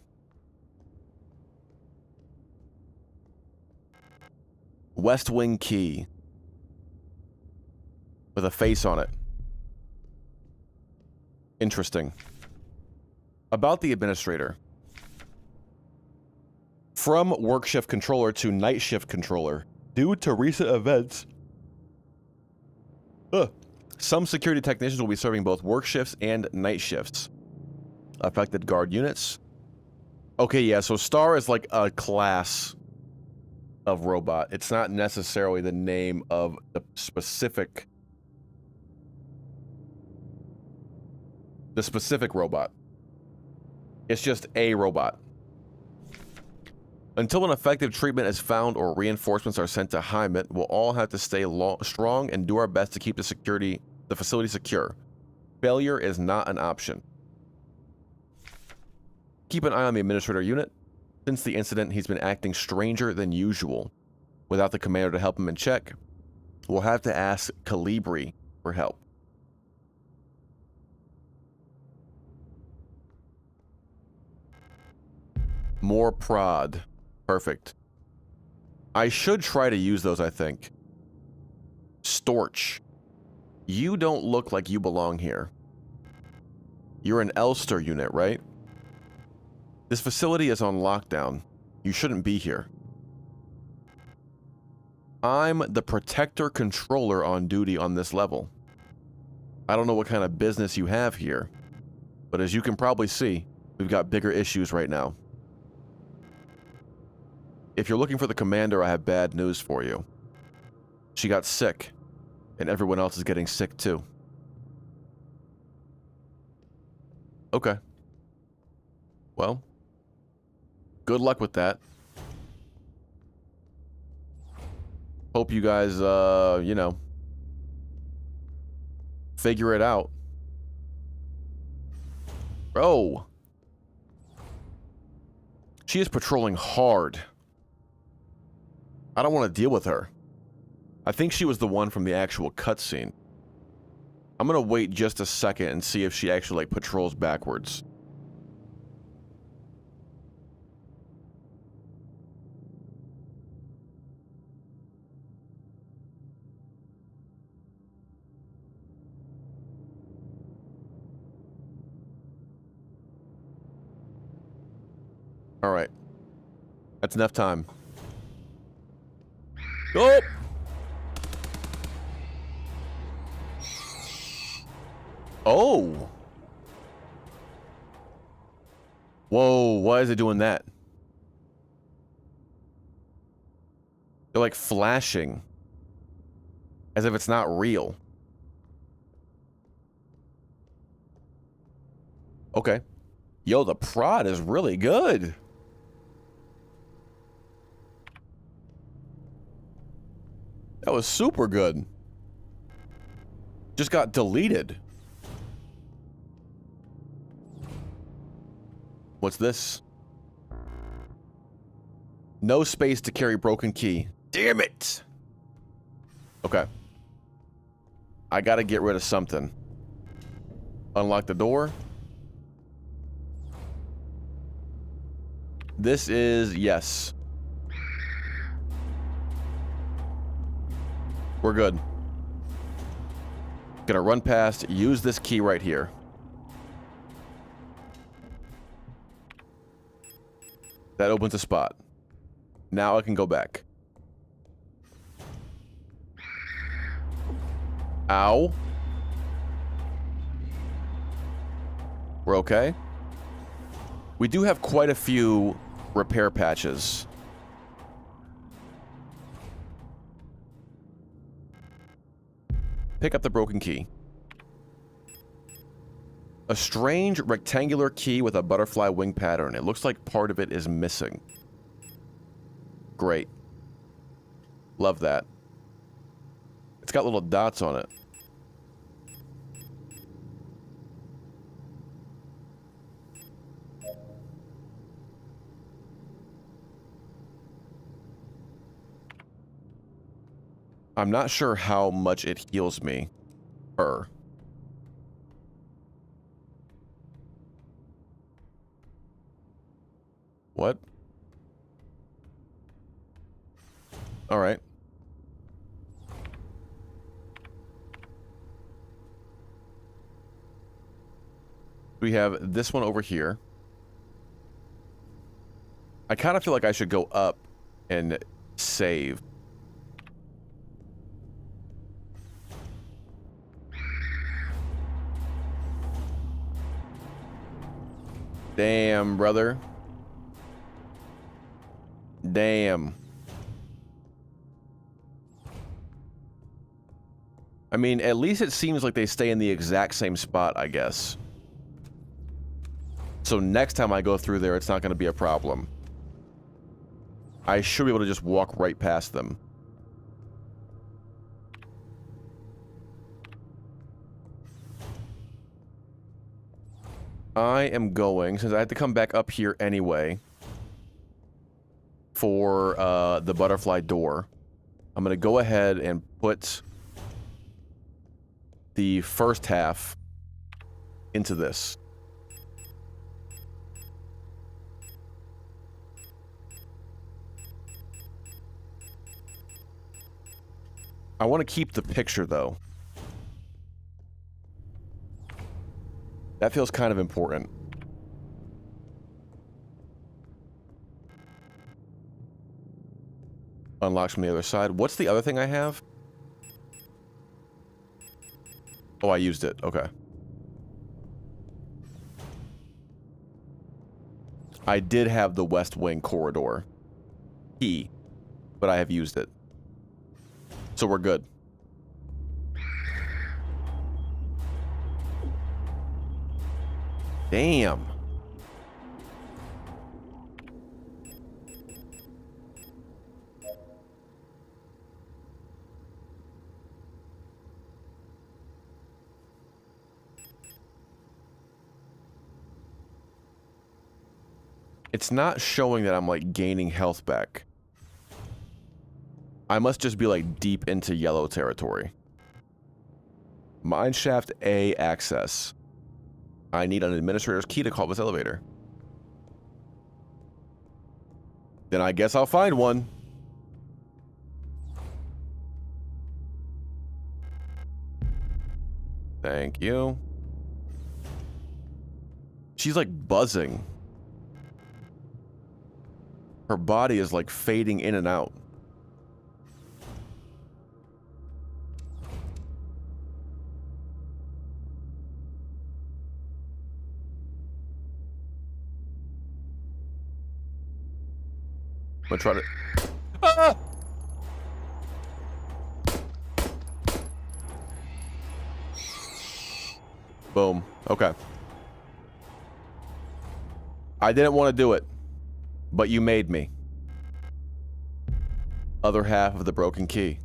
West Wing key. With a face on it. Interesting. About the administrator. From work shift controller to night shift controller. Due to recent events, some security technicians will be serving both work shifts and night shifts. Affected guard units. Okay, yeah, so Star is like a class of robot. It's not necessarily the name of the specific robot. It's just a robot. Until an effective treatment is found or reinforcements are sent to Heimat, we'll all have to stay strong and do our best to keep the facility secure. Failure is not an option. Keep an eye on the administrator unit. Since the incident, he's been acting stranger than usual. Without the commander to help him in check, we'll have to ask Calibri for help. More prod. Perfect. I should try to use those, I think. Storch. You don't look like you belong here. You're an Elster unit, right? This facility is on lockdown. You shouldn't be here. I'm the protector controller on duty on this level. I don't know what kind of business you have here, but as you can probably see, we've got bigger issues right now. If you're looking for the commander, I have bad news for you. She got sick, and everyone else is getting sick too. Okay. Well, good luck with that. Hope you guys, you know, figure it out. Oh. She is patrolling hard. I don't want to deal with her. I think she was the one from the actual cutscene. I'm gonna wait just a second and see if she actually, like, patrols backwards. Alright. That's enough time. Oh! Oh! Whoa, why is it doing that? They're like flashing. As if it's not real. Okay. Yo, the prod is really good. That was super good. Just got deleted. What's this? No space to carry broken key. Damn it! Okay. I gotta get rid of something. Unlock the door. This is... yes. We're good. Gonna run past, use this key right here. That opens a spot. Now I can go back. Ow. We're okay. We do have quite a few repair patches. Pick up the broken key. A strange rectangular key with a butterfly wing pattern. It looks like part of it is missing. Great. Love that. It's got little dots on it. I'm not sure how much it heals me. What? All right. We have this one over here. I kind of feel like I should go up and save. Damn, brother. Damn. I mean, at least it seems like they stay in the exact same spot, I guess. So next time I go through there, it's not going to be a problem. I should be able to just walk right past them. I am going, since I had to come back up here anyway, for the butterfly door. I'm going to go ahead and put the first half into this. I want to keep the picture, though. That feels kind of important. Unlocks from the other side. What's the other thing I have? Oh, I used it. Okay. I did have the West Wing corridor key, but I have used it. So we're good. Damn. It's not showing that I'm, like, gaining health back. I must just be, like, deep into yellow territory. Mineshaft A access. I need an administrator's key to call this elevator. Then I guess I'll find one. Thank you. She's, like, buzzing. Her body is, like, fading in and out. I'm gonna try to... Ah! Boom. Okay. I didn't want to do it, but you made me. Other half of the broken key.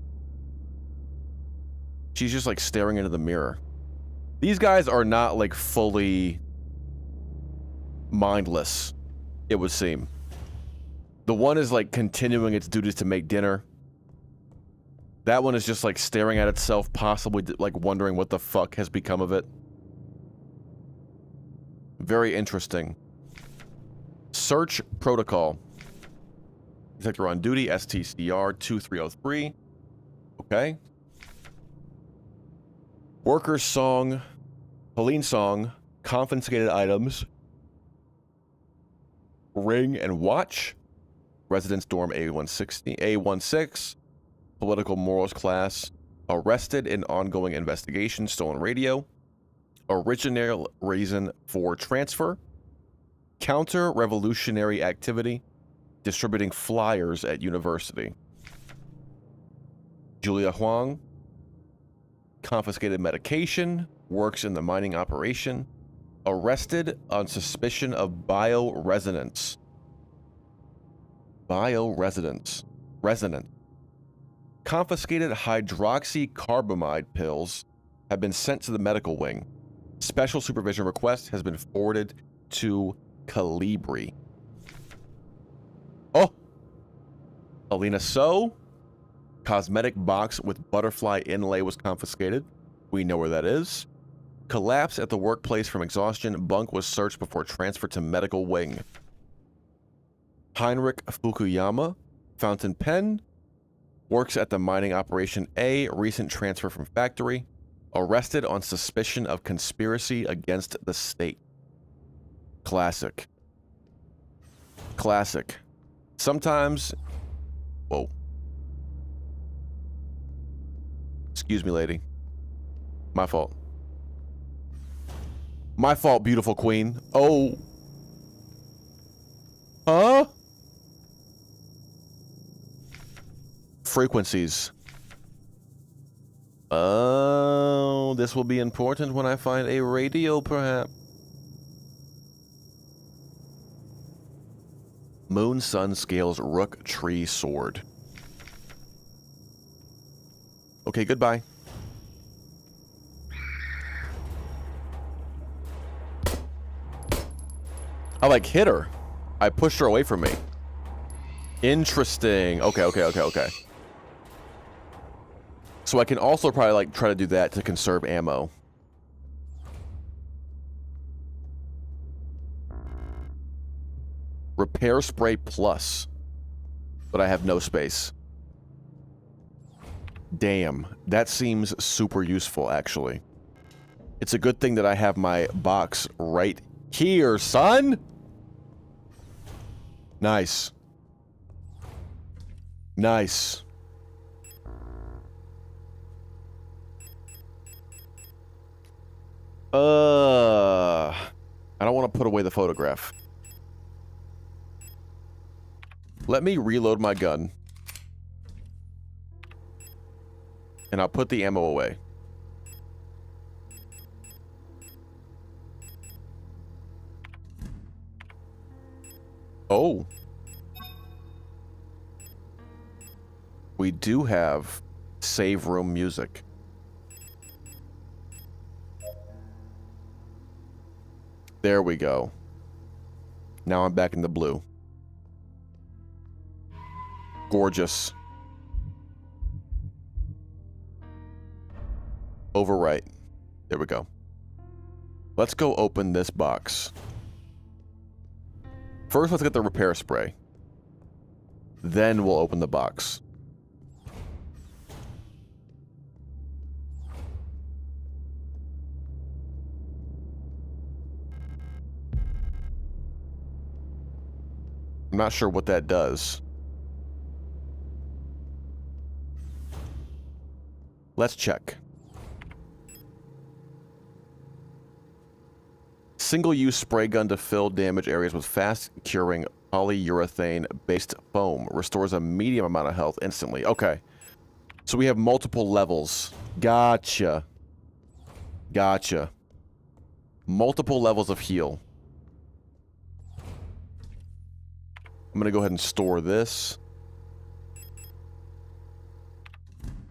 She's just, like, staring into the mirror. These guys are not, like, fully mindless, it would seem. The one is, like, continuing its duties to make dinner. That one is just, like, staring at itself, possibly, like, wondering what the fuck has become of it. Very interesting. Search protocol. Detector on duty, STCR 2303. Okay. Workers' song, Helene song, confiscated items, ring and watch, residence dorm A116, A16, political morals class, Arrested in ongoing investigation, stolen radio. Original reason for transfer. Counter-revolutionary activity. Distributing flyers at university. Julia Huang. Confiscated medication. Works in the mining operation. Arrested on suspicion of bioresonance. Resonant. Confiscated hydroxycarbamide pills have been sent to the medical wing. Special supervision request has been forwarded to Calibri. Oh! Alina So. Cosmetic box with butterfly inlay was confiscated. We know where that is. Collapse at the workplace from exhaustion. Bunk was searched before transfer to medical wing. Heinrich Fukuyama. Fountain pen. Works at the mining operation A. Recent transfer from factory. Arrested on suspicion of conspiracy against the state. Classic. Sometimes... Whoa. Excuse me, lady. My fault. My fault, beautiful queen. Oh. Huh? Frequencies. Oh, this will be important when I find a radio, perhaps. Moon Sun Scales Rook Tree Sword. Okay, goodbye. I like hit her. I pushed her away from me. Interesting. Okay. So I can also probably like try to do that to conserve ammo. Repair spray plus. But I have no space. Damn, that seems super useful actually. It's a good thing that I have my box right here, son. Nice. Nice. I don't want to put away the photograph. Let me reload my gun. And I'll put the ammo away. Oh. We do have save room music. There we go. Now I'm back in the blue. Gorgeous. Overwrite. There we go. Let's go open this box. First, let's get the repair spray. Then we'll open the box. I'm not sure what that does. Let's check. Single-use spray gun to fill damaged areas with fast-curing polyurethane-based foam. Restores a medium amount of health instantly. Okay. So we have multiple levels. Gotcha. Gotcha. Multiple levels of heal. I'm gonna go ahead and store this.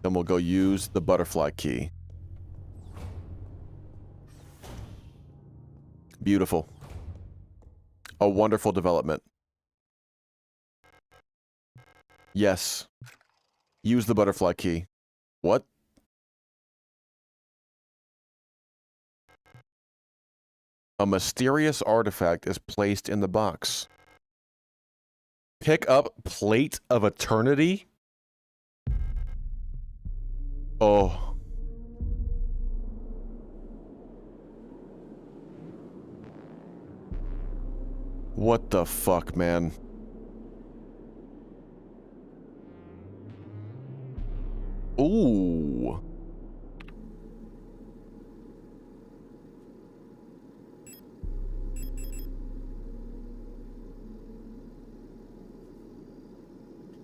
Then we'll go use the butterfly key. Beautiful. A wonderful development. Yes. Use the butterfly key. What? A mysterious artifact is placed in the box. Pick up Plate of Eternity? Oh. What the fuck, man? Ooh.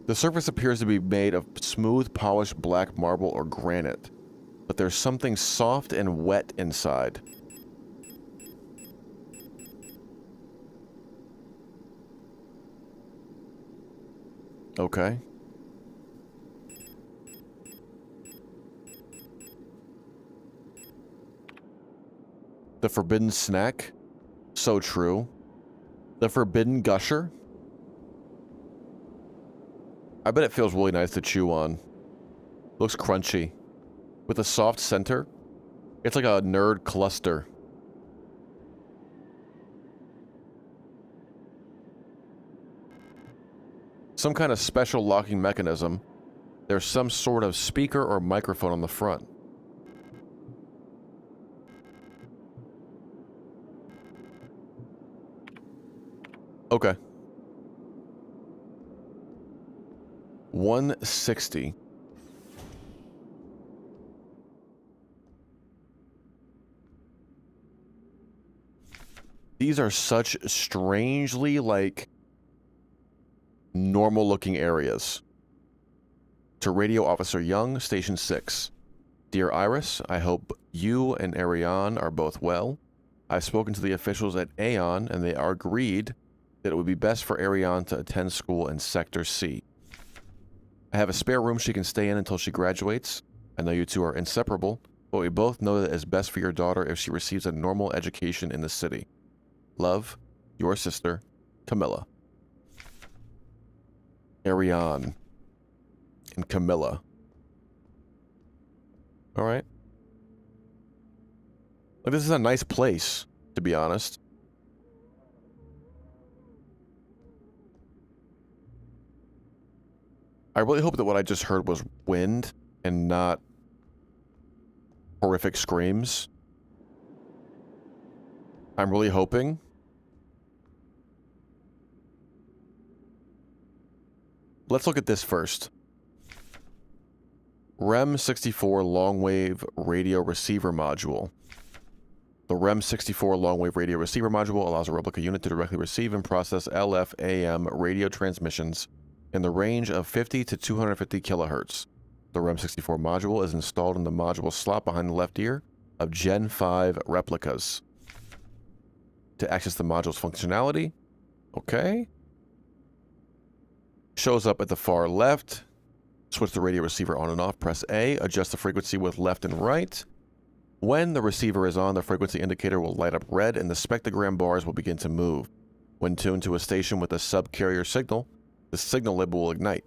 The surface appears to be made of smooth, polished black marble or granite, but there's something soft and wet inside. Okay. The forbidden snack? So true. The forbidden gusher? I bet it feels really nice to chew on. Looks crunchy. With a soft center. It's like a nerd cluster. Some kind of special locking mechanism. There's some sort of speaker or microphone on the front. Okay. 160. These are such strangely, like, normal looking areas. To Radio Officer Young, Station 6. Dear Iris, I hope you and Ariane are both well. I've spoken to the officials at Aeon, and they are agreed that it would be best for Ariane to attend school in Sector C. I have a spare room she can stay in until she graduates. I know you two are inseparable, but we both know that it's best for your daughter if she receives a normal education in the city. Love, your sister, Camilla. Ariane and Camilla. All right. Like, this is a nice place, to be honest. I really hope that what I just heard was wind and not horrific screams. I'm really hoping. Let's look at this first. REM-64 long-wave radio receiver module. The REM-64 long-wave radio receiver module allows a replica unit to directly receive and process LF/AM radio transmissions in the range of 50 to 250 kilohertz. The REM-64 module is installed in the module slot behind the left ear of Gen 5 replicas. To access the module's functionality, okay. Shows up at the far left. Switch the radio receiver on and off, press A, adjust the frequency with left and right. When the receiver is on, the frequency indicator will light up red and the spectrogram bars will begin to move. When tuned to a station with a sub-carrier signal, the signal label will ignite.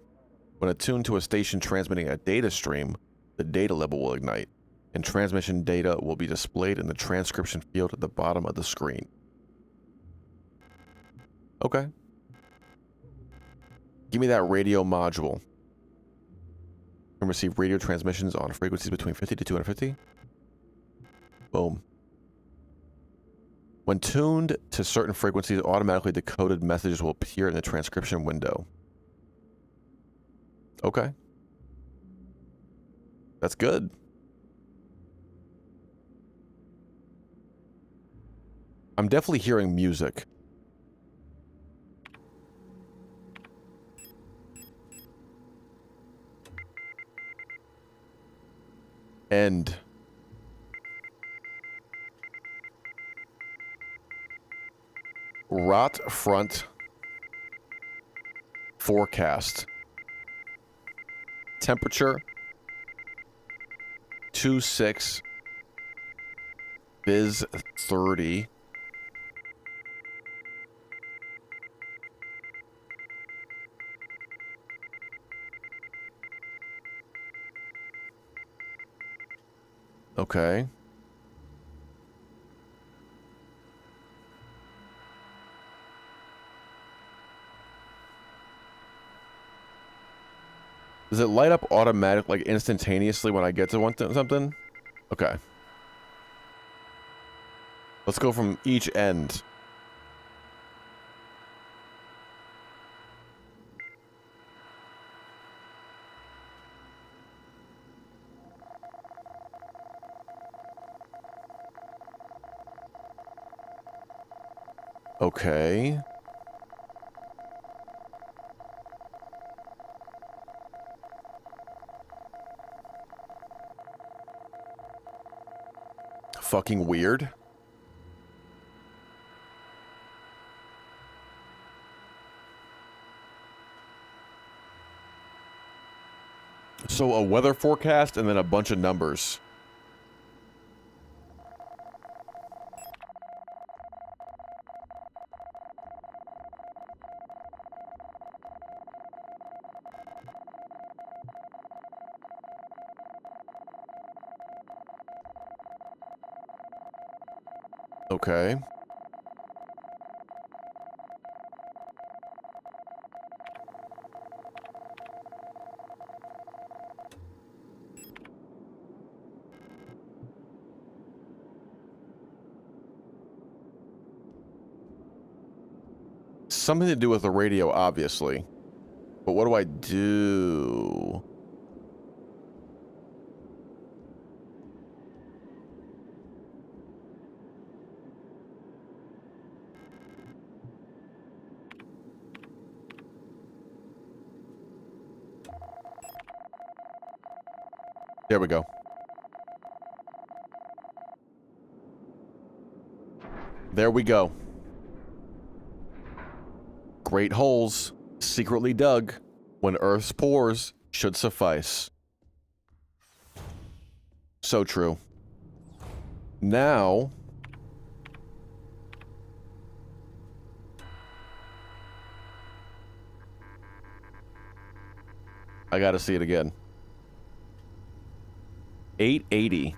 When attuned to a station transmitting a data stream, the data label will ignite, and transmission data will be displayed in the transcription field at the bottom of the screen. Okay. Give me that radio module. Can receive radio transmissions on frequencies between 50 to 250. Boom. When tuned to certain frequencies, automatically decoded messages will appear in the transcription window. Okay. That's good. I'm definitely hearing music. End. Rot front forecast. Temperature 26 Viz 30. Okay. Does it light up automatic, like instantaneously when I get to something? Okay. Let's go from each end. Okay. fucking weird. So a weather forecast and then a bunch of numbers. Okay. Something to do with the radio, obviously. But what do I do? There we go. There we go. Great holes, secretly dug, when Earth's pores should suffice. So true. Now... I gotta see it again. 880.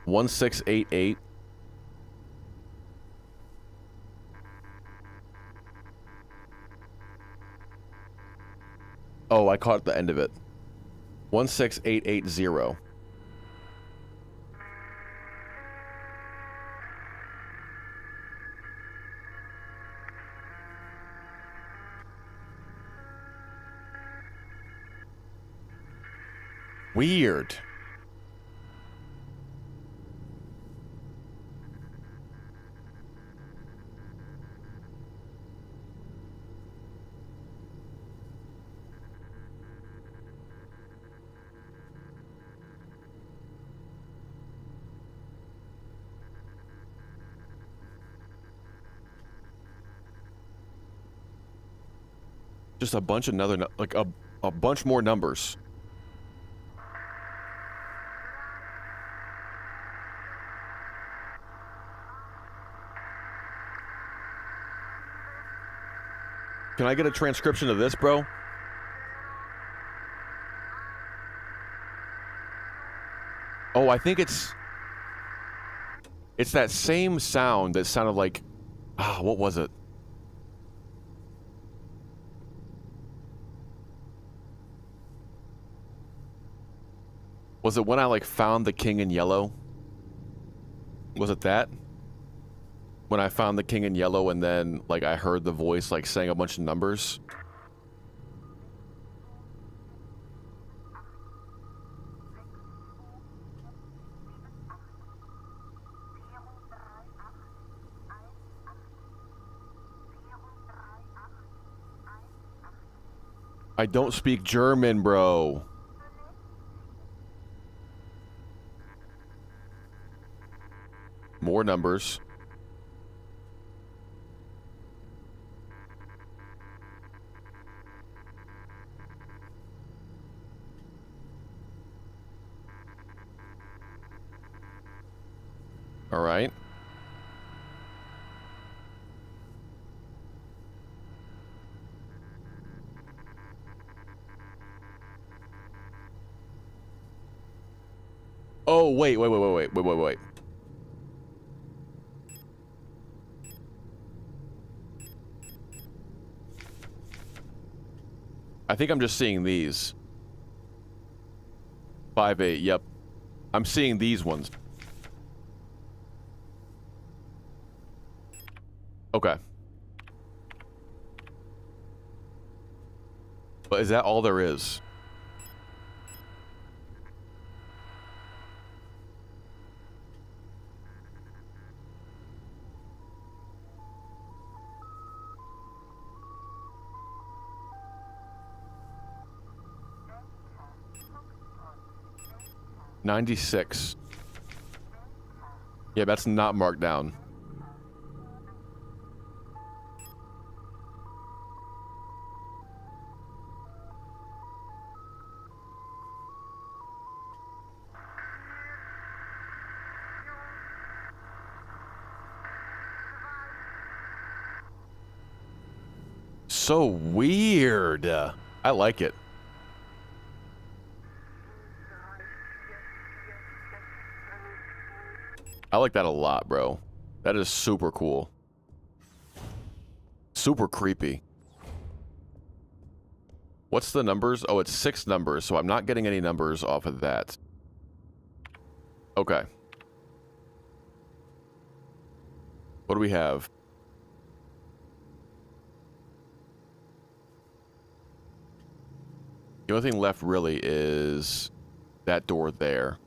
1688. Oh, I caught the end of it. 16880. Weird. Just a bunch of like a bunch more numbers. Can I get a transcription of this, bro? Oh, I think it's that same sound that sounded like, what was it? Was it when I like found the king in yellow? Was it that? When I found the king in yellow and then like I heard the voice like saying a bunch of numbers? I don't speak German, bro. More numbers. All right. Oh, wait. I think I'm just seeing these. 5-8, yep. I'm seeing these ones. Okay. But is that all there is? 96. Yeah, that's not marked down. So weird. I like it. I like that a lot, bro. That is super cool. Super creepy. What's the numbers? Oh, it's 6 numbers, so I'm not getting any numbers off of that. Okay. What do we have? The only thing left really is that door there.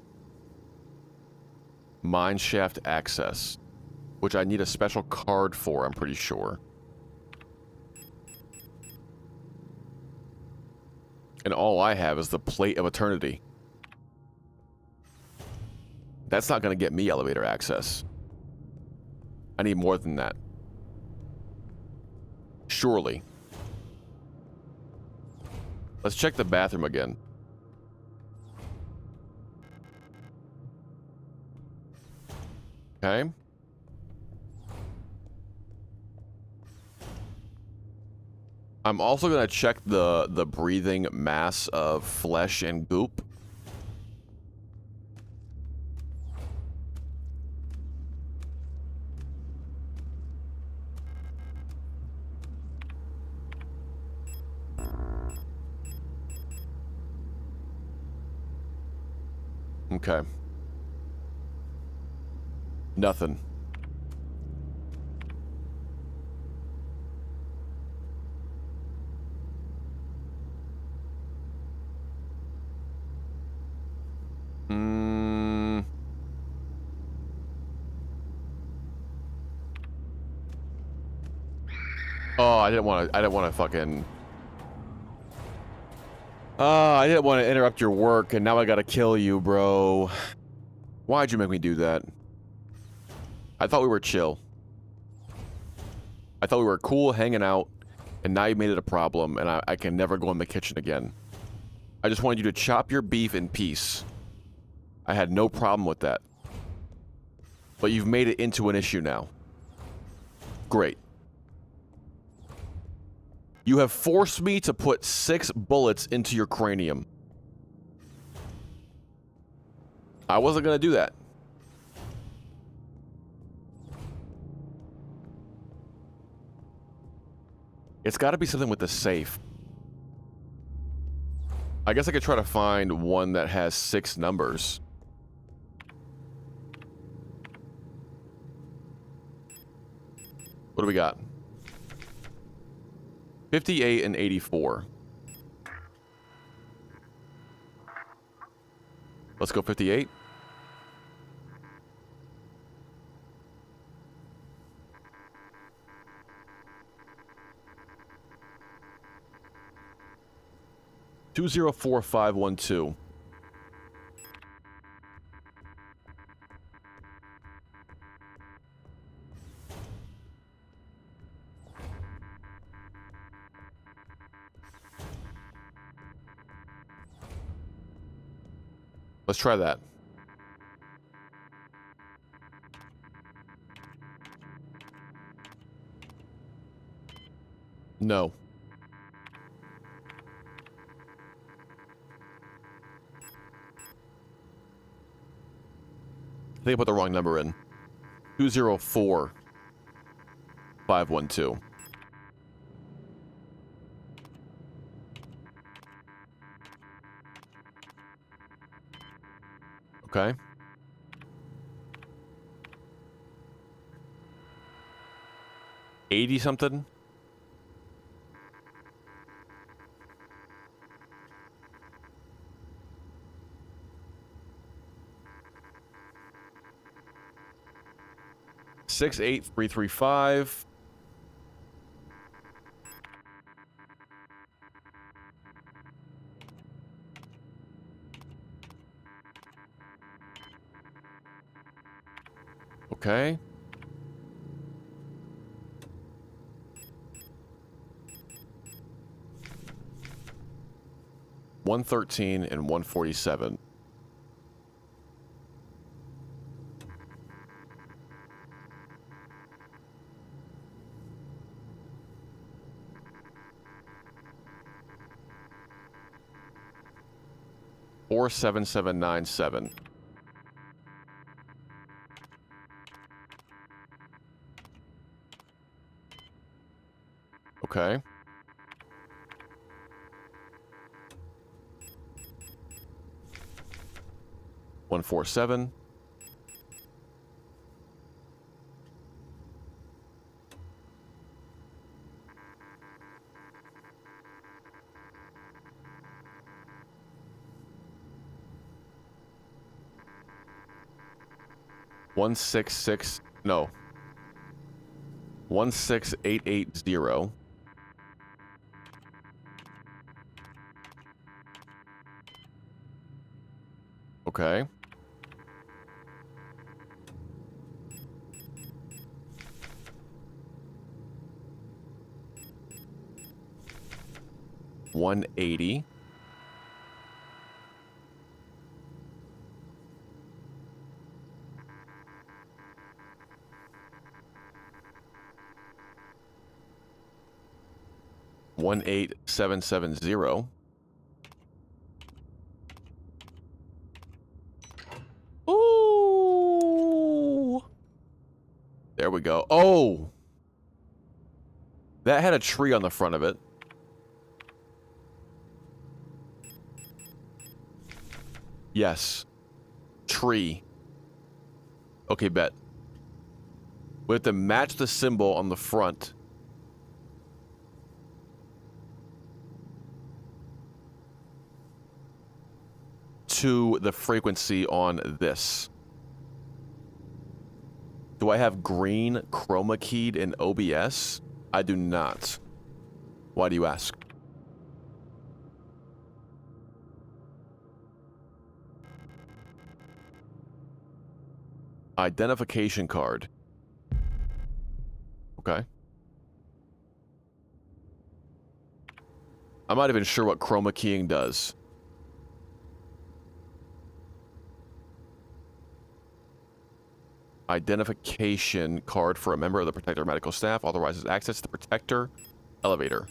Mine shaft access, which I need a special card for, I'm pretty sure. And all I have is the Plate of Eternity. That's not going to get me elevator access. I need more than that. Surely. Let's check the bathroom again. Okay. I'm also going to check the breathing mass of flesh and goop. Okay. Nothing. Oh, I didn't want to fucking... I didn't want to interrupt your work, and now I gotta kill you, bro. Why'd you make me do that? I thought we were chill. I thought we were cool, hanging out, and now you made it a problem, and I can never go in the kitchen again. I just wanted you to chop your beef in peace. I had no problem with that. But you've made it into an issue now. Great. You have forced me to put 6 bullets into your cranium. I wasn't gonna do that. It's gotta be something with the safe. I guess I could try to find one that has 6 numbers. What do we got? 58 and 84. Let's go 58. Two 204-512. Let's try that. No. I think I put the wrong number in. 204-512. Okay. $80 something? $68335. Okay. $113 and $147. $47797. Okay. $147. No. 16880. Okay. $180. $18770. Ooh. There we go. Oh. That had a tree on the front of it. Yes. Tree. Okay, bet. We have to match the symbol on the front. To the frequency on this. Do I have green chroma keyed in OBS? I do not. Why do you ask? Identification card. Okay. I'm not even sure what chroma keying does. Identification card for a member of the Protector medical staff authorizes access to the Protector elevator.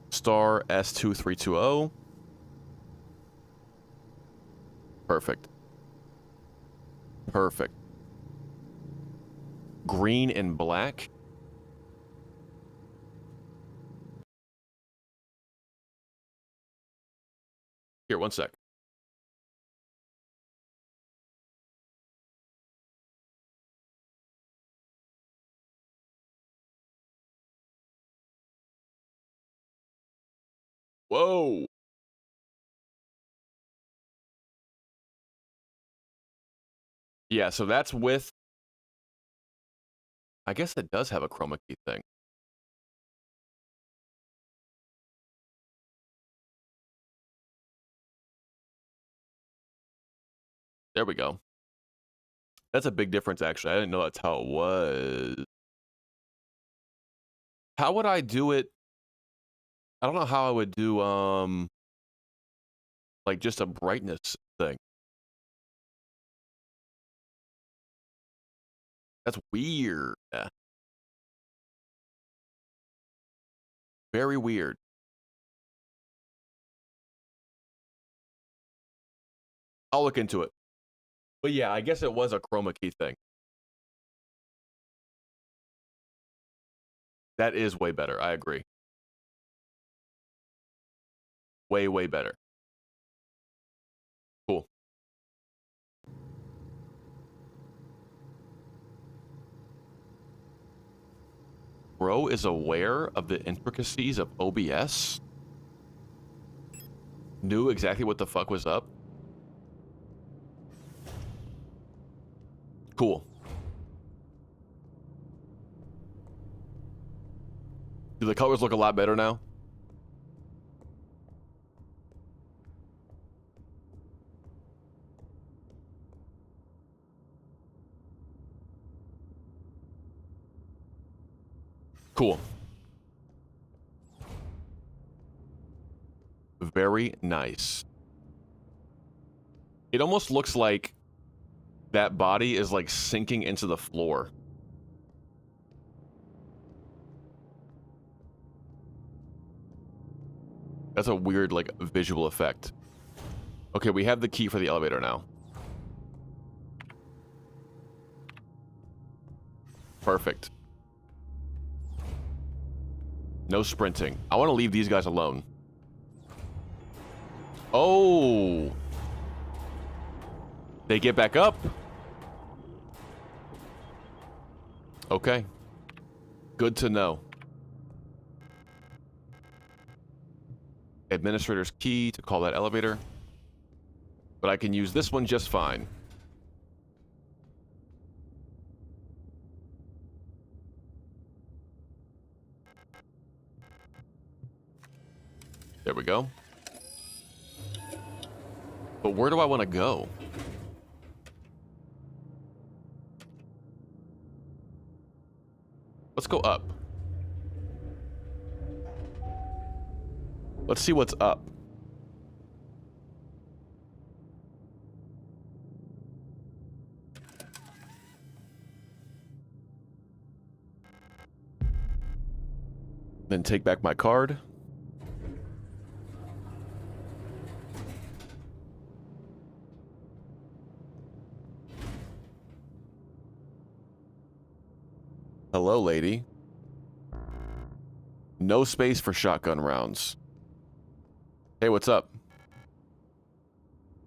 Star S2320. Perfect. Perfect. Green and black. Here, one sec. Whoa. Yeah, so that's with... I guess it does have a chroma key thing. There we go. That's a big difference, actually. I didn't know that's how it was. How would I do it? I don't know how I would do, like, just a brightness thing. That's weird. Very weird. I'll look into it. But yeah, I guess it was a chroma key thing. That is way better. I agree. Way, way better. Cool. Bro is aware of the intricacies of OBS. Knew exactly what the fuck was up. Cool. Do the colors look a lot better now? Cool. Very nice. It almost looks like that body is like sinking into the floor. That's a weird, like, visual effect. Okay, we have the key for the elevator now. Perfect. No sprinting. I want to leave these guys alone. Oh! They get back up. Okay. Good to know. Administrator's key to call that elevator. But I can use this one just fine. There we go. But where do I want to go? Let's go up. Let's see what's up. Then take back my card. Hello, lady. No space for shotgun rounds. Hey, what's up?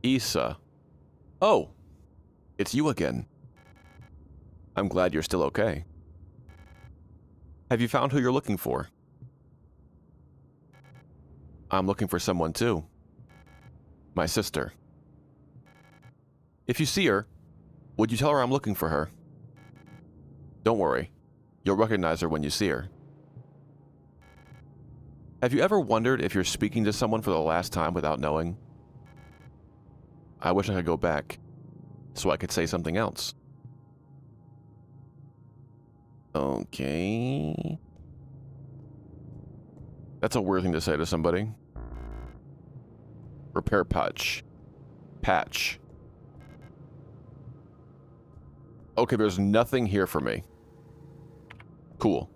Issa. Oh, it's you again. I'm glad you're still okay. Have you found who you're looking for? I'm looking for someone too. My sister. If you see her, would you tell her I'm looking for her? Don't worry. You'll recognize her when you see her. Have you ever wondered if you're speaking to someone for the last time without knowing? I wish I could go back, so I could say something else. Okay. That's a weird thing to say to somebody. Repair patch. Patch. Okay, there's nothing here for me. Cool.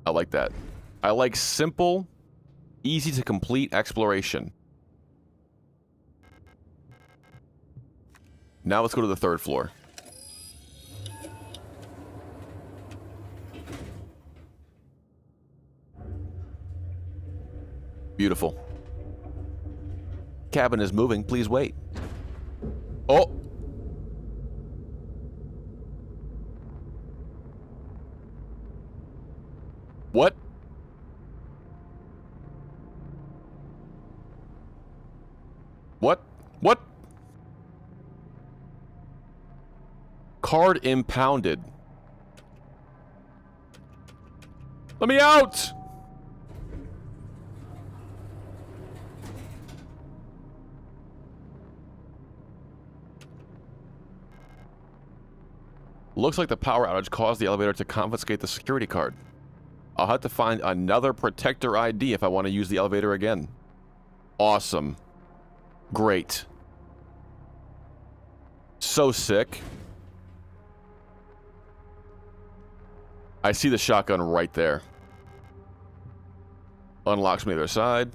I like that. I like simple, easy to complete exploration. Now let's go to the third floor. Beautiful. Cabin is moving. Please wait. Oh! What? What? What? Card impounded. Let me out! Looks like the power outage caused the elevator to confiscate the security card. I'll have to find another protector ID if I want to use the elevator again. Awesome. Great. So sick. I see the shotgun right there. Unlocks me the other side.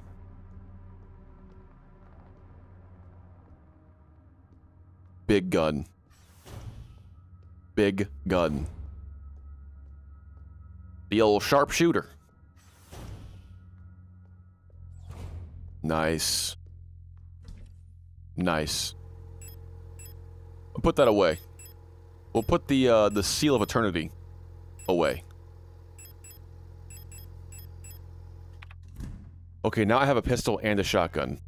Big gun. Big gun. The old sharpshooter. Nice. Nice. We'll put that away. We'll put the seal of eternity away. Okay, now I have a pistol and a shotgun.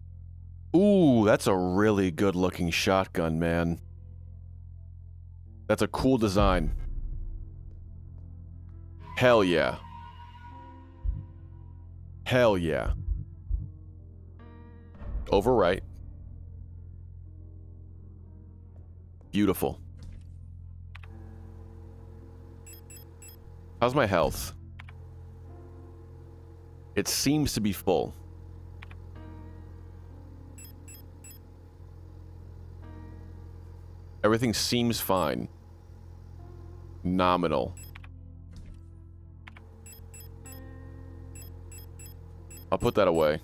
Ooh, that's a really good looking shotgun, man. That's a cool design. Hell yeah. Hell yeah. Overwrite. Beautiful. How's my health? It seems to be full. Everything seems fine. Nominal. I'll put that away.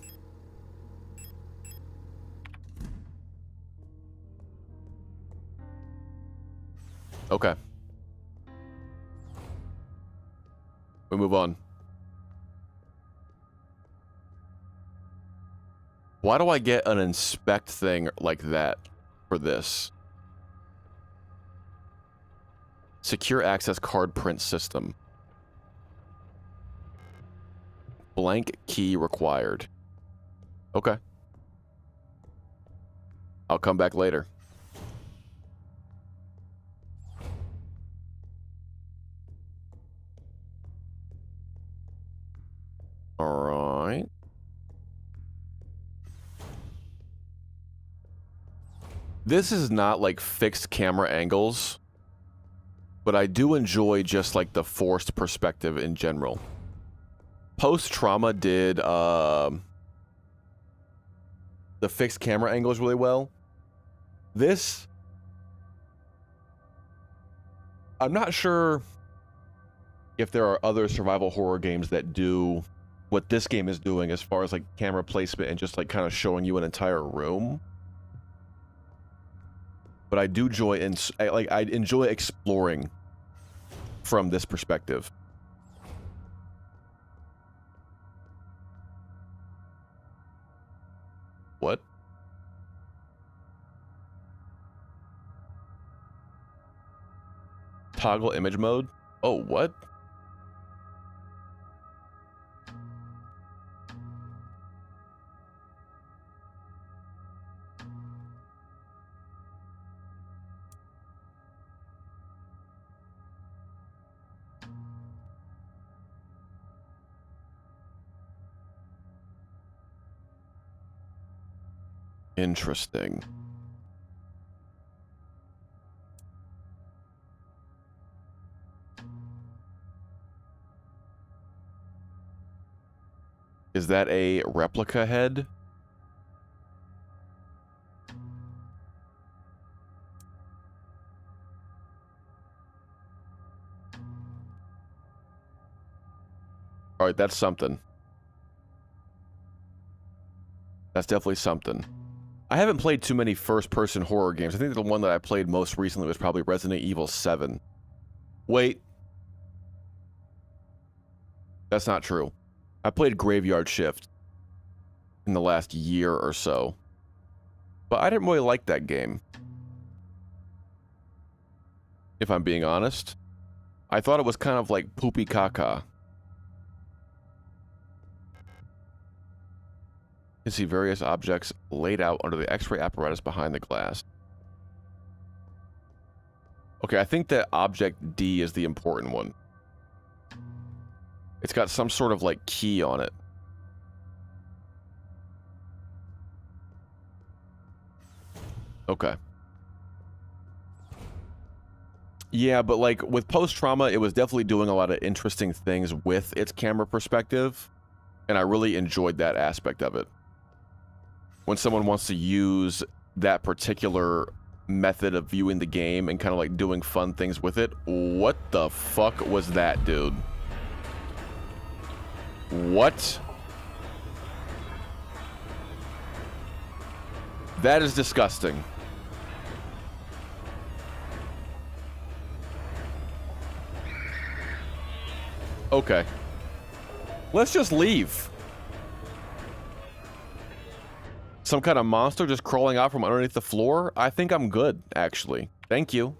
Okay. We move on. Why do I get an inspect thing like that for this? Secure access card print system. Blank key required. Okay. I'll come back later. All right. This is not like fixed camera angles, but I do enjoy just like the forced perspective in general. Post-Trauma did the fixed camera angles really well. This, I'm not sure if there are other survival horror games that do what this game is doing as far as like camera placement and just like kind of showing you an entire room. But I do enjoy, I enjoy exploring from this perspective. What? Toggle image mode? Oh, what? Interesting. Is that a replica head? All right, that's something. That's definitely something. I haven't played too many first-person horror games. I think the one that I played most recently was probably Resident Evil 7. Wait. That's not true. I played Graveyard Shift in the last year or so. But I didn't really like that game. If I'm being honest. I thought it was kind of like poopy caca. You can see various objects laid out under the X-ray apparatus behind the glass. Okay, I think that object D is the important one. It's got some sort of like key on it. Okay. Yeah, but like with Post-Trauma, it was definitely doing a lot of interesting things with its camera perspective, and I really enjoyed that aspect of it. When someone wants to use that particular method of viewing the game and kind of like doing fun things with it. What the fuck was that, dude? What? That is disgusting. Okay. Let's just leave. Some kind of monster just crawling out from underneath the floor? I think I'm good, actually. Thank you.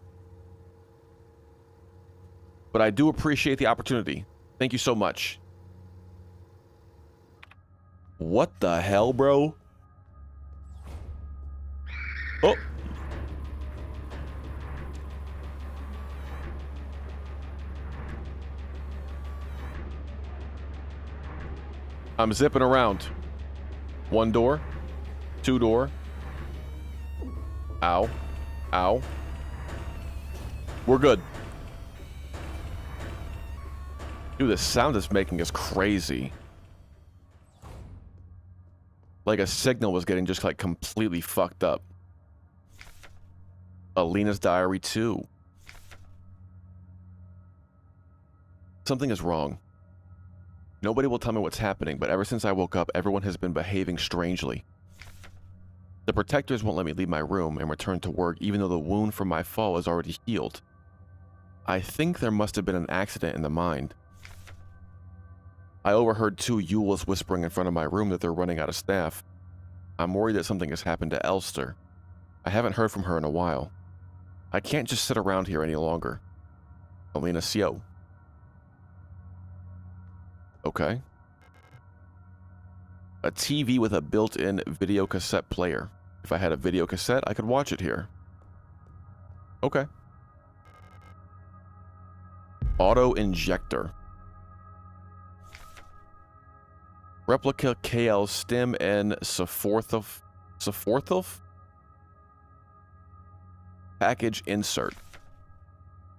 But I do appreciate the opportunity. Thank you so much. What the hell, bro? Oh. I'm zipping around. One door. Two door. Ow. Ow. We're good. Dude, the sound it's making is crazy. Like a signal was getting just like completely fucked up. Alina's diary too. Something is wrong. Nobody will tell me what's happening, but ever since I woke up, everyone has been behaving strangely. The protectors won't let me leave my room and return to work even though the wound from my fall is already healed. I think there must have been an accident in the mine. I overheard 2 Yules whispering in front of my room that they're running out of staff. I'm worried that something has happened to Elster. I haven't heard from her in a while. I can't just sit around here any longer. Alina Sio. Okay. A TV with a built-in video cassette player. If I had a video cassette, I could watch it here. Okay. Auto injector. Replica KL stim and Sepforthov? Package insert.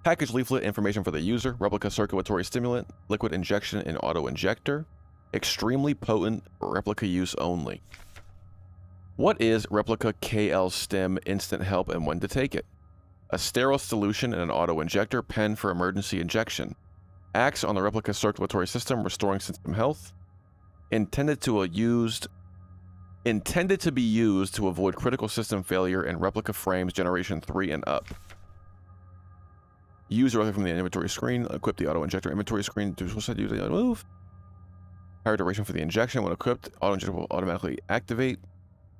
Package leaflet information for the user. Replica circulatory stimulant. Liquid injection in auto injector. Extremely potent. Replica use only. What is Replica KL stim instant help and when to take it? A sterile solution in an auto injector. Pen for emergency injection. Acts on the Replica circulatory system, restoring system health. Intended to be used to avoid critical system failure in Replica frames generation 3 and up. Use directly from the inventory screen. Equip the auto injector inventory screen to use the move. Higher duration for the injection. When equipped, auto injector will automatically activate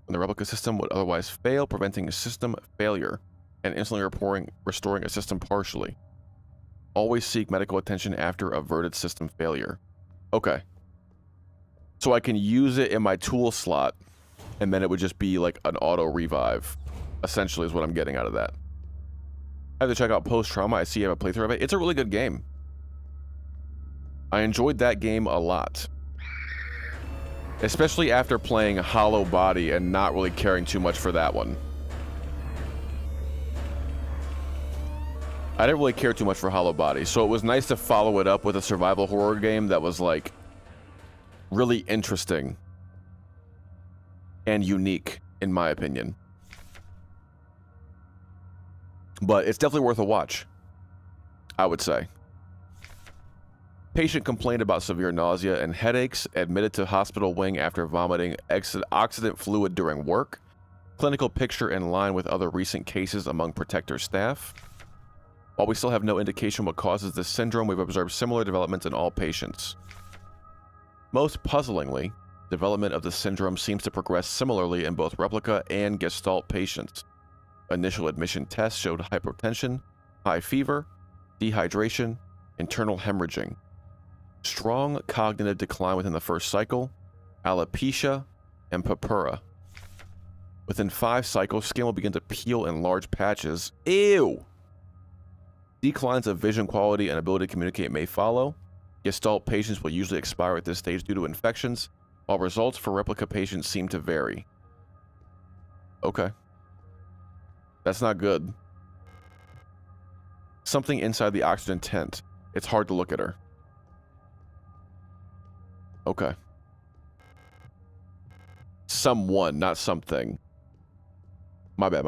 when the Replica system would otherwise fail, preventing system failure and instantly restoring a system partially. Always seek medical attention after averted system failure. Okay. So I can use it in my tool slot, and then it would just be like an auto revive, essentially is what I'm getting out of that. I have to check out Post Trauma. I see you have a playthrough of it. It's a really good game. I enjoyed that game a lot. Especially after playing Hollow Body and not really caring too much for that one. I didn't really care too much for Hollow Body, so it was nice to follow it up with a survival horror game that was like really interesting and unique, in my opinion. But it's definitely worth a watch, I would say. Patient complained about severe nausea and headaches, admitted to hospital wing after vomiting oxidant fluid during work. Clinical picture in line with other recent cases among Protector staff. While we still have no indication what causes this syndrome, we've observed similar developments in all patients. Most puzzlingly, development of the syndrome seems to progress similarly in both Replica and Gestalt patients. Initial admission tests showed hypertension, high fever, dehydration, internal hemorrhaging, strong cognitive decline within the first cycle, alopecia, and purpura. Within 5 cycles, skin will begin to peel in large patches. Ew! Declines of vision quality and ability to communicate may follow. Gestalt patients will usually expire at this stage due to infections, while results for Replica patients seem to vary. Okay. That's not good. Something inside the oxygen tent. It's hard to look at her. Okay. Someone, not something. My bad.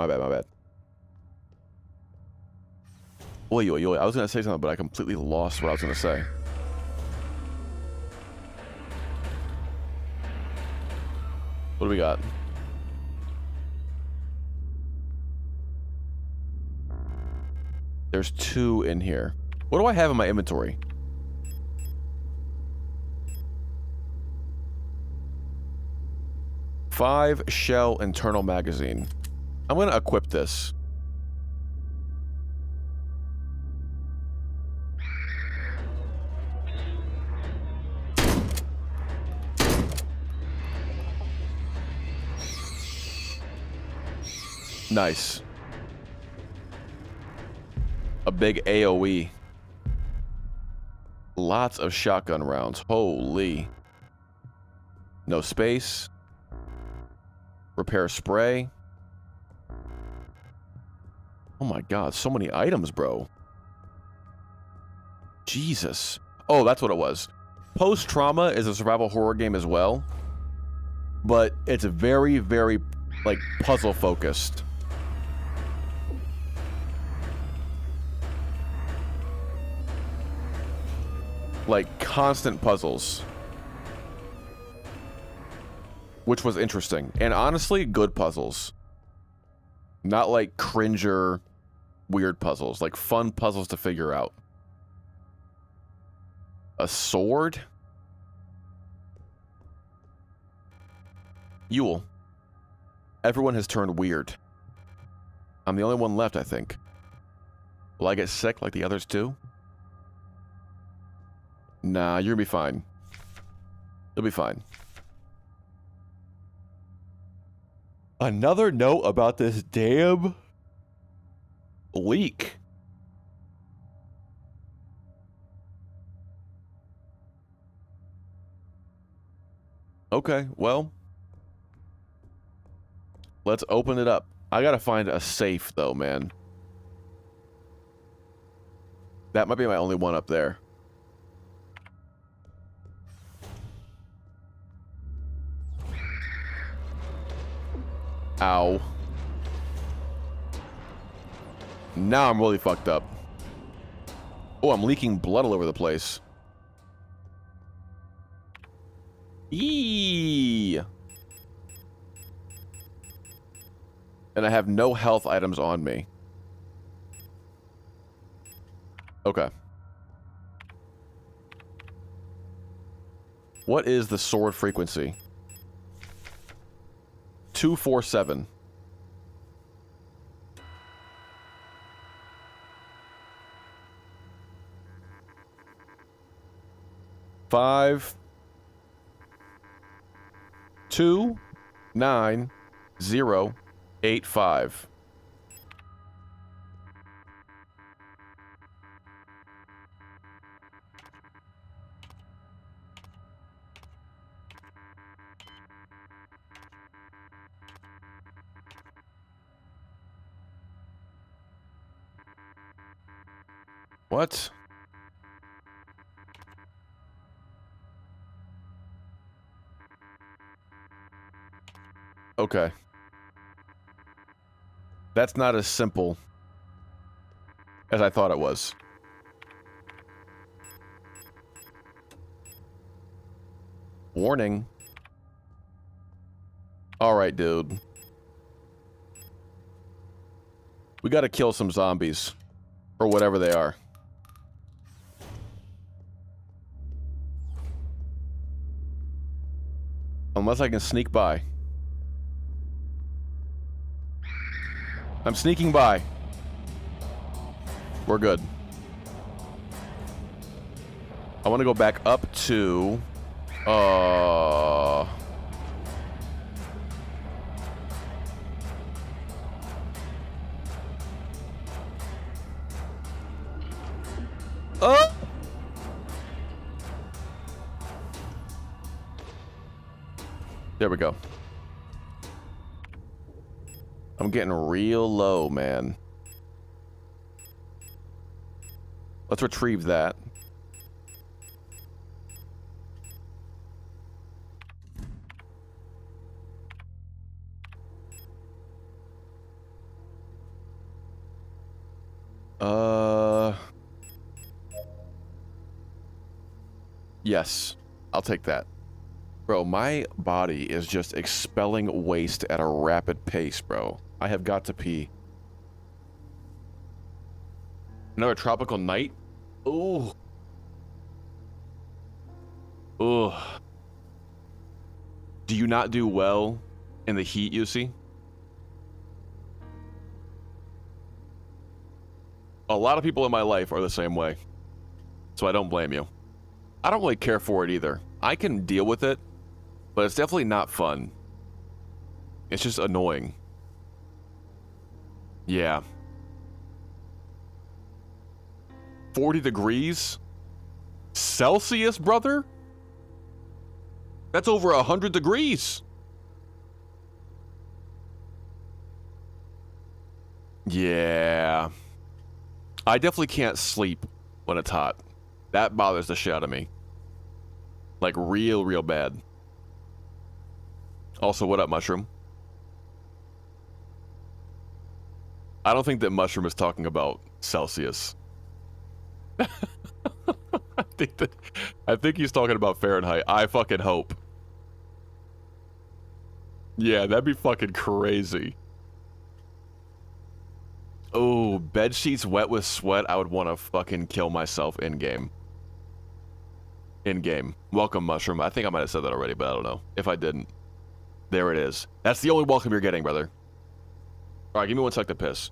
Oi. I was going to say something, but I completely lost what I was going to say. What do we got? There's 2 in here. What do I have in my inventory? $5 shell internal magazine. I'm going to equip this. Nice. A big AoE. Lots of shotgun rounds. Holy. No space. Repair spray. Oh my god, so many items, bro. Jesus. Oh, that's what it was. Post Trauma is a survival horror game as well. but it's very, very, like, puzzle focused. Like, constant puzzles. Which was interesting. And honestly, good puzzles. Not like cringer, weird puzzles. Like fun puzzles to figure out. A sword? Yule. Everyone has turned weird. I'm the only one left, I think. Will I get sick like the others too? Nah, you're gonna be fine. You'll be fine. Another note about this damn leak. Okay, well, let's open it up. I gotta find a safe though, man. That might be my only one up there. Ow. Now I'm really fucked up. Oh, I'm leaking blood all over the place. Eee. And I have no health items on me. Okay. What is the sword frequency? 247. Five. 2 9 0 8 5. What? Okay. That's not as simple as I thought it was. Warning. Alright, dude. We gotta kill some zombies. Or whatever they are. Unless I can sneak by. I'm sneaking by. We're good. I want to go back up to... Oh! There we go. I'm getting real low, man. Let's retrieve that. Yes. I'll take that. Bro, my body is just expelling waste at a rapid pace, bro. I have got to pee. Another tropical night? Ooh. Ooh. Do you not do well in the heat, you see? A lot of people in my life are the same way. So I don't blame you. I don't really care for it either. I can deal with it, but it's definitely not fun. It's just annoying. Yeah. 40 degrees? Celsius, brother? That's over 100 degrees. Yeah. I definitely can't sleep when it's hot. That bothers the shit out of me. Like, real bad. Also, what up, Mushroom? I don't think that Mushroom is talking about Celsius. I think he's talking about Fahrenheit. I fucking hope. Yeah, that'd be fucking crazy. Oh, bed sheets wet with sweat. I would want to fucking kill myself in game. In game. Welcome, Mushroom. I think I might have said that already, but I don't know. If I didn't, there it is. That's the only welcome you're getting, brother. All right, give me 1 sec to piss.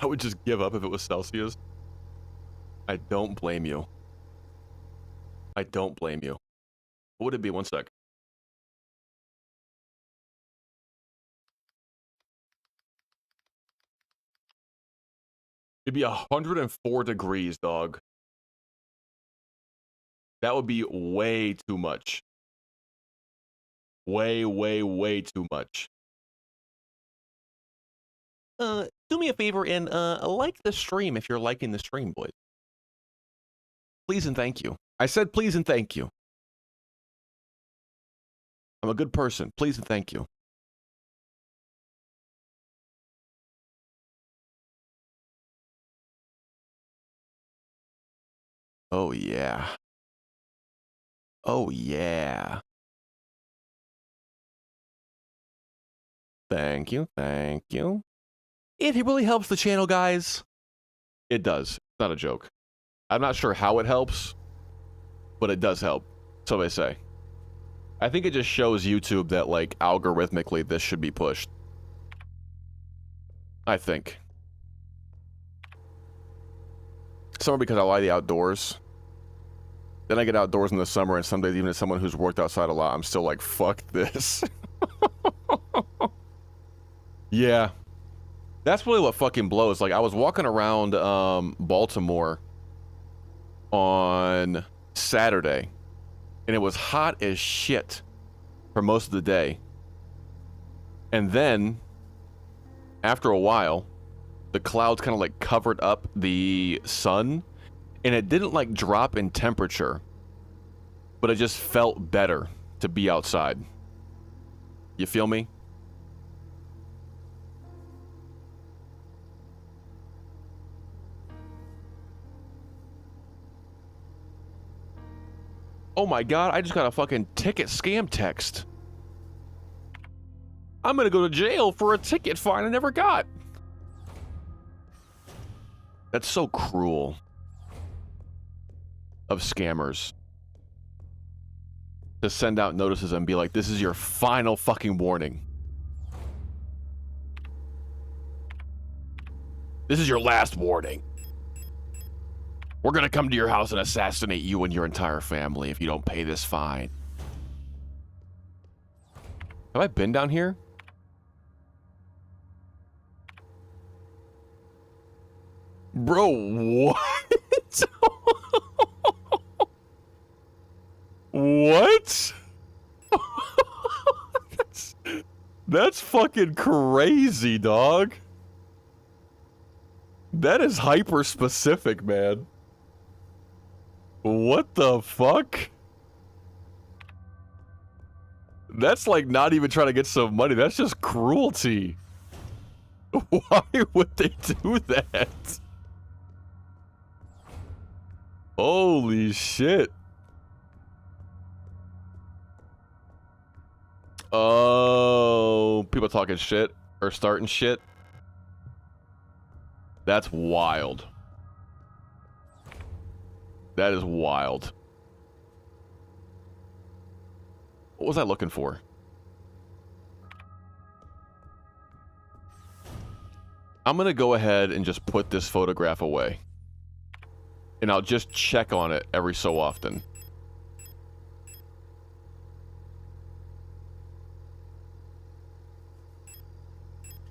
I would just give up if it was Celsius. I don't blame you. I don't blame you. What would it be? 1 sec. It'd be 104 degrees, dog. That would be way too much. Way, way, way too much. Do me a favor and like the stream if you're liking the stream, boys. Please and thank you. I said please and thank you. I'm a good person. Please and thank you. Oh, yeah. Oh, yeah. Thank you. Thank you. It really helps the channel, guys. It does. It's not a joke. I'm not sure how it helps, but it does help. So they say. I think it just shows YouTube that, like, algorithmically this should be pushed. I think. Summer because I like the outdoors. Then I get outdoors in the summer, and some days, even as someone who's worked outside a lot, I'm still like, fuck this. Yeah. That's really what fucking blows. Like, I was walking around Baltimore on Saturday, and it was hot as shit for most of the day. And then, after a while, the clouds kind of like covered up the sun, and it didn't like drop in temperature, but it just felt better to be outside. You feel me? Oh my god, I just got a fucking ticket scam text. I'm gonna go to jail for a ticket fine I never got. That's so cruel of scammers to send out notices and be like, this is your final fucking warning. This is your last warning. We're gonna come to your house and assassinate you and your entire family if you don't pay this fine. Have I been down here? Bro, what? What? That's fucking crazy, dog. That is hyper specific, man. What the fuck? That's like not even trying to get some money. That's just cruelty. Why would they do that? Holy shit. Oh, people talking shit or starting shit. That's wild. That is wild. What was I looking for? I'm gonna go ahead and just put this photograph away. And I'll just check on it every so often.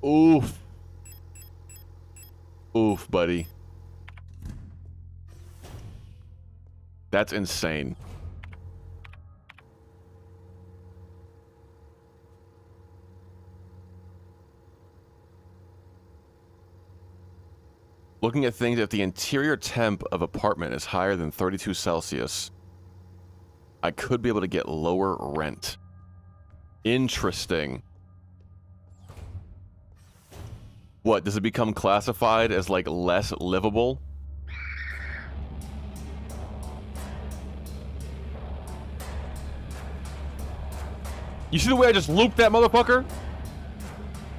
Oof. Oof, buddy. That's insane. Looking at things, if the interior temp of apartment is higher than 32 Celsius, I could be able to get lower rent. Interesting. What, does it become classified as, like, less livable? You see the way I just looped that motherfucker?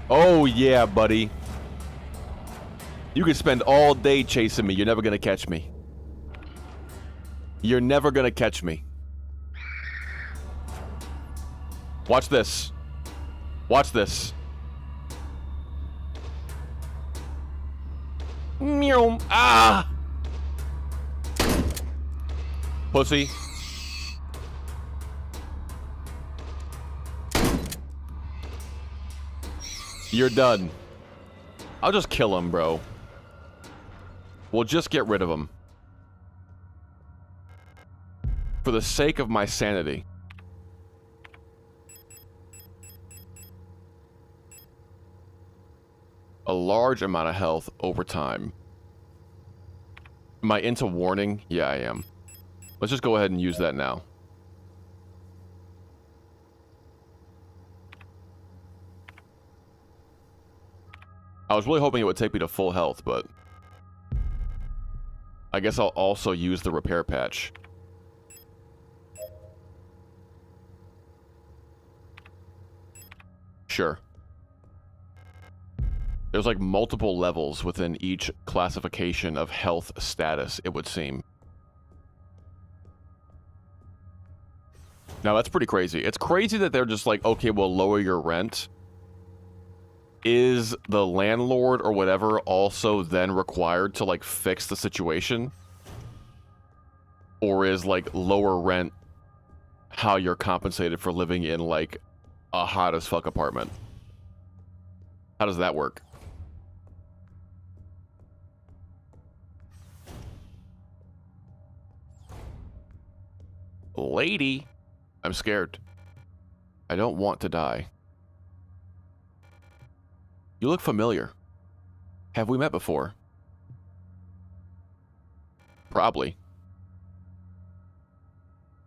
Oh, yeah, buddy. You can spend all day chasing me. You're never gonna catch me. You're never gonna catch me. Watch this. Watch this. Meow. Ah! Pussy. You're done. I'll just kill him, bro. We'll just get rid of him. For the sake of my sanity. A large amount of health over time. Am I into warning? Yeah, I am. Let's just go ahead and use that now. I was really hoping it would take me to full health, but I guess I'll also use the repair patch. Sure. There's like multiple levels within each classification of health status, it would seem. Now that's pretty crazy. It's crazy that they're just like, okay, we'll lower your rent. Is the landlord or whatever also then required to like fix the situation? Or is like lower rent how you're compensated for living in like a hot as fuck apartment? How does that work? Lady, I'm scared. I don't want to die. You look familiar. Have we met before? Probably.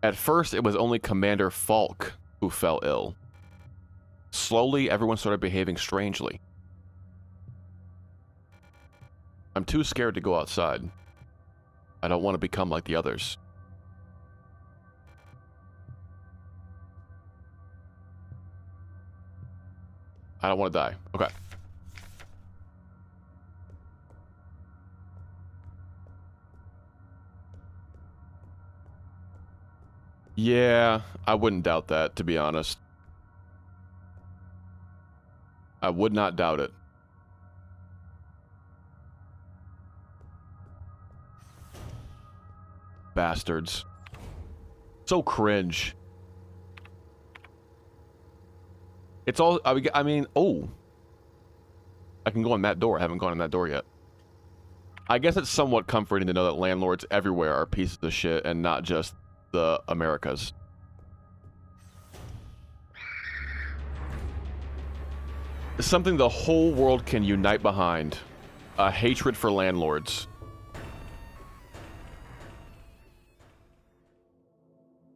At first, it was only Commander Falk who fell ill. Slowly, everyone started behaving strangely. I'm too scared to go outside. I don't want to become like the others. I don't want to die. Okay. Yeah, I wouldn't doubt that, to be honest. I would not doubt it. Bastards. So cringe. It's all, I mean, oh. I can go in that door. I haven't gone in that door yet. I guess it's somewhat comforting to know that landlords everywhere are pieces of shit and not just the Americas. Something the whole world can unite behind. A hatred for landlords.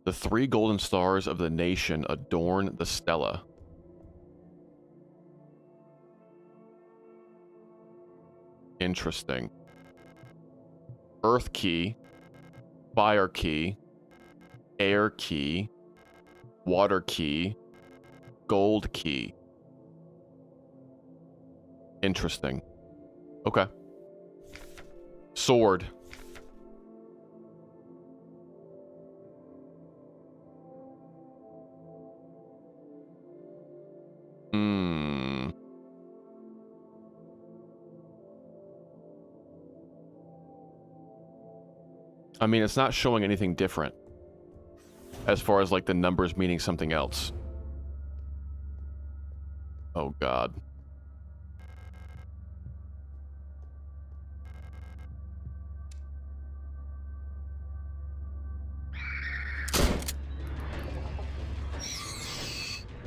The 3 golden stars of the nation adorn the stela. Interesting. Earth key, fire key, air key, water key, gold key. Interesting. Okay. Sword. Hmm. I mean, it's not showing anything different as far as like the numbers meaning something else. Oh God.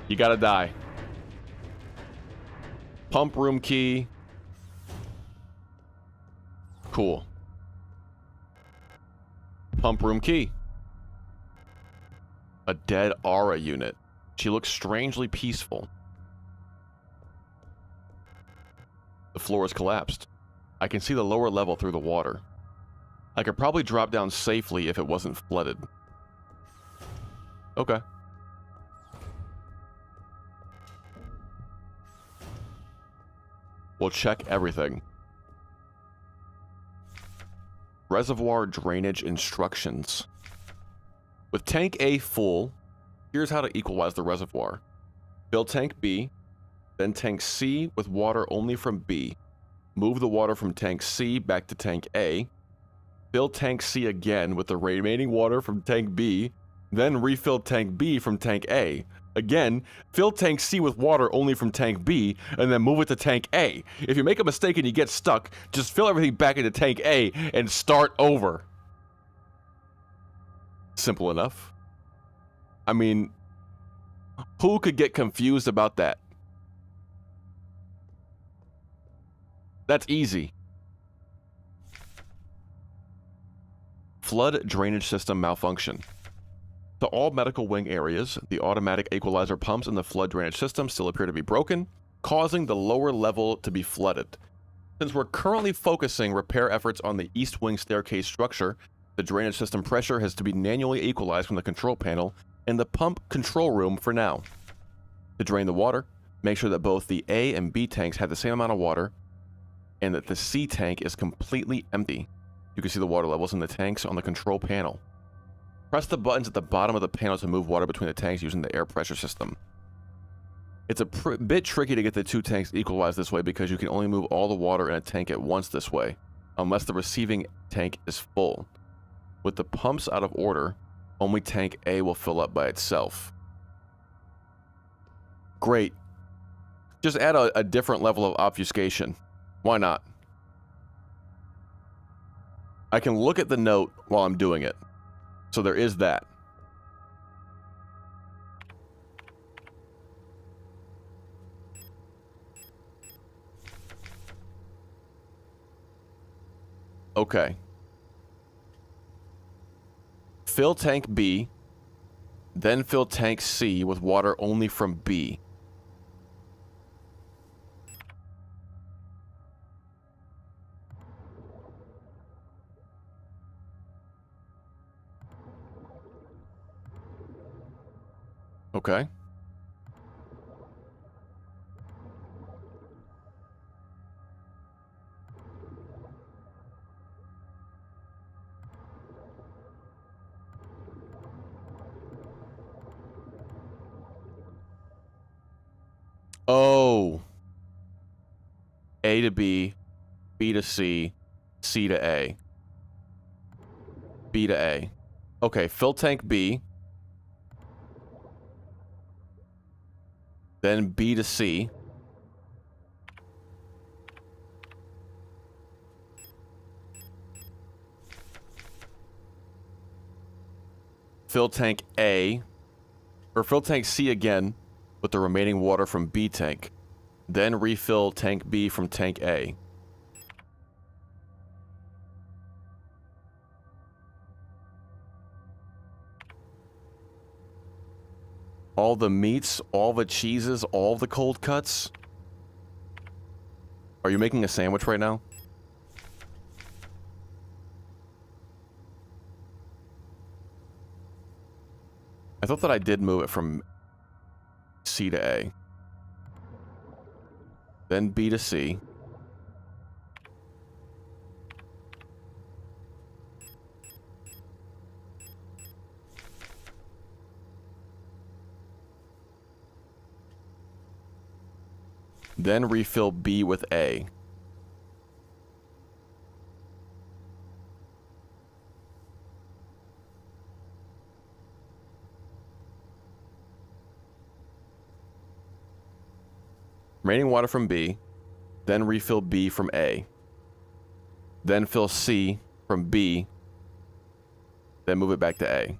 You gotta die. Pump room key. Cool. Pump room key. A dead aura unit. She looks strangely peaceful. The floor has collapsed. I can see the lower level through the water. I could probably drop down safely if it wasn't flooded. Okay. We'll check everything. Reservoir drainage instructions. With tank A full, here's how to equalize the reservoir. Fill tank B, then tank C with water only from B. Move the water from tank C back to tank A. Fill tank C again with the remaining water from tank B, then refill tank B from tank A. Again, fill tank C with water only from tank B, and then move it to tank A. If you make a mistake and you get stuck, just fill everything back into tank A and start over. Simple enough. I mean, who could get confused about that? That's easy. Flood drainage system malfunction. To all medical wing areas, the automatic equalizer pumps in the flood drainage system still appear to be broken, causing the lower level to be flooded. Since we're currently focusing repair efforts on the east wing staircase structure, the drainage system pressure has to be manually equalized from the control panel in the pump control room for now. To drain the water, make sure that both the A and B tanks have the same amount of water and that the C tank is completely empty. You can see the water levels in the tanks on the control panel. Press the buttons at the bottom of the panel to move water between the tanks using the air pressure system. It's a bit tricky to get the 2 tanks equalized this way because you can only move all the water in a tank at once this way, unless the receiving tank is full. With the pumps out of order, only tank A will fill up by itself. Great. Just add a different level of obfuscation. Why not? I can look at the note while I'm doing it. So there is that. Okay. Fill tank B, then fill tank C with water only from B. Okay. Oh. A to B, B to C, C to A. B to A. Okay, fill tank B. Then B to C. fill tank A, or fill tank C again with the remaining water from B tank. Then refill tank B from tank A. All the meats, all the cheeses, all the cold cuts. Are you making a sandwich right now? I thought that I did move it from C to A. Then B to C. Then refill B with A. Remaining water from B. Then refill B from A. Then fill C from B. Then move it back to A.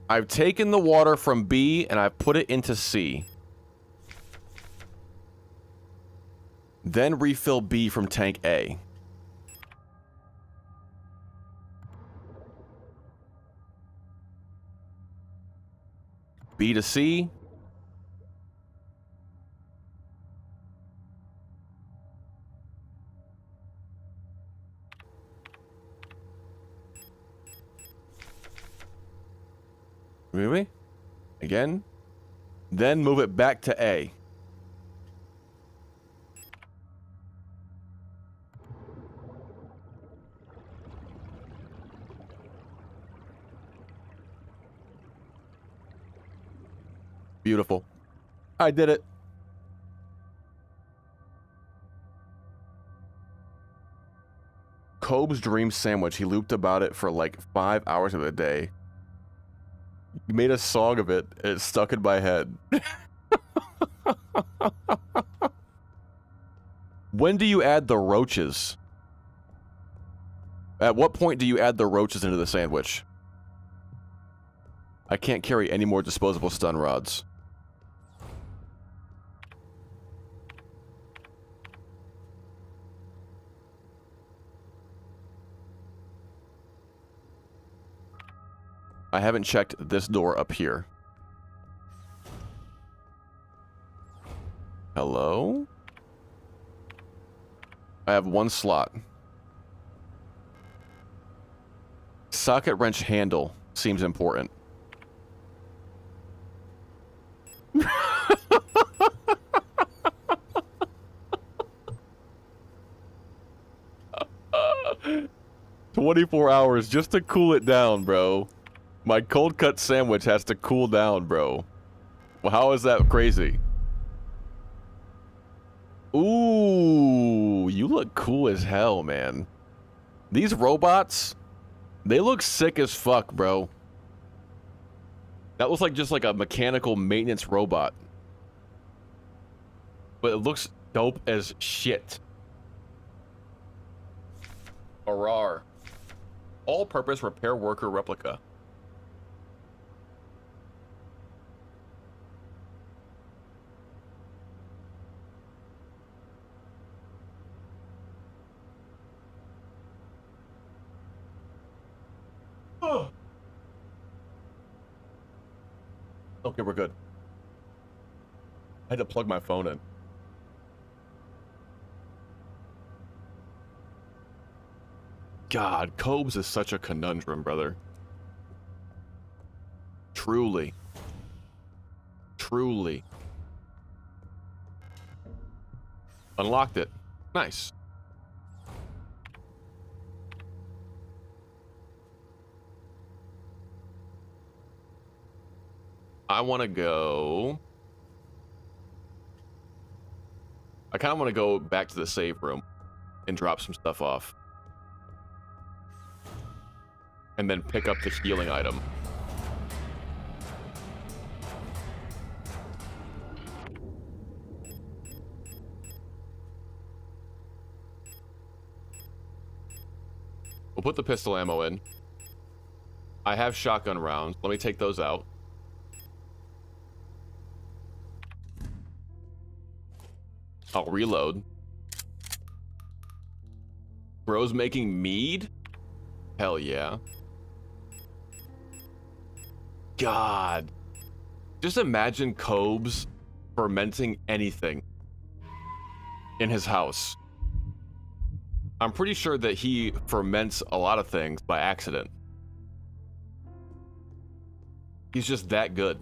I've taken the water from B and I've put it into C. Then refill B from tank A. B to C. Really? Again? Then move it back to A. Beautiful. I did it. Cobb's dream sandwich. He looped about it for like 5 hours of the day. He made a song of it. And it stuck in my head. When do you add the roaches? At what point do you add the roaches into the sandwich? I can't carry any more disposable stun rods. I haven't checked this door up here. Hello? I have one slot. Socket wrench handle seems important. $24 just to cool it down, bro. My cold cut sandwich has to cool down, bro. Well, how is that crazy? Ooh, you look cool as hell, man. These robots, they look sick as fuck, bro. That looks like just like a mechanical maintenance robot. But it looks dope as shit. Arar. All-purpose repair worker replica. Okay, we're good. I had to plug my phone in. God, Cobb's is such a conundrum, brother. Truly. Truly. Unlocked it. Nice. I want to go... I kind of want to go back to the save room and drop some stuff off. And then pick up the healing item. We'll put the pistol ammo in. I have shotgun rounds. Let me take those out. I'll reload. Bro's making mead? Hell yeah. God. Just imagine Cobes fermenting anything in his house. I'm pretty sure that he ferments a lot of things by accident. He's just that good.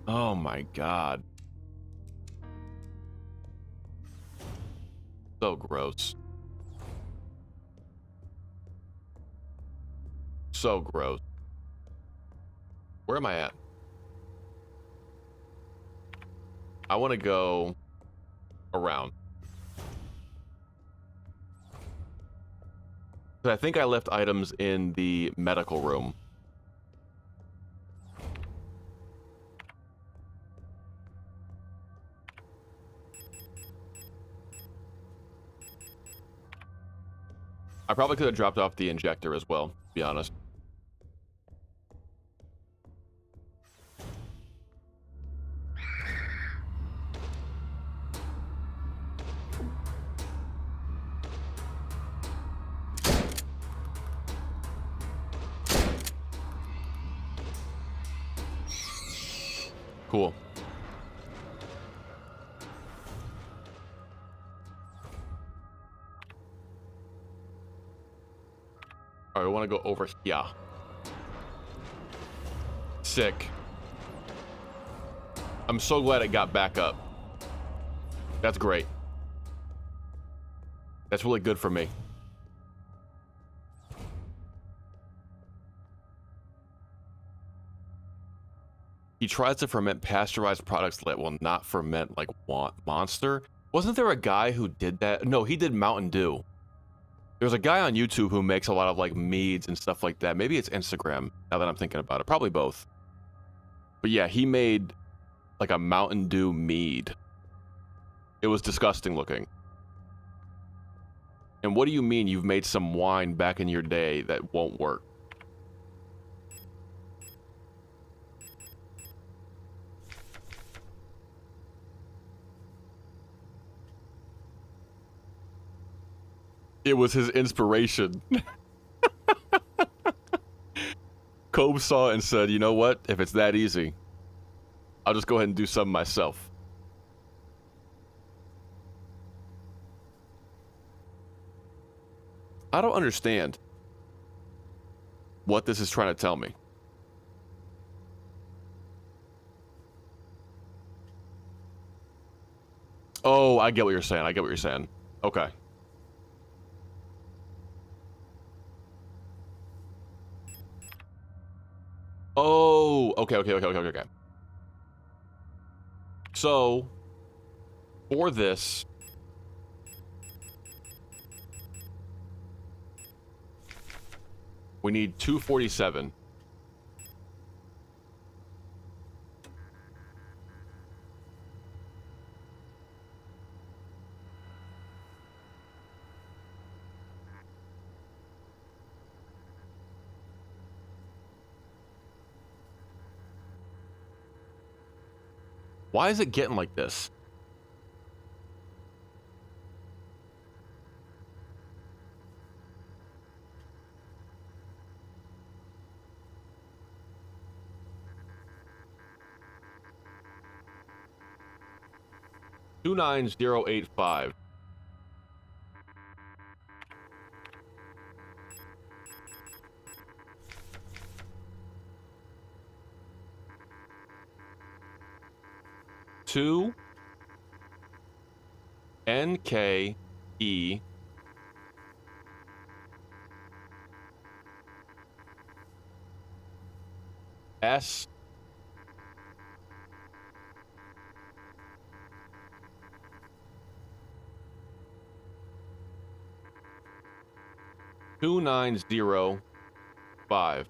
Oh my God. So gross. So gross. Where am I at? I want to go around. I think I left items in the medical room. I probably could have dropped off the injector as well, to be honest. Cool. All right, we want to go over here. Sick. I'm so glad it got back up. That's great. That's really good for me. He tries to ferment pasteurized products that will not ferment like Monster. Wasn't there a guy who did that? No, he did Mountain Dew. There's a guy on YouTube who makes a lot of like meads and stuff like that. Maybe it's Instagram, now that I'm thinking about it. Probably both. But yeah, he made like a Mountain Dew mead. It was disgusting looking. And what do you mean you've made some wine back in your day that won't work? It was his inspiration. Cobe saw it and said, you know what? If it's that easy, I'll just go ahead and do something myself. I don't understand what this is trying to tell me. Oh, I get what you're saying. I get what you're saying. Okay. Oh, okay. So, for this, we need 247. Why is it getting like this? $29085. Two NKE S 2905.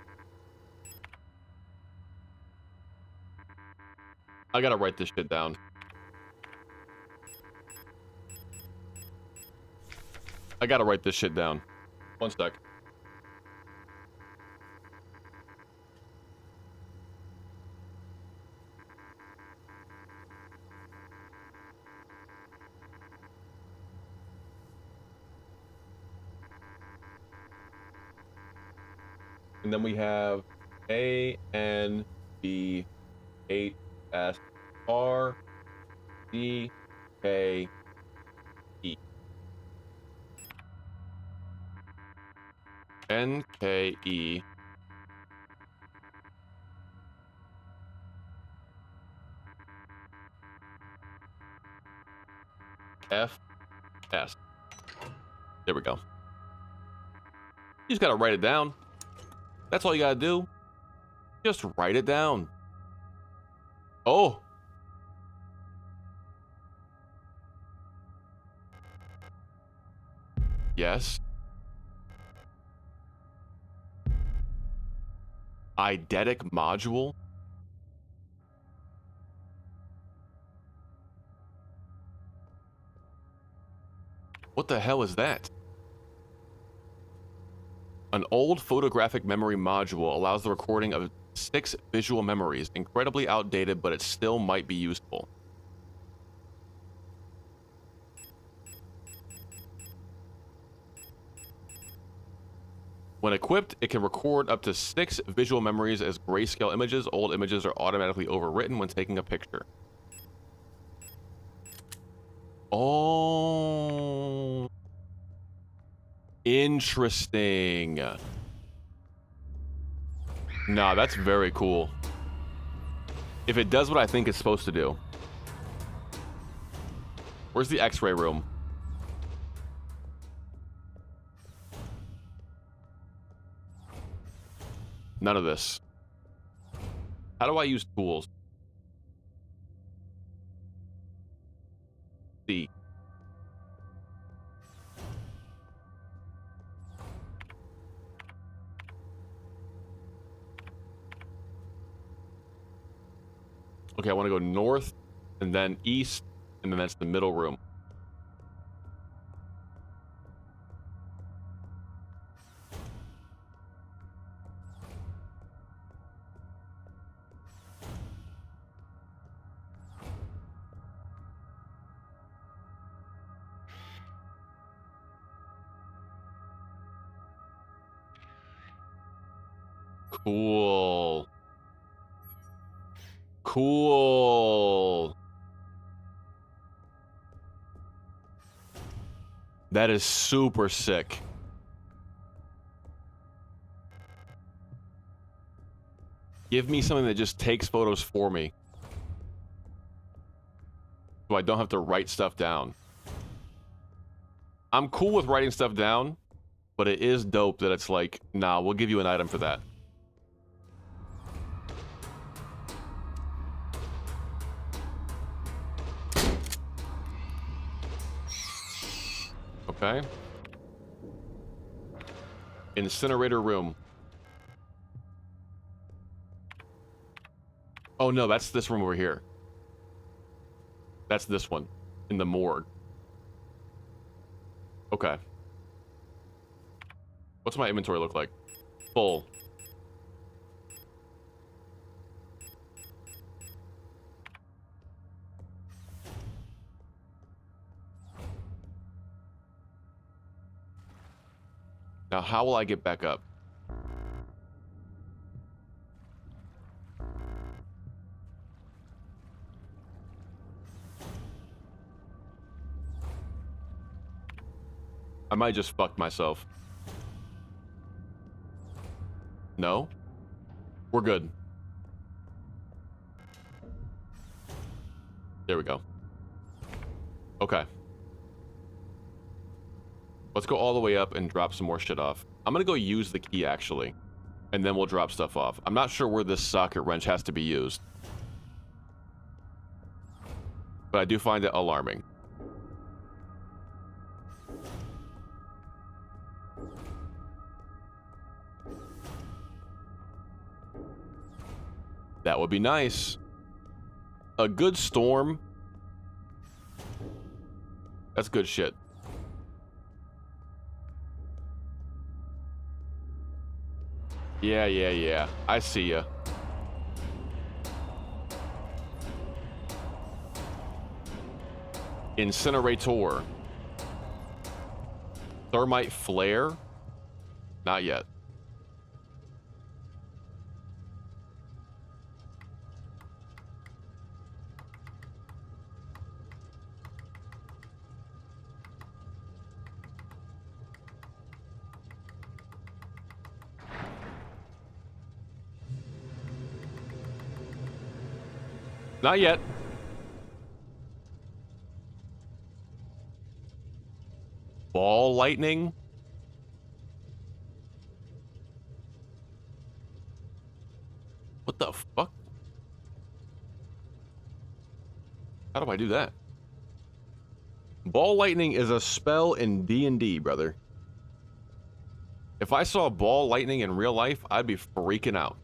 I gotta write this shit down. I gotta write this shit down. One sec. And then we have A N B 8 S R D K E N K E F S. There we go. You just gotta write it down. That's all you gotta do. Just write it down. Oh. Yes. Eidetic module. What the hell is that? An old photographic memory module allows the recording of 6 visual memories. Incredibly outdated, but it still might be useful. When equipped, it can record up to 6 visual memories as grayscale images. Old images are automatically overwritten when taking a picture. Oh. Interesting. Nah, that's very cool. If it does what I think it's supposed to do. Where's the X-ray room? None of this. How do I use tools? C. Okay, I want to go north, and then east, and then that's the middle room. Cool. Cool. That is super sick. Give me something that just takes photos for me, so I don't have to write stuff down. I'm cool with writing stuff down, but it is dope that it's like, nah, we'll give you an item for that. Okay. Incinerator room. Oh no, that's this room over here. That's this one in the morgue. Okay. What's my inventory look like? Full. Now, how will I get back up? I might just fuck myself. No? We're good. There we go. Okay. Let's go all the way up and drop some more shit off. I'm gonna go use the key, actually. And then we'll drop stuff off. I'm not sure where this socket wrench has to be used. But I do find it alarming. That would be nice. A good storm. That's good shit. Yeah. I see ya. Incinerator. Thermite flare? Not yet. Not yet. Ball lightning? What the fuck? How do I do that? Ball lightning is a spell in D&D, brother. If I saw ball lightning in real life, I'd be freaking out.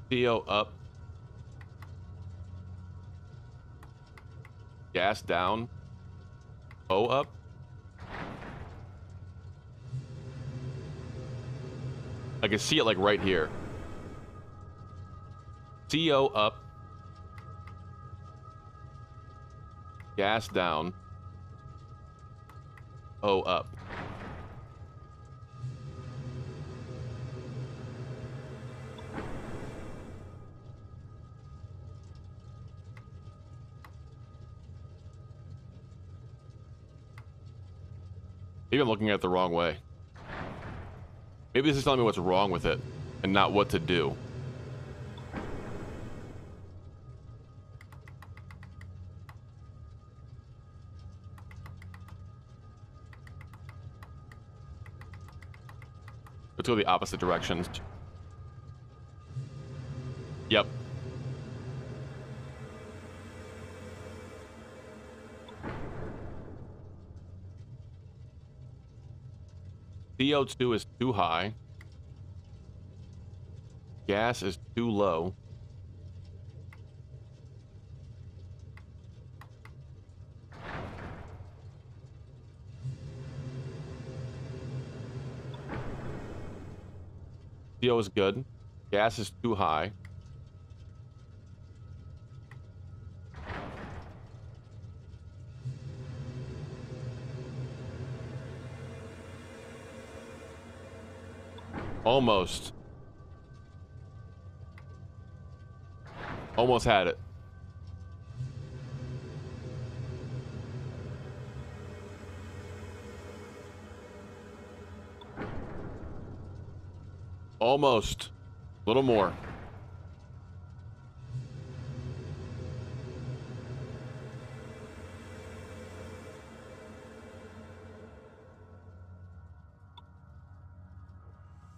Theo up. Gas down. O up. I can see it like right here. CO up. Gas down. O up. Maybe I'm looking at it the wrong way. Maybe this is telling me what's wrong with it and not what to do. Let's go the opposite directions. Yep. CO2 is too high. Gas is too low. CO is good. Gas is too high. Almost. Almost had it. Almost. A little more.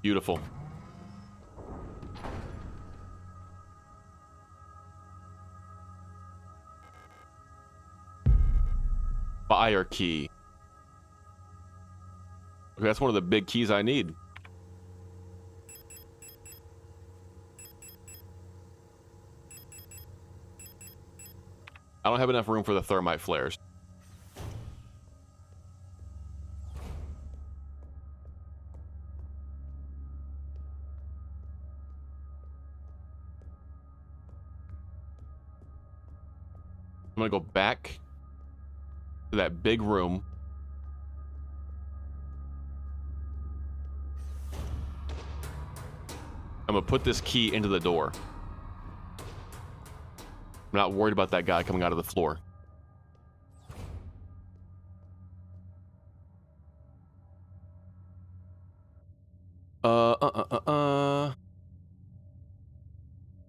Beautiful. Fire key. Okay, that's one of the big keys I need. I don't have enough room for the thermite flares. I'm gonna go back to that big room. I'm gonna put this key into the door. I'm not worried about that guy coming out of the floor.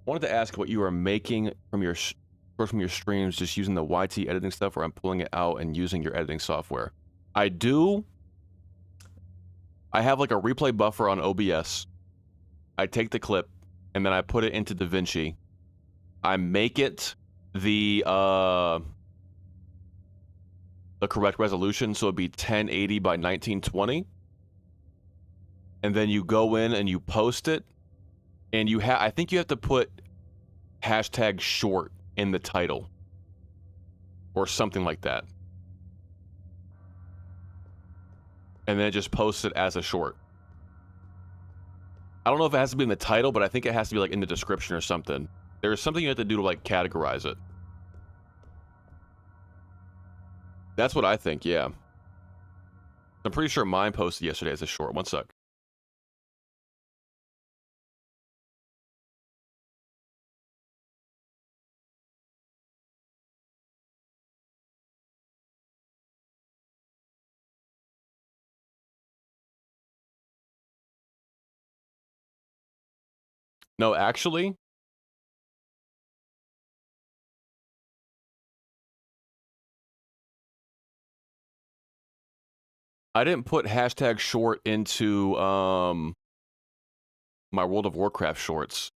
Wanted to ask what you are making from your streams, just using the YT editing stuff, or I'm pulling it out and using your editing software. I do. I have like a replay buffer on OBS. I take the clip and then I put it into DaVinci. I make it the the correct resolution, so it'd be 1080 by 1920. And then you go in and you post it, and I think you have to put hashtag short in the title or something like that. And then just post it as a short. I don't know if it has to be in the title, but I think it has to be like in the description or something. There's something you have to do to like categorize it. That's what I think, yeah. I'm pretty sure mine posted yesterday as a short. One sec. No, actually, I didn't put hashtag short into my World of Warcraft shorts,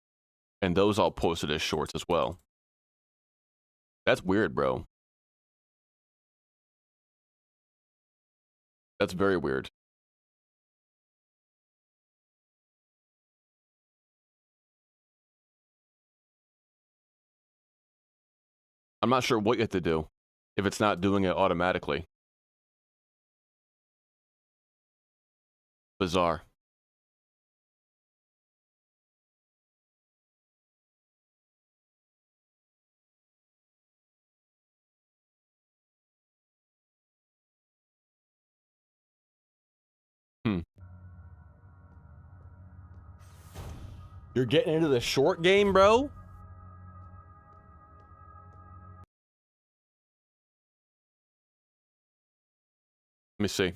and those all posted as shorts as well. That's weird, bro. That's very weird. I'm not sure what you have to do if it's not doing it automatically. Bizarre. You're getting into the short game, bro? Let me see.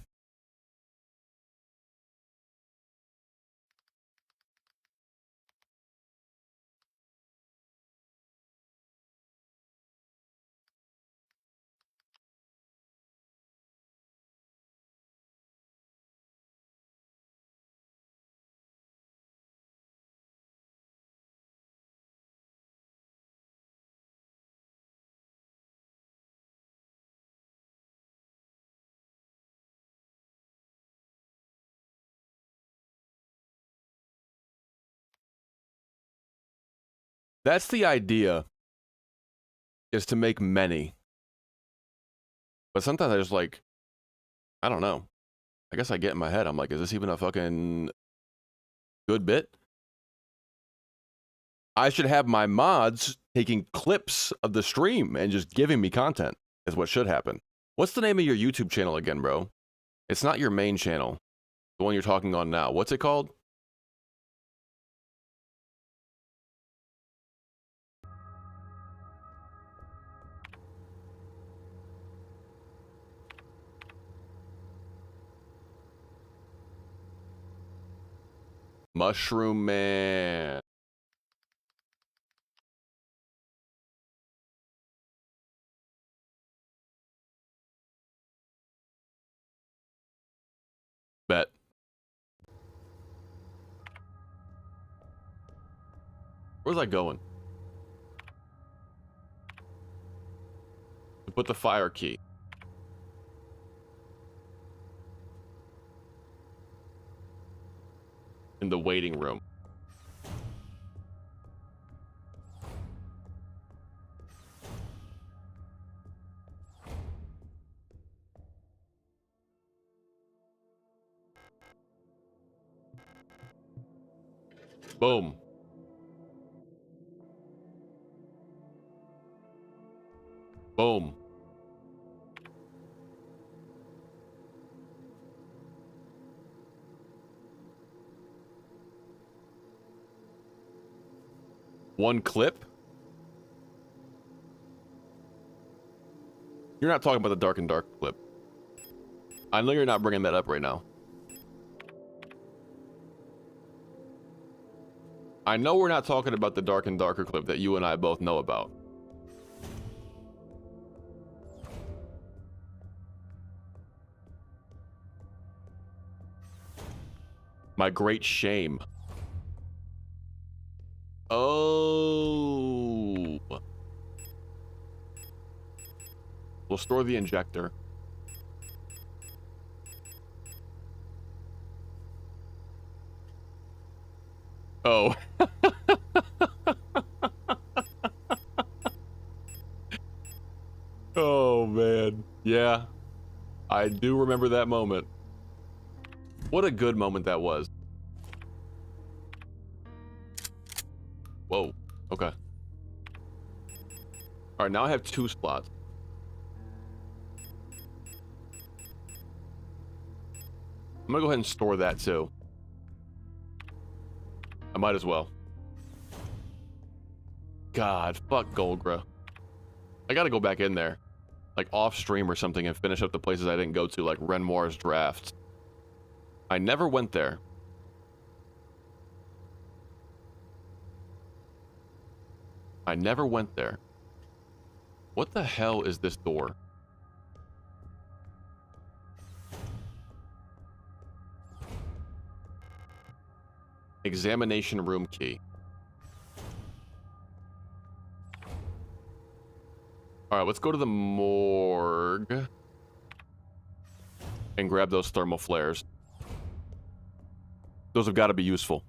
That's the idea, is to make many. But sometimes I just like, I don't know. I guess I get in my head. I'm like, is this even a fucking good bit? I should have my mods taking clips of the stream and just giving me content is what should happen. What's the name of your YouTube channel again, bro? It's not your main channel. The one you're talking on now. What's it called? Mushroom Man. Bet. Where's that going? To put the fire key. In the waiting room. Boom. Boom. One clip? You're not talking about the Dark and Dark clip. I know you're not bringing that up right now. I know we're not talking about the Dark and Darker clip that you and I both know about. My great shame. Oh. We'll store the injector. I do remember that moment. What a good moment that was. Whoa. Okay. All right, now I have 2 slots. I'm gonna go ahead and store that too. I might as well. God, fuck Golgra. I gotta go back in there. Like off stream or something and finish up the places I didn't go to, like Renoir's Draft. I never went there. I never went there. What the hell is this door? Examination room key. Alright, let's go to the morgue. And grab those thermal flares. Those have got to be useful.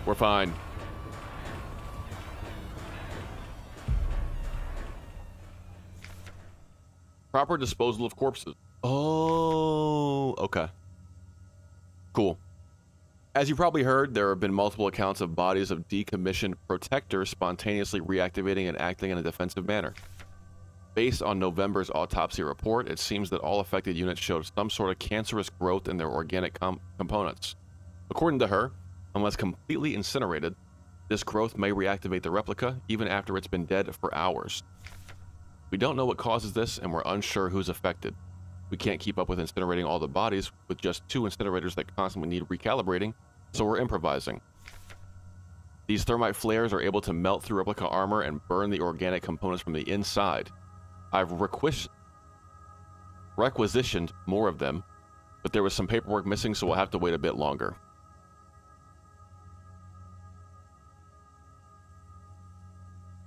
We're fine. Proper disposal of corpses. Oh, okay. Cool. As you probably heard, there have been multiple accounts of bodies of decommissioned protectors spontaneously reactivating and acting in a defensive manner. Based on November's autopsy report, it seems that all affected units showed some sort of cancerous growth in their organic components. According to her, unless completely incinerated, this growth may reactivate the replica even after it's been dead for hours. We don't know what causes this, and we're unsure who's affected. We can't keep up with incinerating all the bodies with just 2 incinerators that constantly need recalibrating, so we're improvising. These thermite flares are able to melt through replica armor and burn the organic components from the inside. I've requisitioned more of them, but there was some paperwork missing, so we'll have to wait a bit longer.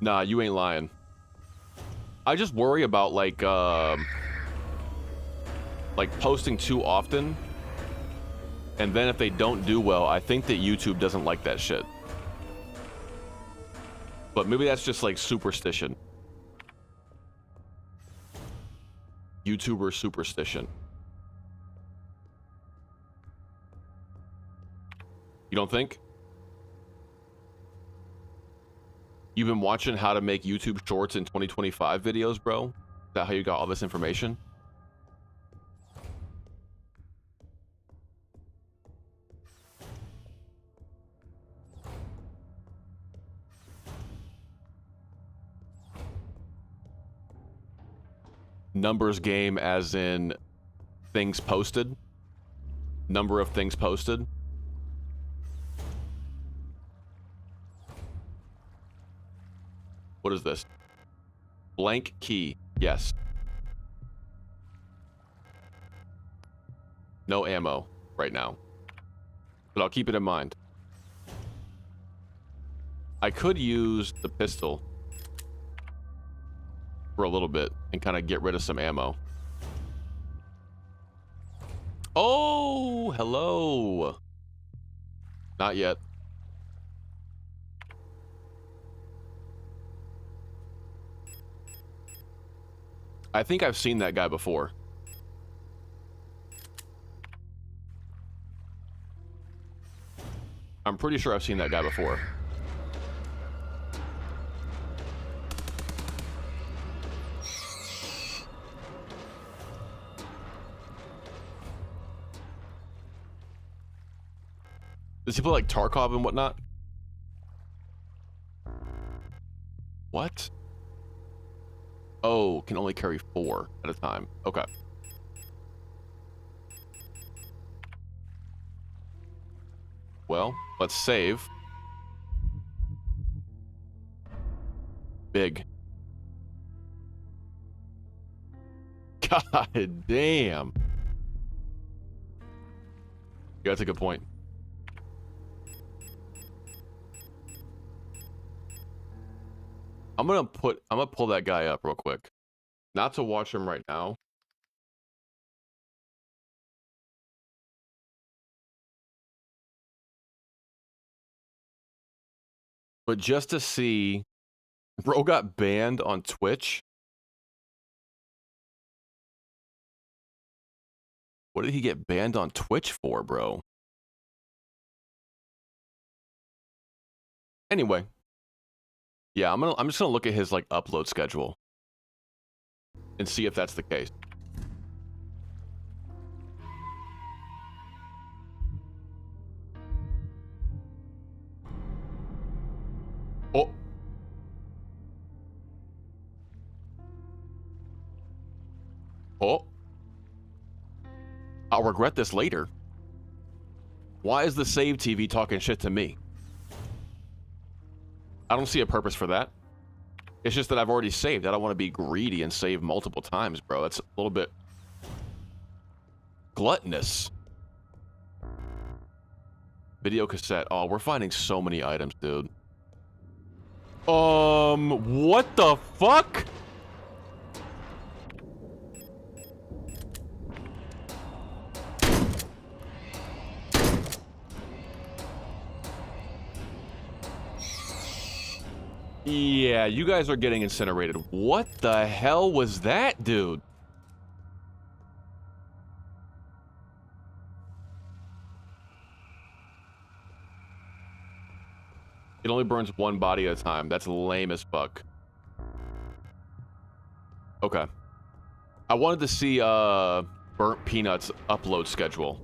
Nah, you ain't lying. I just worry about like posting too often, and then if they don't do well, I think that YouTube doesn't like that shit. But maybe that's just like superstition. YouTuber superstition. You don't think? You've been watching how to make YouTube shorts in 2025 videos, bro? Is that how you got all this information? Numbers game as in things posted? Number of things posted? What is this? Blank key. Yes. No ammo right now. But I'll keep it in mind. I could use the pistol for a little bit and kind of get rid of some ammo. Oh, hello. Not yet. I think I've seen that guy before. I'm pretty sure I've seen that guy before. Does he play like Tarkov and whatnot? What? Oh, can only carry 4 at a time. Okay. Well, let's save. Big. God damn. Yeah, that's a good point. I'm gonna pull that guy up real quick. Not to watch him right now. But just to see, bro got banned on Twitch. What did he get banned on Twitch for, bro? Anyway, yeah, I'm just gonna look at his like upload schedule and see if that's the case. Oh. Oh. I'll regret this later. Why is the save TV talking shit to me? I don't see a purpose for that. It's just that I've already saved. I don't want to be greedy and save multiple times, bro. That's a little bit gluttonous. Video cassette. Oh, we're finding so many items, dude. What the fuck? Yeah, you guys are getting incinerated. What the hell was that, dude? It only burns one body at a time. That's lame as fuck. Okay. I wanted to see Burnt Peanuts upload schedule.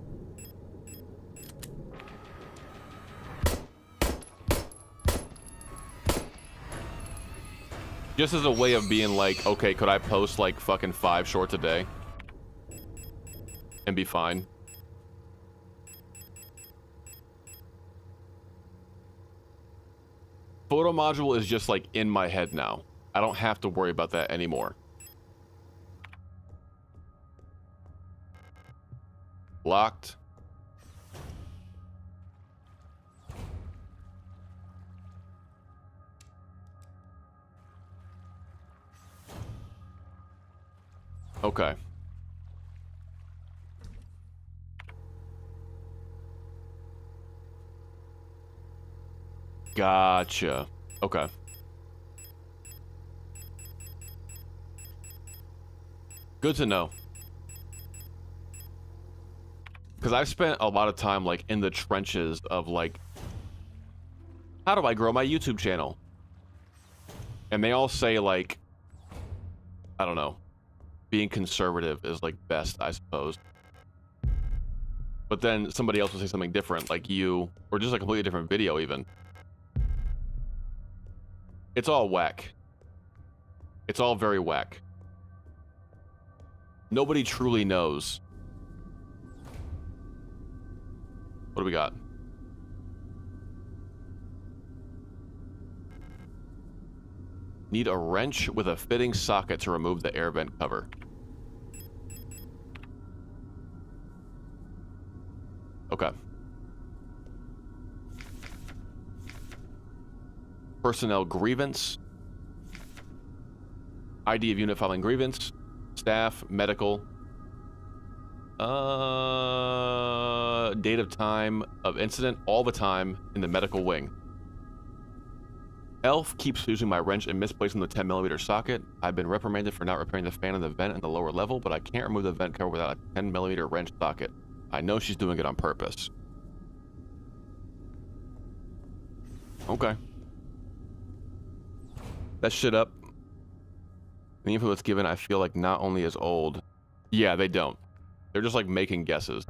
Just as a way of being like, okay, could I post like fucking 5 shorts a day? And be fine? Photo module is just like in my head now. I don't have to worry about that anymore. Locked. Okay. Gotcha. Okay. Good to know. Because I've spent a lot of time like in the trenches of like, how do I grow my YouTube channel? And they all say like, I don't know, being conservative is like best, I suppose. But then somebody else will say something different, like you, or just a completely different video even. It's all whack. It's all very whack. Nobody truly knows. What do we got? Need a wrench with a fitting socket to remove the air vent cover. Okay. Personnel grievance. ID of unit filing grievance. Staff, medical. Date of time of incident, all the time in the medical wing. Elf keeps using my wrench and misplacing the 10mm socket. I've been reprimanded for not repairing the fan in the vent in the lower level, but I can't remove the vent cover without a 10mm wrench socket. I know she's doing it on purpose. Okay. That shit up. The info that's given, I feel like not only is old. Yeah, they don't. They're just like making guesses.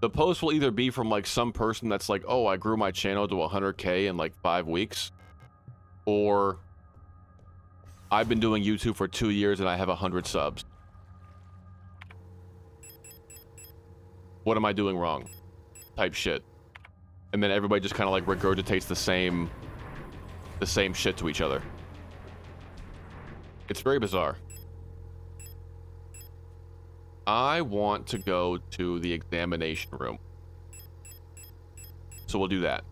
The post will either be from like some person that's like, oh, I grew my channel to 100K in like 5 weeks. Or I've been doing YouTube for 2 years and I have 100 subs. What am I doing wrong? Type shit. And then everybody just kind of like regurgitates the same shit to each other. It's very bizarre. I want to go to the examination room. So we'll do that.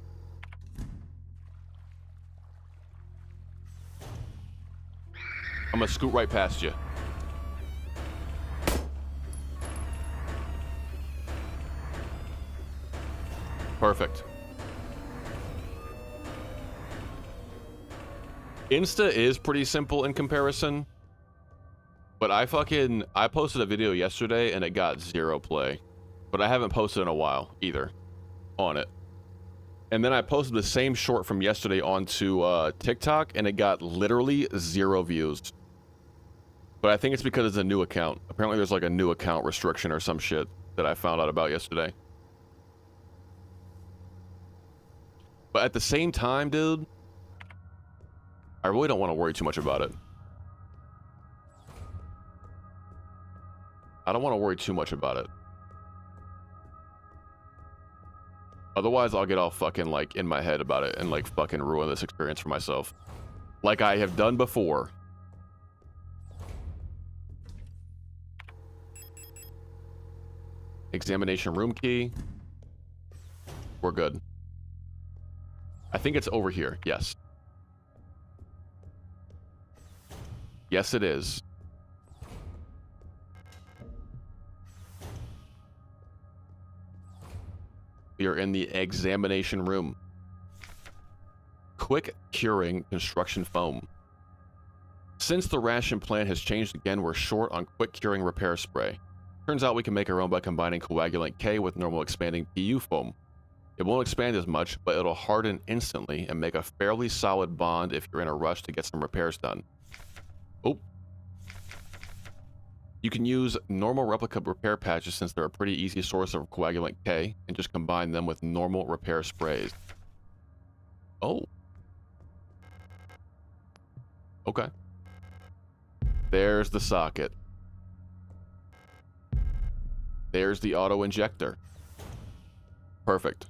I'm gonna scoot right past you. Perfect. Insta is pretty simple in comparison, but I posted a video yesterday and it got 0 play, but I haven't posted in a while either on it. And then I posted the same short from yesterday onto TikTok and it got literally 0 views. But I think it's because it's a new account. Apparently there's like a new account restriction or some shit that I found out about yesterday. But at the same time, dude, I really don't want to worry too much about it. I don't want to worry too much about it. Otherwise, I'll get all fucking, like, in my head about it and, like, fucking ruin this experience for myself. Like I have done before. Examination room key. We're good. I think it's over here. Yes. Yes, it is. We are in the examination room. Quick curing construction foam. Since the ration plan has changed again, we're short on quick curing repair spray. Turns out we can make our own by combining coagulant K with normal expanding PU foam. It won't expand as much, but it'll harden instantly and make a fairly solid bond if you're in a rush to get some repairs done. Oh. You can use normal replica repair patches since they're a pretty easy source of coagulant K and just combine them with normal repair sprays. Oh. Okay. There's the socket. There's the auto injector. Perfect.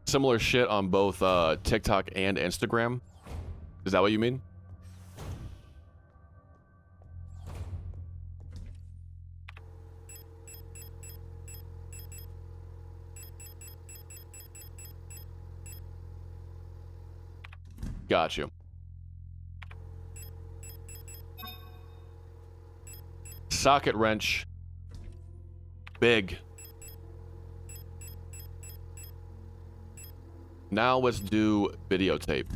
Similar shit on both TikTok and Instagram. Is that what you mean? Got you. Socket wrench. Big. Now let's do videotape.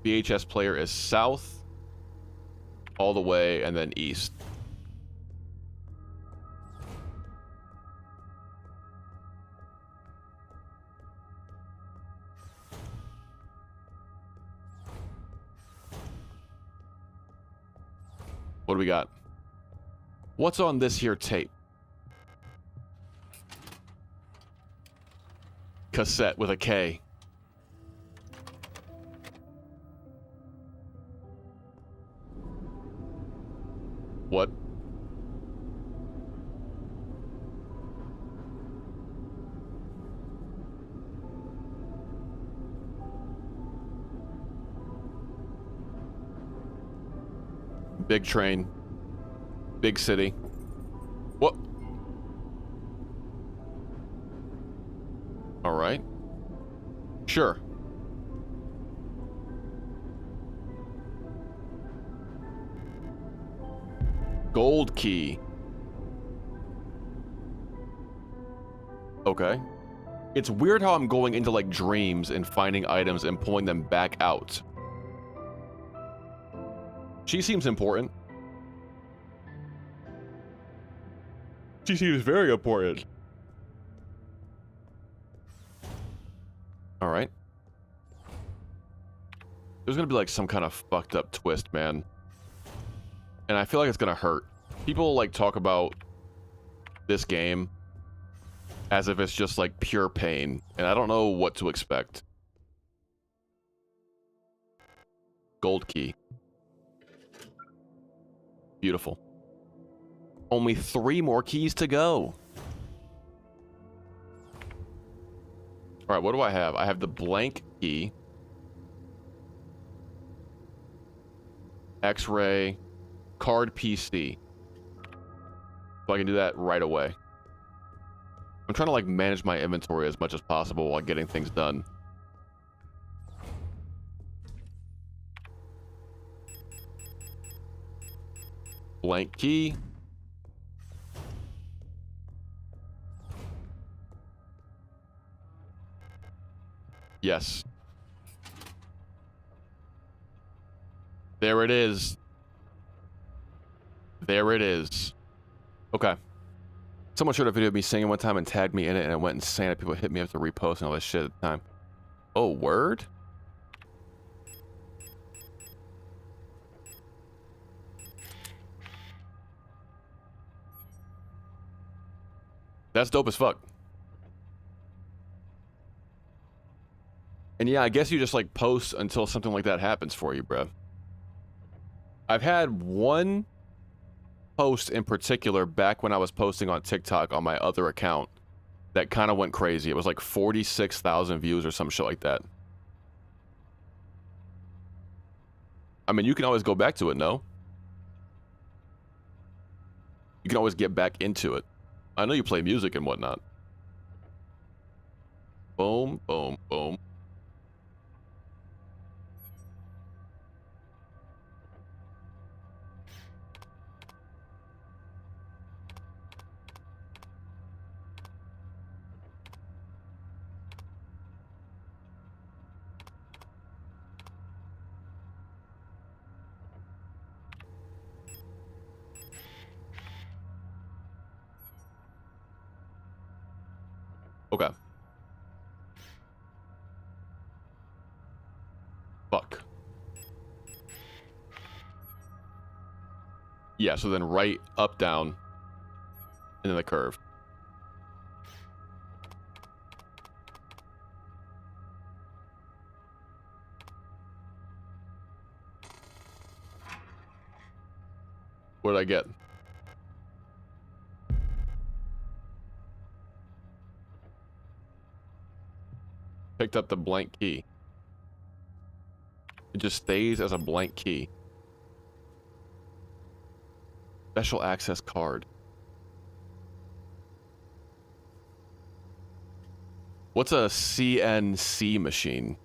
VHS player is south, all the way, and then east. What do we got? What's on this here tape? Cassette with a K. What? Big train. Big city. What? All right. Sure. Gold key. Okay. It's weird how I'm going into like dreams and finding items and pulling them back out. She seems important. She seems very important. All right. There's gonna be like some kind of fucked up twist, man. And I feel like it's gonna hurt. People like talk about this game as if it's just like pure pain, and I don't know what to expect. Gold key. Beautiful. Only 3 more keys to go. All right, what do I have? I have the blank key. X-ray. Card PC. So I can do that right away. I'm trying to like manage my inventory as much as possible while getting things done. Blank key. Yes. There it is. There it is. Okay. Someone showed a video of me singing one time and tagged me in it, and it went insane. People hit me up to repost and all this shit at the time. Oh, word? That's dope as fuck. And yeah, I guess you just like post until something like that happens for you, bro. I've had one post in particular back when I was posting on TikTok on my other account that kind of went crazy. It was like 46,000 views or some shit like that. I mean, you can always go back to it, no? You can always get back into it. I know you play music and whatnot. Boom, boom, boom. Okay. Fuck. Yeah, so then right, up, down, and then the curve. What did I get? Picked up the blank key. It just stays as a blank key. Special access card. What's a CNC machine?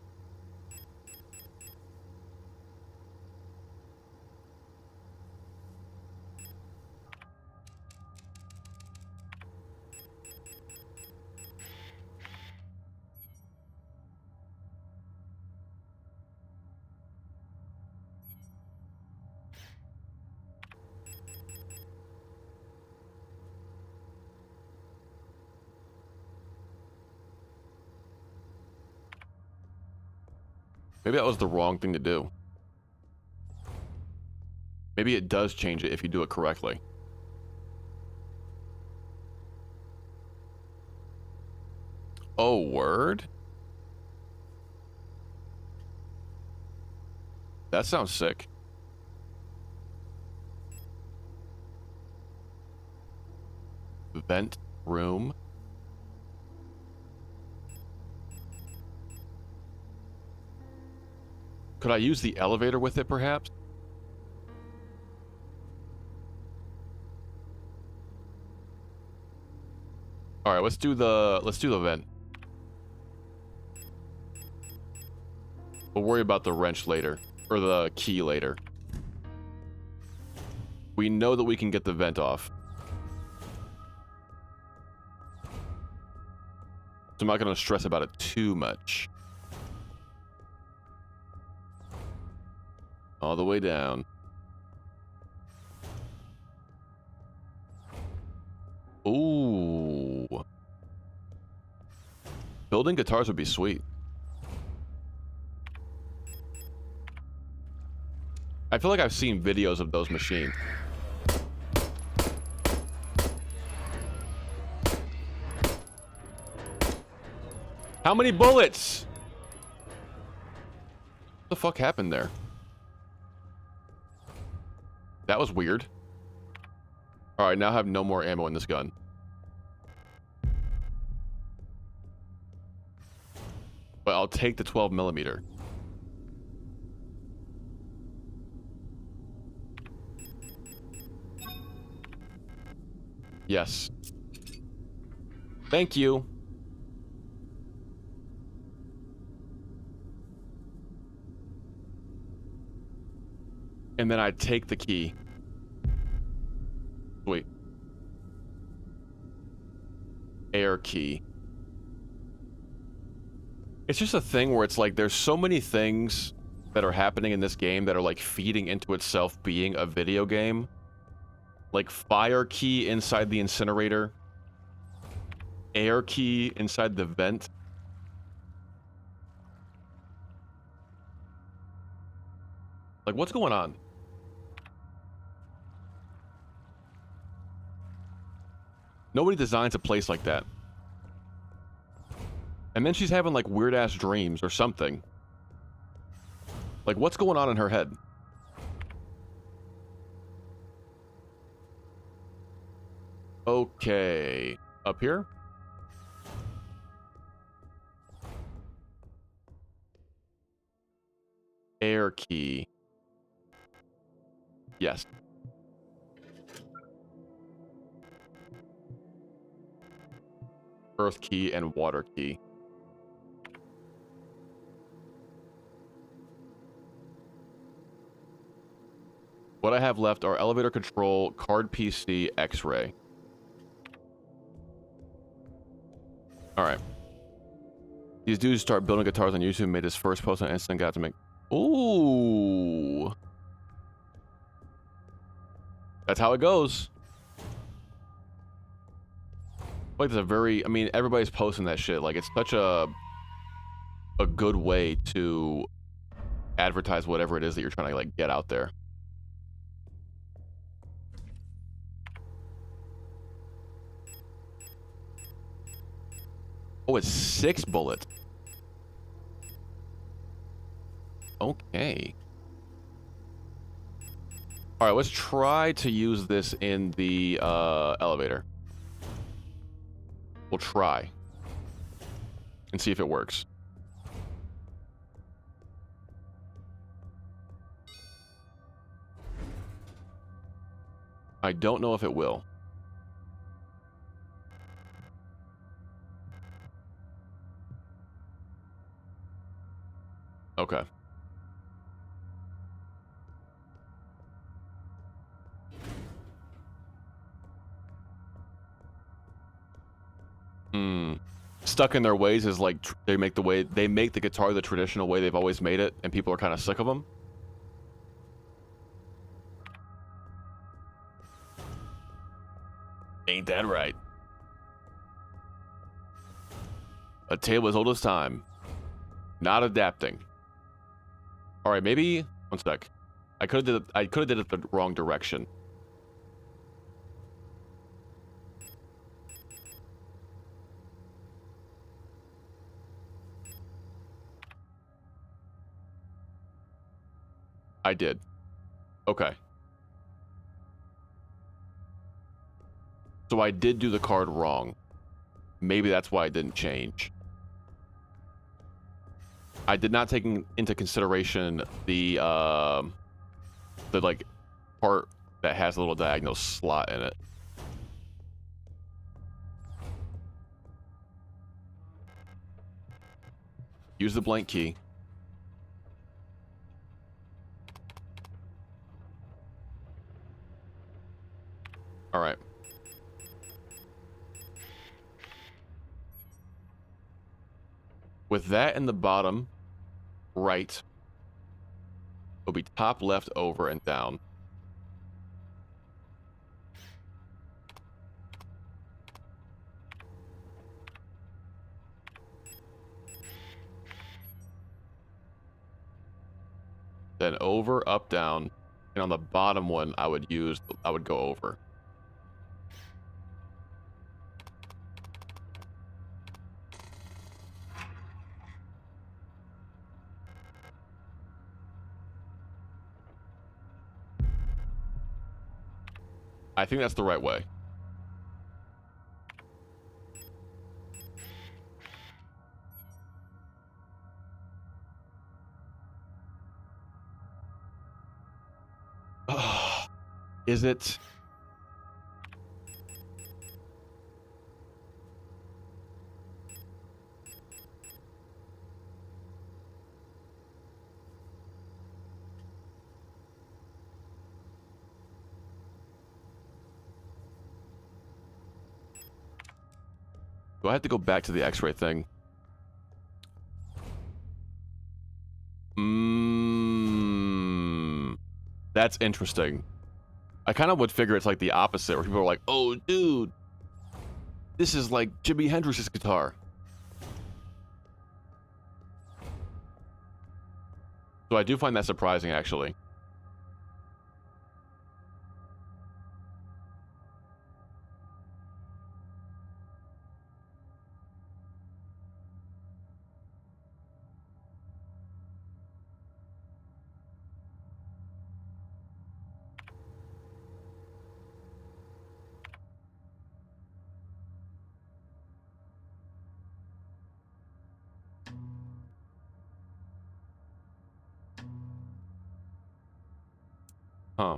Maybe that was the wrong thing to do. Maybe it does change it if you do it correctly. Oh, word? That sounds sick. Vent room. Could I use the elevator with it, perhaps? All right, let's do the vent. We'll worry about the wrench later, or the key later. We know that we can get the vent off. So I'm not going to stress about it too much. All the way down. Ooh. Building guitars would be sweet. I feel like I've seen videos of those machines. How many bullets? What the fuck happened there? That was weird. Alright, now I have no more ammo in this gun. But I'll take the 12mm. Yes. Thank you. And then I take the key. Sweet. Air key. It's just a thing where it's like there's so many things that are happening in this game that are like feeding into itself being a video game. Like fire key inside the incinerator, air key inside the vent. Like, what's going on? Nobody designs a place like that. And then she's having like weird ass dreams or something. Like, what's going on in her head? Okay. Up here? Air key. Yes. Earth key and water key. What I have left are elevator control, card PC, X-ray. Alright. These dudes start building guitars on YouTube, made his first post on Instant, got to make... Ooh! That's how it goes. Like, there's a very... I mean, everybody's posting that shit. Like, it's such a good way to advertise whatever it is that you're trying to, like, get out there. Oh, it's 6 bullets. Okay. All right, let's try to use this in the elevator. We'll try and see if it works. I don't know if it will. Okay. Stuck in their ways is like they make the guitar the traditional way they've always made it, and people are kind of sick of them. Ain't that right? A tale as old as time. Not adapting. All right, maybe one sec. I could have did it the wrong direction. I did. Okay. So I did do the card wrong. Maybe that's why it didn't change. I did not take into consideration the like part that has a little diagonal slot in it. Use the blank key. All right. With that in the bottom right, it'll be top left over and down. Then over, up, down, and on the bottom one I would go over. I think that's the right way. Is it? Do I have to go back to the X-ray thing? That's interesting. I kind of would figure it's like the opposite, where people are like, oh, dude, this is like Jimi Hendrix's guitar. So I do find that surprising, actually. Huh.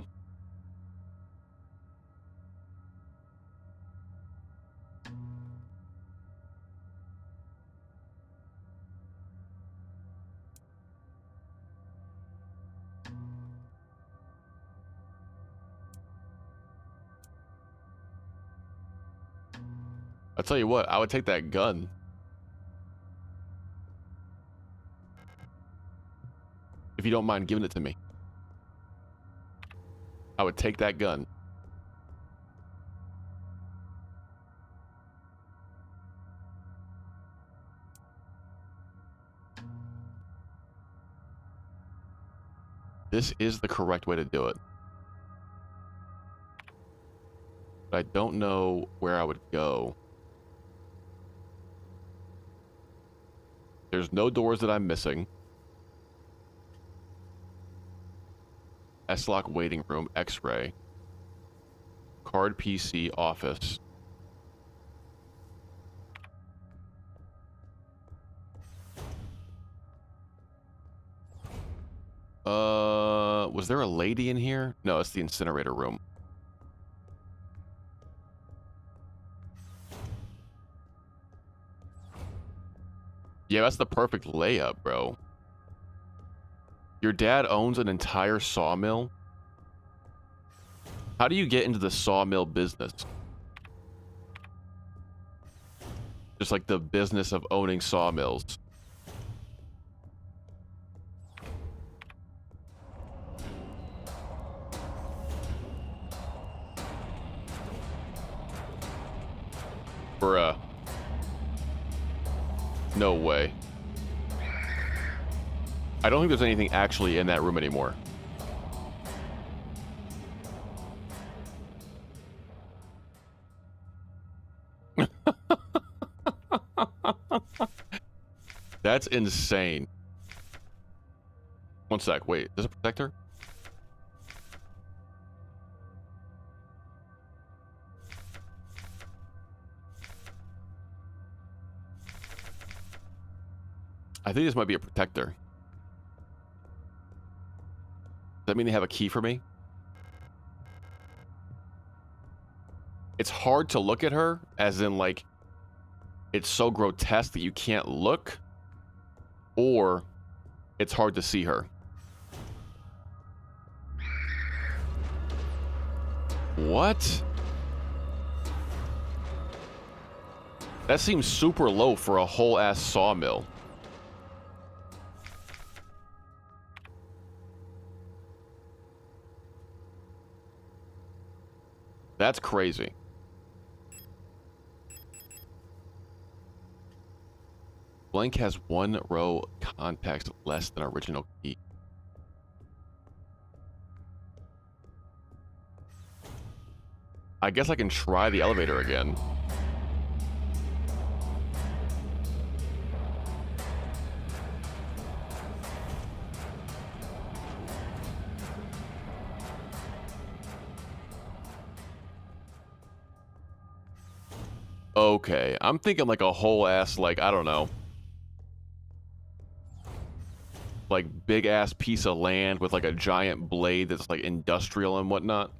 I'll tell you what, I would take that gun. If you don't mind giving it to me. I would take that gun. This is the correct way to do it. But I don't know where I would go. There's no doors that I'm missing. S-Lock waiting room, X-ray. Card PC, office. Was there a lady in here? No, it's the incinerator room. Yeah, that's the perfect layup, bro. Your dad owns an entire sawmill? How do you get into the sawmill business? Just like the business of owning sawmills. Bruh. No way. I don't think there's anything actually in that room anymore. That's insane. One sec, wait, is it a protector? I think this might be a protector. Does that mean they have a key for me? It's hard to look at her, as in, like, it's so grotesque that you can't look, or it's hard to see her. What? That seems super low for a whole-ass sawmill. That's crazy. Blank has one row context less than original key. I guess I can try the elevator again. Okay, I'm thinking like a whole ass, like, I don't know. Like big ass piece of land with like a giant blade that's like industrial and whatnot.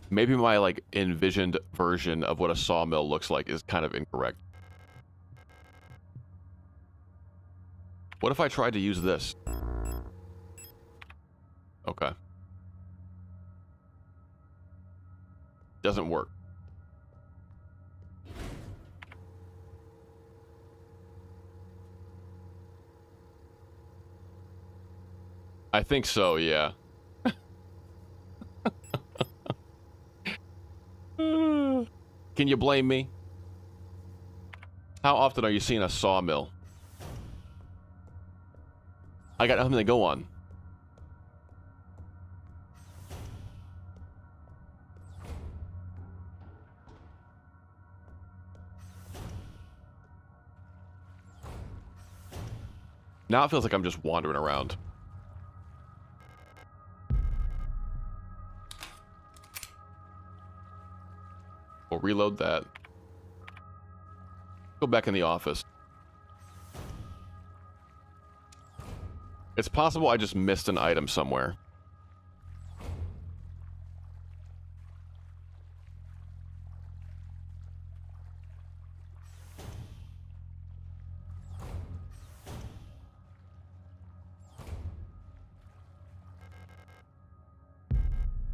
Maybe my like envisioned version of what a sawmill looks like is kind of incorrect. What if I tried to use this? Okay. Doesn't work. I think so, yeah. Can you blame me? How often are you seeing a sawmill? I got nothing to go on. Now it feels like I'm just wandering around. We'll reload that. Go back in the office. It's possible I just missed an item somewhere.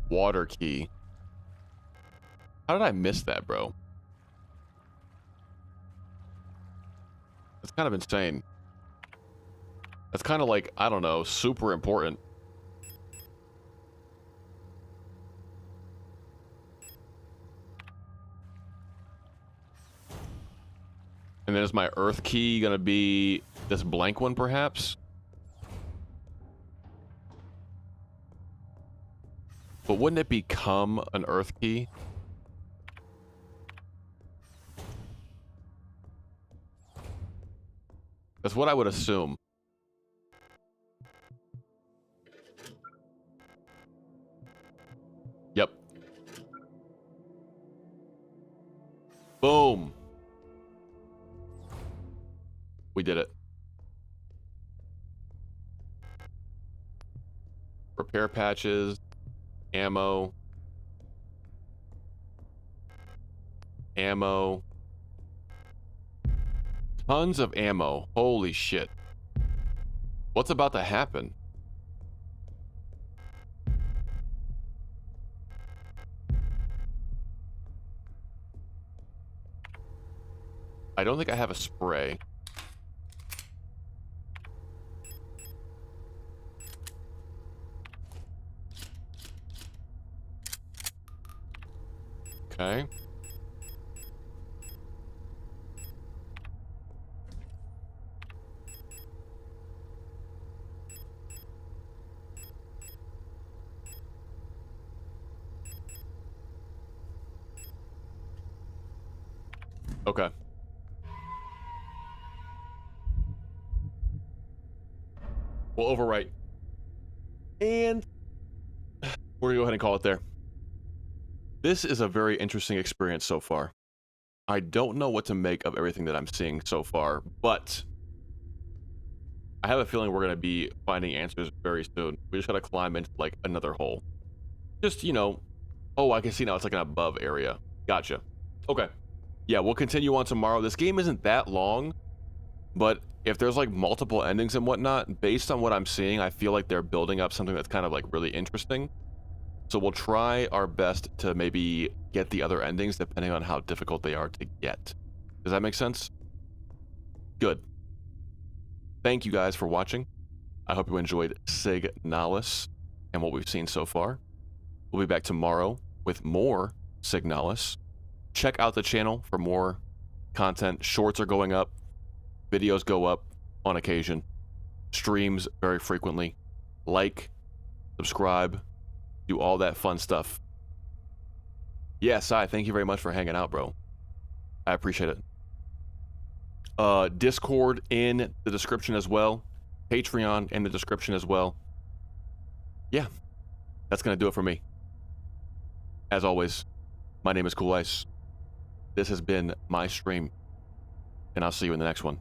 Water key. How did I miss that, bro? That's kind of insane. That's kind of like, I don't know, super important. And then is my earth key gonna be this blank one, perhaps? But wouldn't it become an earth key? That's what I would assume. Yep. Boom. We did it. Repair patches. Ammo. Ammo. Tons of ammo. Holy shit. What's about to happen? I don't think I have a spray. Okay. Okay. We'll overwrite. And we're gonna go ahead and call it there. This is a very interesting experience so far. I don't know what to make of everything that I'm seeing so far, but I have a feeling we're gonna be finding answers very soon. We just gotta climb into like another hole. Just, you know, oh, I can see now it's like an above area. Gotcha. Okay. Yeah, we'll continue on tomorrow. This game isn't that long, but if there's like multiple endings and whatnot, based on what I'm seeing, I feel like they're building up something that's kind of like really interesting. So we'll try our best to maybe get the other endings depending on how difficult they are to get. Does that make sense? Good. Thank you guys for watching. I hope you enjoyed Signalis and what we've seen so far. We'll be back tomorrow with more Signalis. Check out the channel for more content. Shorts are going up. Videos go up on occasion. Streams very frequently. Like, subscribe, do all that fun stuff. Yeah, Sai, thank you very much for hanging out, bro. I appreciate it. Discord in the description as well. Patreon in the description as well. Yeah, that's going to do it for me. As always, my name is Cool Ice. This has been my stream, and I'll see you in the next one.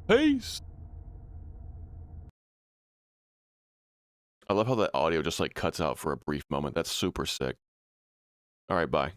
Peace! I love how that audio just like cuts out for a brief moment. That's super sick. All right, bye.